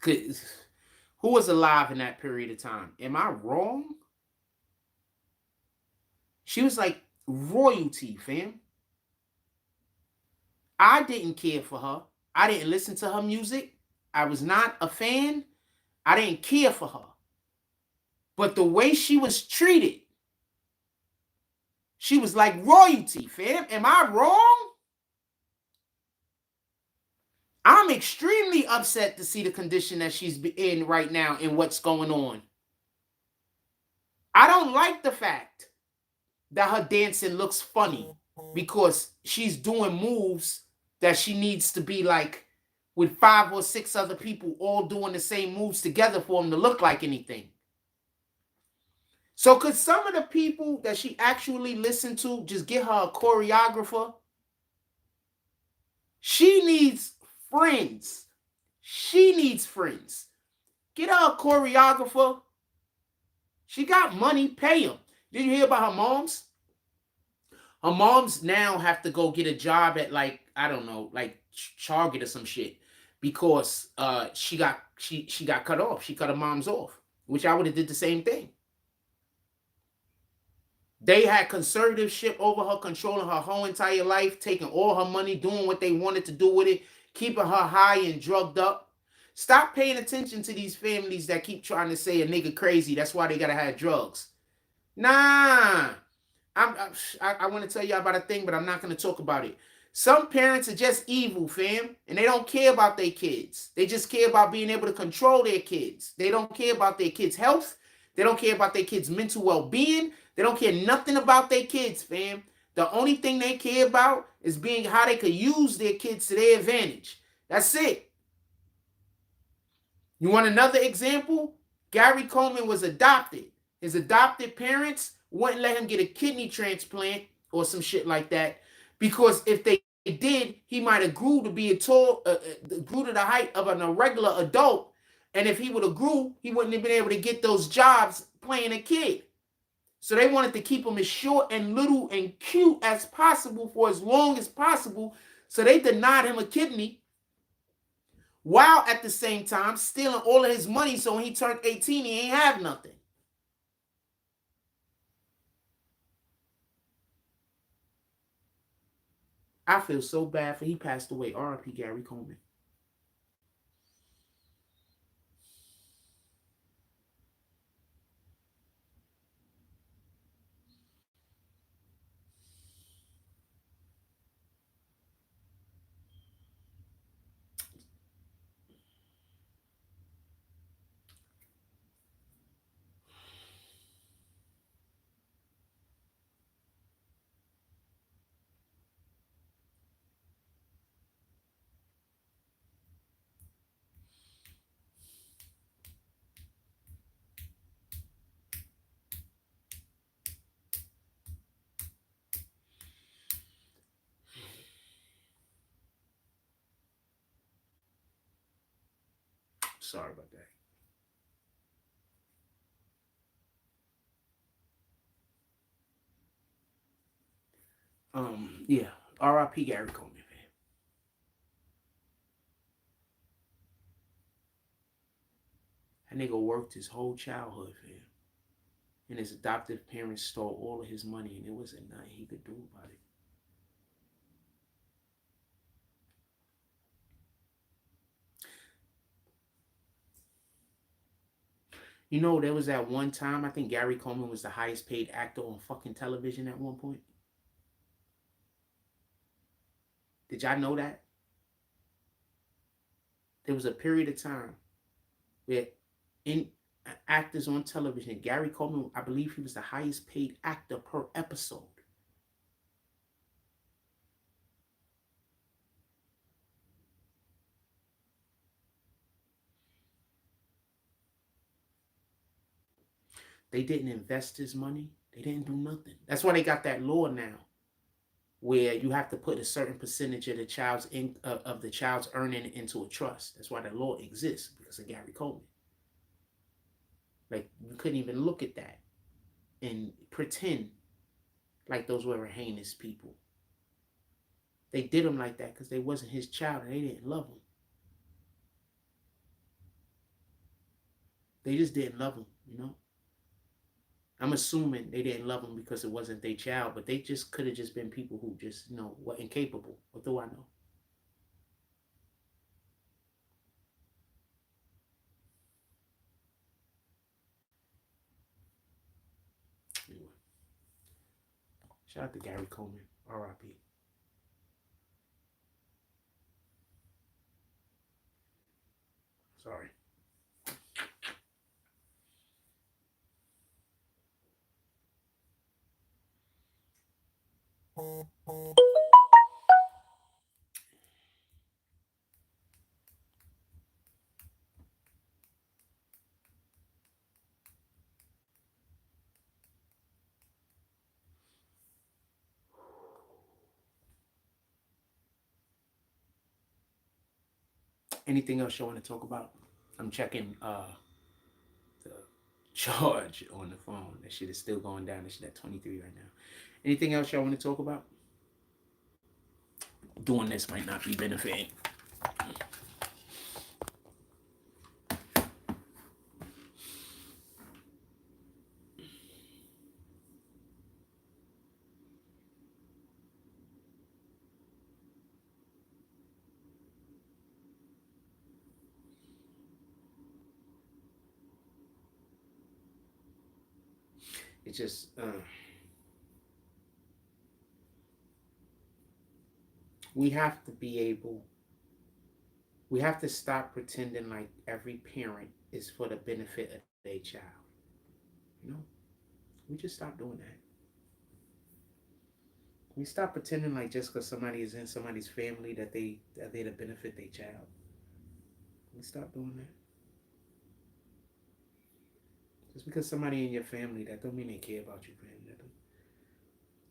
[SPEAKER 1] Who was alive in that period of time? Am I wrong? She was like royalty, fam. I didn't care for her. I didn't listen to her music. I was not a fan. I didn't care for her. But the way she was treated, she was like royalty, fam. Am I wrong? I'm extremely upset to see the condition that she's in right now and what's going on. I don't like the fact that her dancing looks funny because she's doing moves that she needs to be like with 5 or 6 other people all doing the same moves together for them to look like anything. So could some of the people that she actually listened to just get her a choreographer? She needs friends. She needs friends. Get her a choreographer. She got money, pay him. Did you hear about her moms? Her moms now have to go get a job at like, I don't know, like Target or some shit because she got cut off. She cut her moms off, which I would have did the same thing. They had conservatorship over her, controlling her whole entire life, taking all her money, doing what they wanted to do with it, keeping her high and drugged up. Stop paying attention to these families that keep trying to say a nigga crazy. That's why they gotta have drugs. Nah, I want to tell you about a thing, but I'm not going to talk about it. Some parents are just evil, fam, and they don't care about their kids. They just care about being able to control their kids. They don't care about their kids' health. They don't care about their kids' mental well-being. They don't care nothing about their kids, fam. The only thing they care about is being how they could use their kids to their advantage. That's it. You want another example? Gary Coleman was adopted. His adopted parents wouldn't let him get a kidney transplant or some shit like that, because if they did, he might have grew to be grew to the height of an irregular adult. And if he would have grew, he wouldn't have been able to get those jobs playing a kid. So they wanted to keep him as short and little and cute as possible for as long as possible. So they denied him a kidney, while at the same time stealing all of his money, so when he turned 18, he ain't have nothing. I feel so bad for he passed away. R.I.P. Gary Coleman. Sorry about that. Yeah. R.I.P. Gary Coleman, man. That nigga worked his whole childhood, fam. And his adoptive parents stole all of his money, and there wasn't nothing he could do about it. You know, there was that one time, I think Gary Coleman was the highest paid actor on fucking television at one point. Did y'all know that? There was a period of time where in actors on television, Gary Coleman, I believe he was the highest paid actor per episode. They didn't invest his money. They didn't do nothing. That's why they got that law now, where you have to put a certain percentage of the child's earning into a trust. That's why the law exists, because of Gary Coleman. Like, you couldn't even look at that and pretend like those were heinous people. They did him like that because they wasn't his child and they didn't love him. They just didn't love him, you know? I'm assuming they didn't love him because it wasn't their child, but they just could have just been people who just, were incapable. What do I know? Anyway. Shout out to Gary Coleman. R.I.P. Sorry. Anything else you want to talk about? I'm checking the charge on the phone. That shit is still going down. That shit at 23 right now. Anything else y'all want to talk about? Doing this might not be benefiting. It's just We have to be able, we have to stop pretending like every parent is for the benefit of their child. You know, we just stop doing that. We stop pretending like just because somebody is in somebody's family that they to benefit their child. We stop doing that. Just because somebody in your family, that don't mean they care about you, man.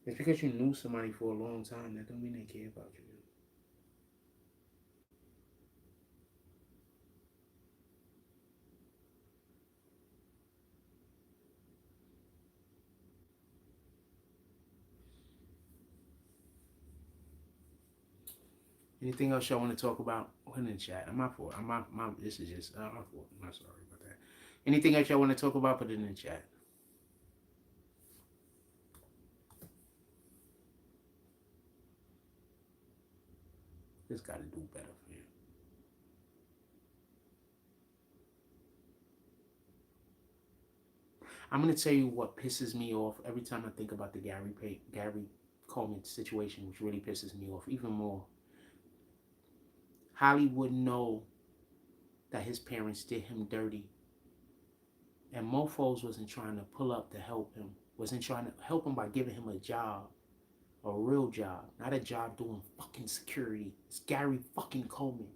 [SPEAKER 1] It's because you knew somebody for a long time, that don't mean they care about you. Anything else y'all want to talk about? Put in the chat. I'm not for it. This is just, I'm not for it. I'm not sorry about that. Anything else y'all want to talk about? Put it in the chat. Just got to do better, man. I'm going to tell you what pisses me off every time I think about the Gary Coleman situation, which really pisses me off even more. Hollywood know that his parents did him dirty. And mofos wasn't trying to pull up to help him. Wasn't trying to help him by giving him a job. A real job. Not a job doing fucking security. It's Gary fucking Coleman.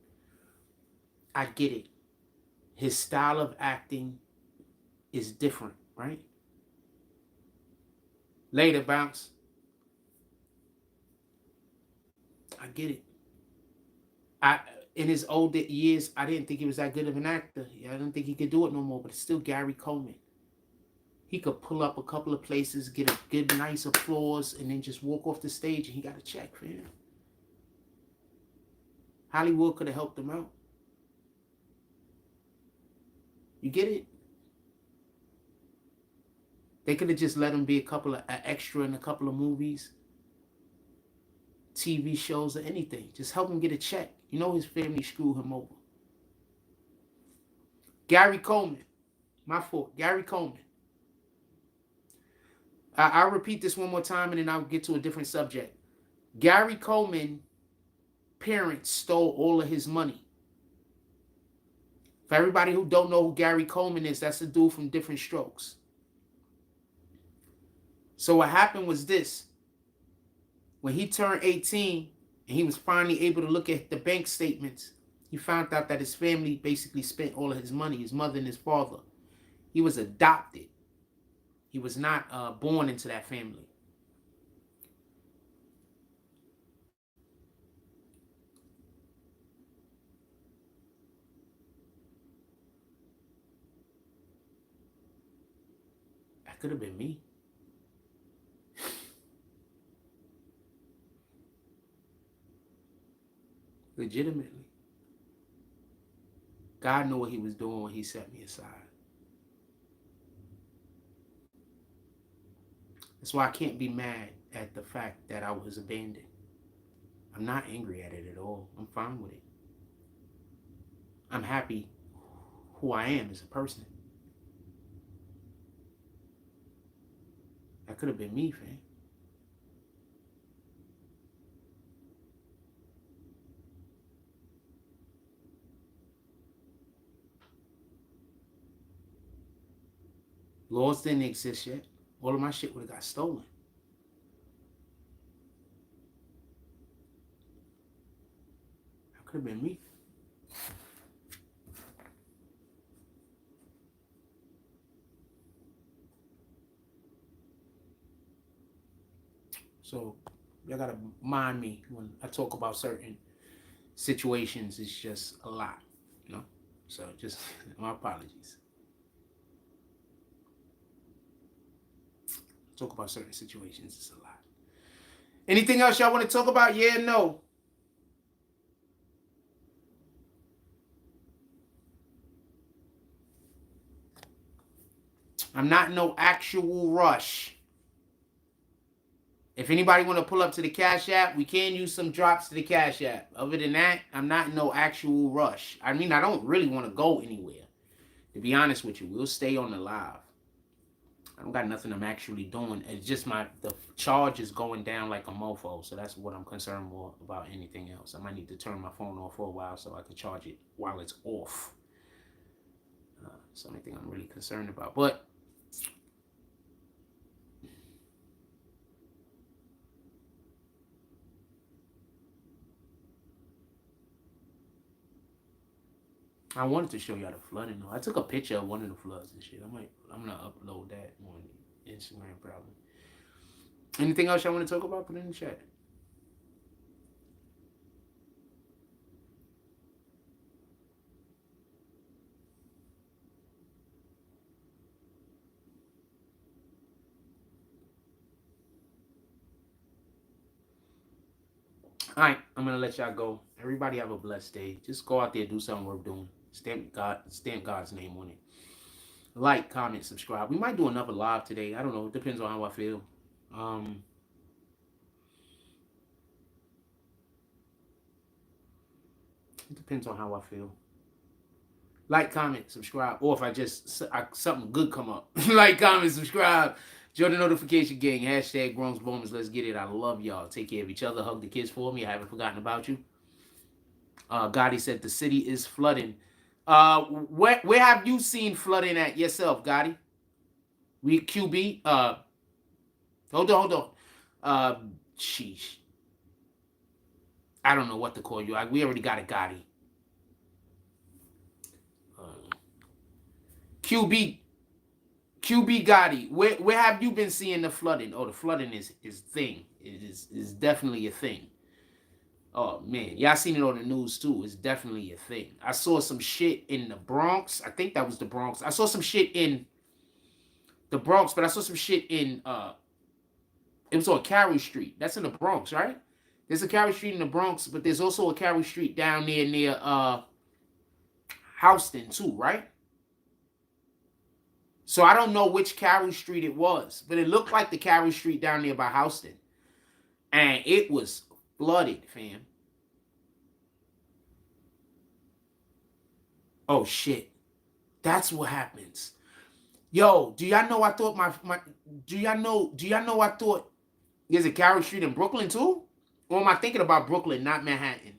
[SPEAKER 1] I get it. His style of acting is different, right? Later, Bounce. I get it. In his older years, I didn't think he was that good of an actor. I didn't think he could do it no more, but it's still Gary Coleman. He could pull up a couple of places, get a good, nice applause, and then just walk off the stage and he got a check for him. Hollywood could have helped him out. You get it? They could have just let him be an extra in a couple of movies, TV shows, or anything. Just help him get a check. You know his family screwed him over. Gary Coleman. My fault. Gary Coleman. I'll repeat this one more time and then I'll get to a different subject. Gary Coleman parents stole all of his money. For everybody who don't know who Gary Coleman is, that's a dude from Different Strokes. So what happened was this. When he turned 18 and he was finally able to look at the bank statements, he found out that his family basically spent all of his money, his mother and his father. He was adopted. He was not born into that family. That could have been me. Legitimately. God knew what he was doing when he set me aside. That's why I can't be mad at the fact that I was abandoned. I'm not angry at it at all. I'm fine with it. I'm happy who I am as a person. That could have been me, fam. Laws didn't exist yet. All of my shit would have got stolen. That could have been me. So y'all gotta mind me when I talk about certain situations. It's just a lot, you know? So just my apologies. Talk about certain situations, it's a lot. Anything else y'all want to talk about? Yeah, no. I'm not in no actual rush. If anybody want to pull up to the Cash App, we can use some drops to the Cash App. Other than that, I'm not in no actual rush. I mean, I don't really want to go anywhere. To be honest with you, we'll stay on the live. I don't got nothing I'm actually doing. It's just the charge is going down like a mofo. So that's what I'm concerned more about anything else. I might need to turn my phone off for a while so I can charge it while it's off. It's the only thing I'm really concerned about. But I wanted to show y'all the flooding though. I took a picture of one of the floods and shit. I'm gonna upload that on Instagram probably. Anything else y'all want to talk about? Put it in the chat. All right, I'm gonna let y'all go. Everybody have a blessed day. Just go out there, do something worth doing. Stamp God's name on it. Like, comment, subscribe. We might do another live today. I don't know. It depends on how I feel. It depends on how I feel. Like, comment, subscribe. Or if something good come up. Like, comment, subscribe. Join the notification gang. Hashtag Grown Moments. Let's get it. I love y'all. Take care of each other. Hug the kids for me. I haven't forgotten about you. Gotti said the city is flooding. Where have you seen flooding at yourself, Gotti? We QB. Hold on. Sheesh. I don't know what to call you. We already got a Gotti. QB Gotti. Where have you been seeing the flooding? Oh, the flooding is thing. It is definitely a thing. Oh man, y'all seen it on the news too. It's definitely a thing. I saw some shit in the Bronx. I think that was the Bronx. I saw some shit in the Bronx, but I saw some shit in it was on Carey Street. That's in the Bronx, right? There's a Carey Street in the Bronx, but there's also a Carey Street down there near Houston too, right? So I don't know which Carey Street it was, but it looked like the Carey Street down there by Houston. And it was flooded, fam. Oh shit. That's what happens. Yo, do y'all know I thought do y'all know I thought there's a Carey Street in Brooklyn too? Or am I thinking about Brooklyn, not Manhattan?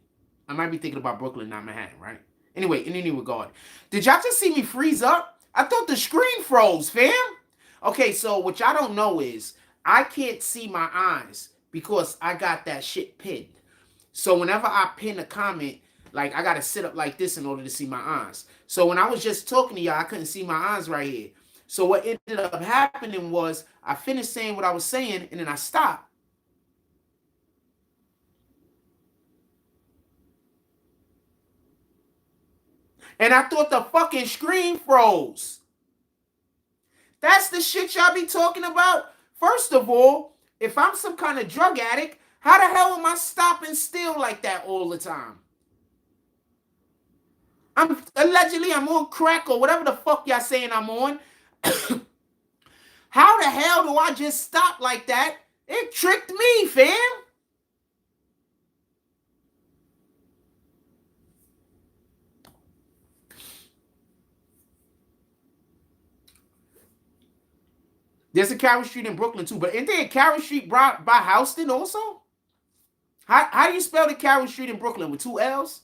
[SPEAKER 1] I might be thinking about Brooklyn, not Manhattan, right? Anyway, in any regard. Did y'all just see me freeze up? I thought the screen froze, fam. Okay, so what y'all don't know is I can't see my eyes because I got that shit pinned. So whenever I pin a comment, like I gotta sit up like this in order to see my eyes. So when I was just talking to y'all, I couldn't see my eyes right here. So what ended up happening was I finished saying what I was saying and then I stopped. And I thought the fucking screen froze. That's the shit y'all be talking about. First of all, if I'm some kind of drug addict, how the hell am I stopping still like that all the time? I'm on crack or whatever the fuck y'all saying I'm on. How the hell do I just stop like that? It tricked me, fam. There's a Carey Street in Brooklyn too, but isn't there a Carey Street by Houston also? How do you spell the Carey Street in Brooklyn with 2 L's?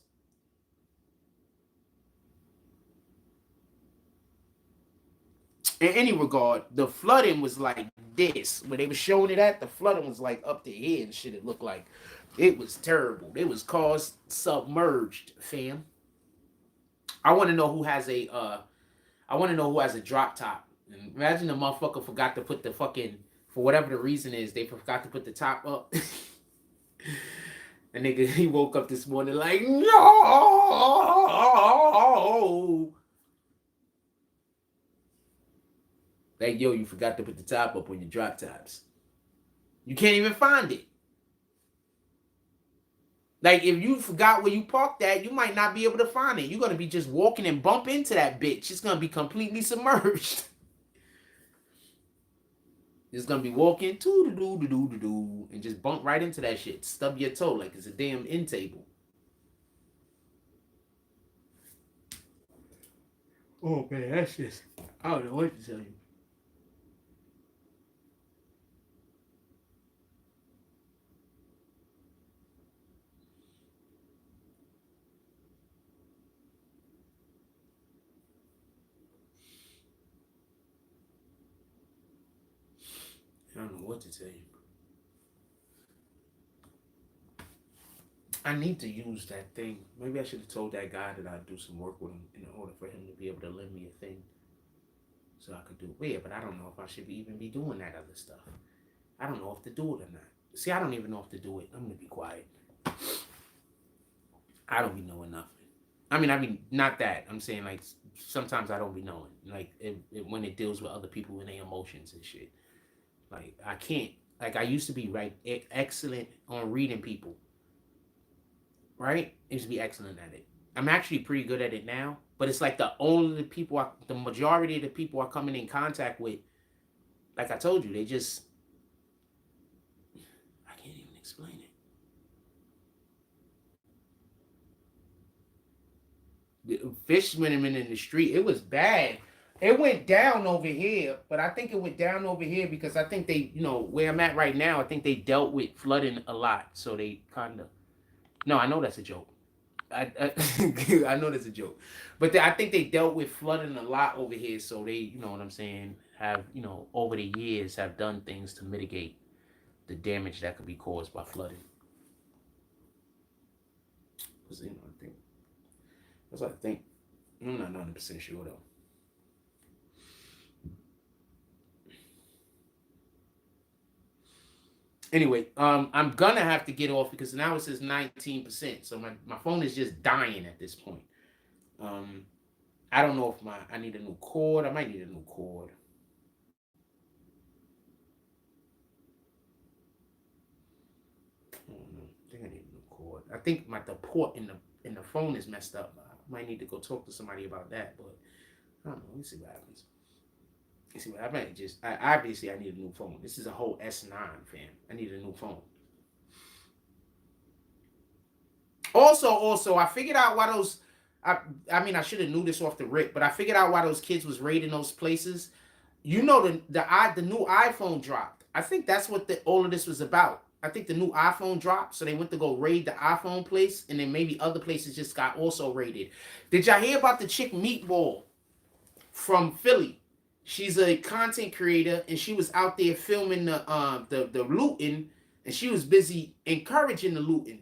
[SPEAKER 1] In any regard, the flooding was like this. When they were showing it at, the flooding was like up to here and shit. It looked like it was terrible. It was caused submerged, fam. I want to know who has a drop top. Imagine the motherfucker forgot to put the fucking, for whatever the reason is, they forgot to put the top up. And nigga, he woke up this morning like, no. Like, yo, you forgot to put the top up on your drop tops. You can't even find it. Like, if you forgot where you parked at, you might not be able to find it. You're going to be just walking and bump into that bitch. It's going to be completely submerged. It's going to be walking, doo-doo-doo-doo-doo-doo, and just bump right into that shit. Stub your toe like it's a damn end table. Oh, man, that's just, I don't know what to tell you. to tell you. I need to use that thing. Maybe I should have told that guy that I'd do some work with him in order for him to be able to lend me a thing so I could do it. Yeah, but I don't know if I should even be doing that other stuff. I don't know if to do it or not. See, I don't even know if to do it. I'm going to be quiet. I don't be knowing nothing. I mean, not that. I'm saying, like, sometimes I don't be knowing. Like, when it deals with other people and their emotions and shit. Like, I can't. Like, I used to be, right, excellent on reading people. Right? I used to be excellent at it. I'm actually pretty good at it now. But it's like the majority of the people I come in contact with, like I told you, they just, I can't even explain it. Fish swimming in the street, it was bad. It went down over here, but I think it went down over here because I think they, where I'm at right now, I think they dealt with flooding a lot. So they kind of, no, I know that's a joke. I I know that's a joke. But I think they dealt with flooding a lot over here. So they, you know what I'm saying, have, over the years have done things to mitigate the damage that could be caused by flooding. Because, I think, that's what I think. I'm not 100% sure though. Anyway, I'm gonna have to get off because now it says 19%. So my phone is just dying at this point. I don't know if I need a new cord. I might need a new cord. I don't know. I think I need a new cord. I think the port in the phone is messed up. I might need to go talk to somebody about that, but I don't know. Let's see what happens. Let's see what I might just. Obviously I need a new phone. This is a whole S9, fam. I need a new phone. Also, I figured out why those. I mean, I should have knew this off the rip, but I figured out why those kids was raiding those places. The new iPhone dropped. I think that's what all of this was about. I think the new iPhone dropped, so they went to go raid the iPhone place, and then maybe other places just got also raided. Did y'all hear about the chick Meatball from Philly? She's a content creator, and she was out there filming the looting, and she was busy encouraging the looting.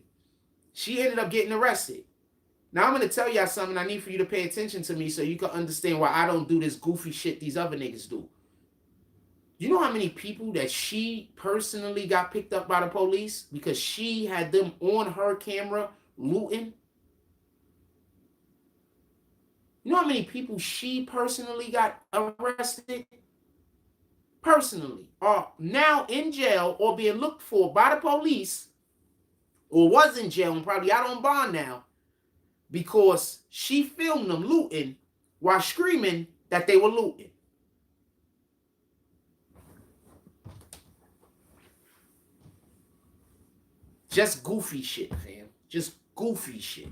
[SPEAKER 1] She ended up getting arrested. Now I'm going to tell y'all something. I need for you to pay attention to me so you can understand why I don't do this goofy shit these other niggas do. You know how many people that she personally got picked up by the police because she had them on her camera looting? You know how many people she personally got arrested? Personally. Are now in jail or being looked for by the police, or was in jail and probably out on bond now, because she filmed them looting while screaming that they were looting. Just goofy shit, fam. Just goofy shit.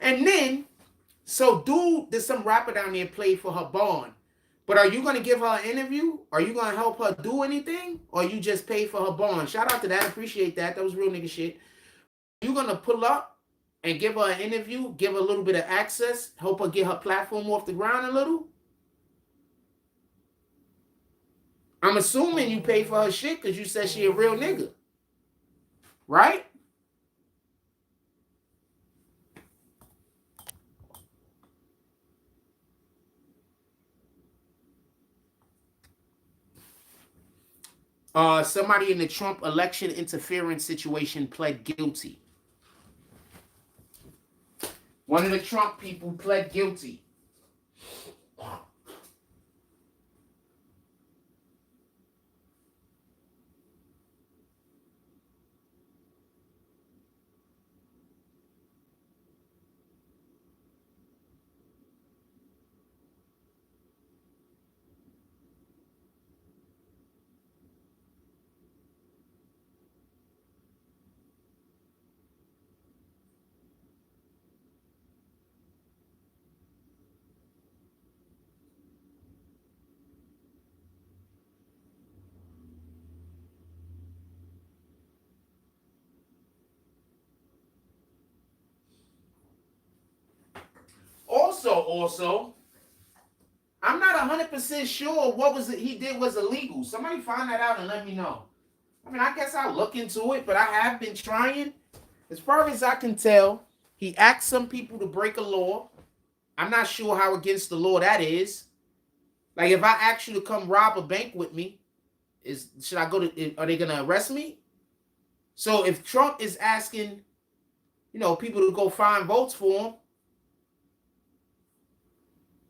[SPEAKER 1] And then, so dude, there's some rapper down there played for her bond. But are you going to give her an interview? Are you going to help her do anything? Or you just pay for her bond? Shout out to that. Appreciate that. That was real nigga shit. Are you going to pull up and give her an interview, give her a little bit of access, help her get her platform off the ground a little? I'm assuming you pay for her shit because you said she a real nigga. Right? Somebody in the Trump election interference situation pled guilty. One of the Trump people pled guilty. Also, I'm not 100% sure what was it he did was illegal. Somebody find that out and let me know. I mean, I guess I'll look into it, but I have been trying. As far as I can tell, he asked some people to break a law. I'm not sure how against the law that is. Like, if I ask you to come rob a bank with me, should I go to? Are they gonna arrest me? So if Trump is asking, people to go find votes for him,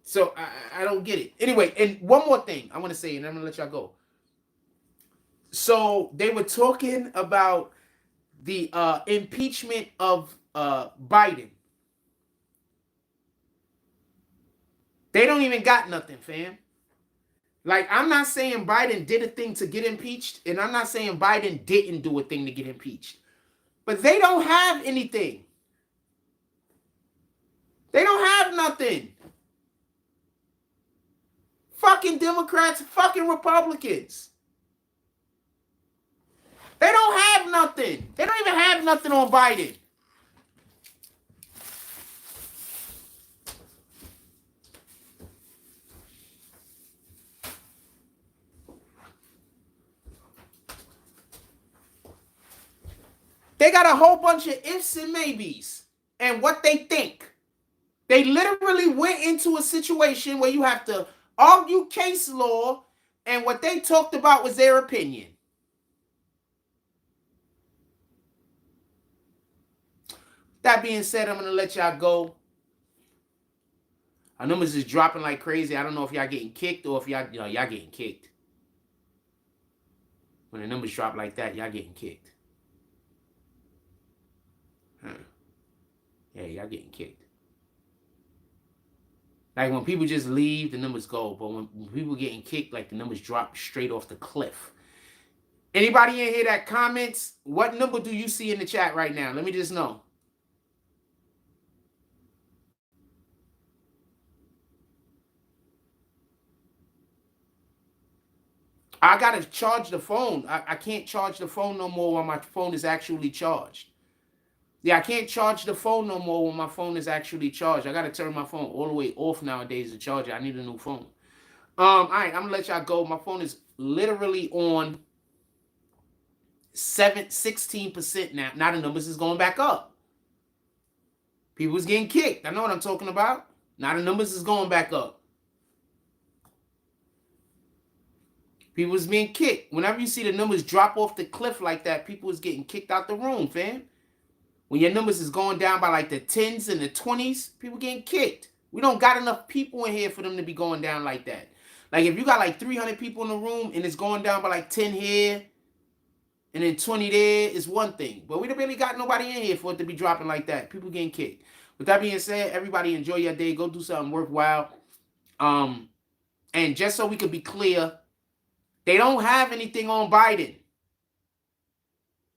[SPEAKER 1] so I don't get it. Anyway, and one more thing I want to say, and I'm gonna let y'all go. So they were talking about the impeachment of Biden. They don't even got nothing, fam. Like, I'm not saying Biden did a thing to get impeached, and I'm not saying Biden didn't do a thing to get impeached. But they don't have anything. They don't have nothing. Fucking Democrats, fucking Republicans. They don't have nothing. They don't even have nothing on Biden. They got a whole bunch of ifs and maybes and what they think. They literally went into a situation where you have to argue case law, and what they talked about was their opinion. That being said, I'm going to let y'all go. Our numbers is dropping like crazy. I don't know if y'all getting kicked or if y'all getting kicked. When the numbers drop like that, y'all getting kicked. Yeah, y'all getting kicked. Like, when people just leave, the numbers go. But when people getting kicked, like, the numbers drop straight off the cliff. Anybody in here that comments, what number do you see in the chat right now? Let me just know. I got to charge the phone. I can't charge the phone no more while my phone is actually charged. Yeah, I can't charge the phone no more when my phone is actually charged. I got to turn my phone all the way off nowadays to charge it. I need a new phone. All right, I'm going to let y'all go. My phone is literally on 16% now. Now the numbers is going back up. People's getting kicked. I know what I'm talking about. Now the numbers is going back up. People's being kicked. Whenever you see the numbers drop off the cliff like that, people is getting kicked out the room, fam. When your numbers is going down by like the 10s and the 20s, people getting kicked. We don't got enough people in here for them to be going down like that. Like, if you got like 300 people in the room and it's going down by like 10 here and then 20 there, is one thing. But we don't really got nobody in here for it to be dropping like that. People getting kicked. With that being said, everybody enjoy your day. Go do something worthwhile. And just so we could be clear, they don't have anything on Biden.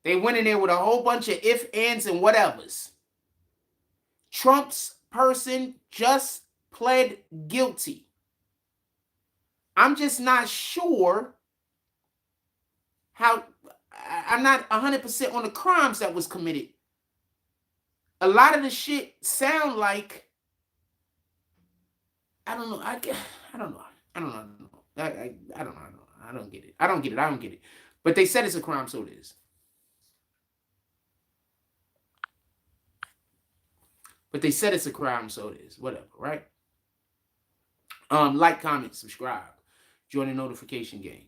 [SPEAKER 1] They went in there with a whole bunch of ifs, ands, and whatevers. Trump's person just pled guilty. I'm just not sure how. I'm not 100% on the crimes that was committed. A lot of the shit sound like, I don't know. I don't know. I don't know. I don't get it. But they said it's a crime, so it is. But they said it's a crime, so it is. Whatever, right? Like, comment, subscribe. Join the notification game.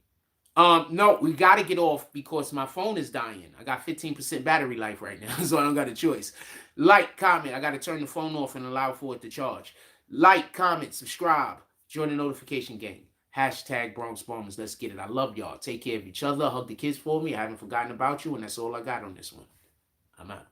[SPEAKER 1] No, we got to get off because my phone is dying. I got 15% battery life right now, so I don't got a choice. Like, comment. I got to turn the phone off and allow for it to charge. Like, comment, subscribe. Join the notification game. Hashtag Bronx Bombers. Let's get it. I love y'all. Take care of each other. Hug the kids for me. I haven't forgotten about you, and that's all I got on this one. I'm out.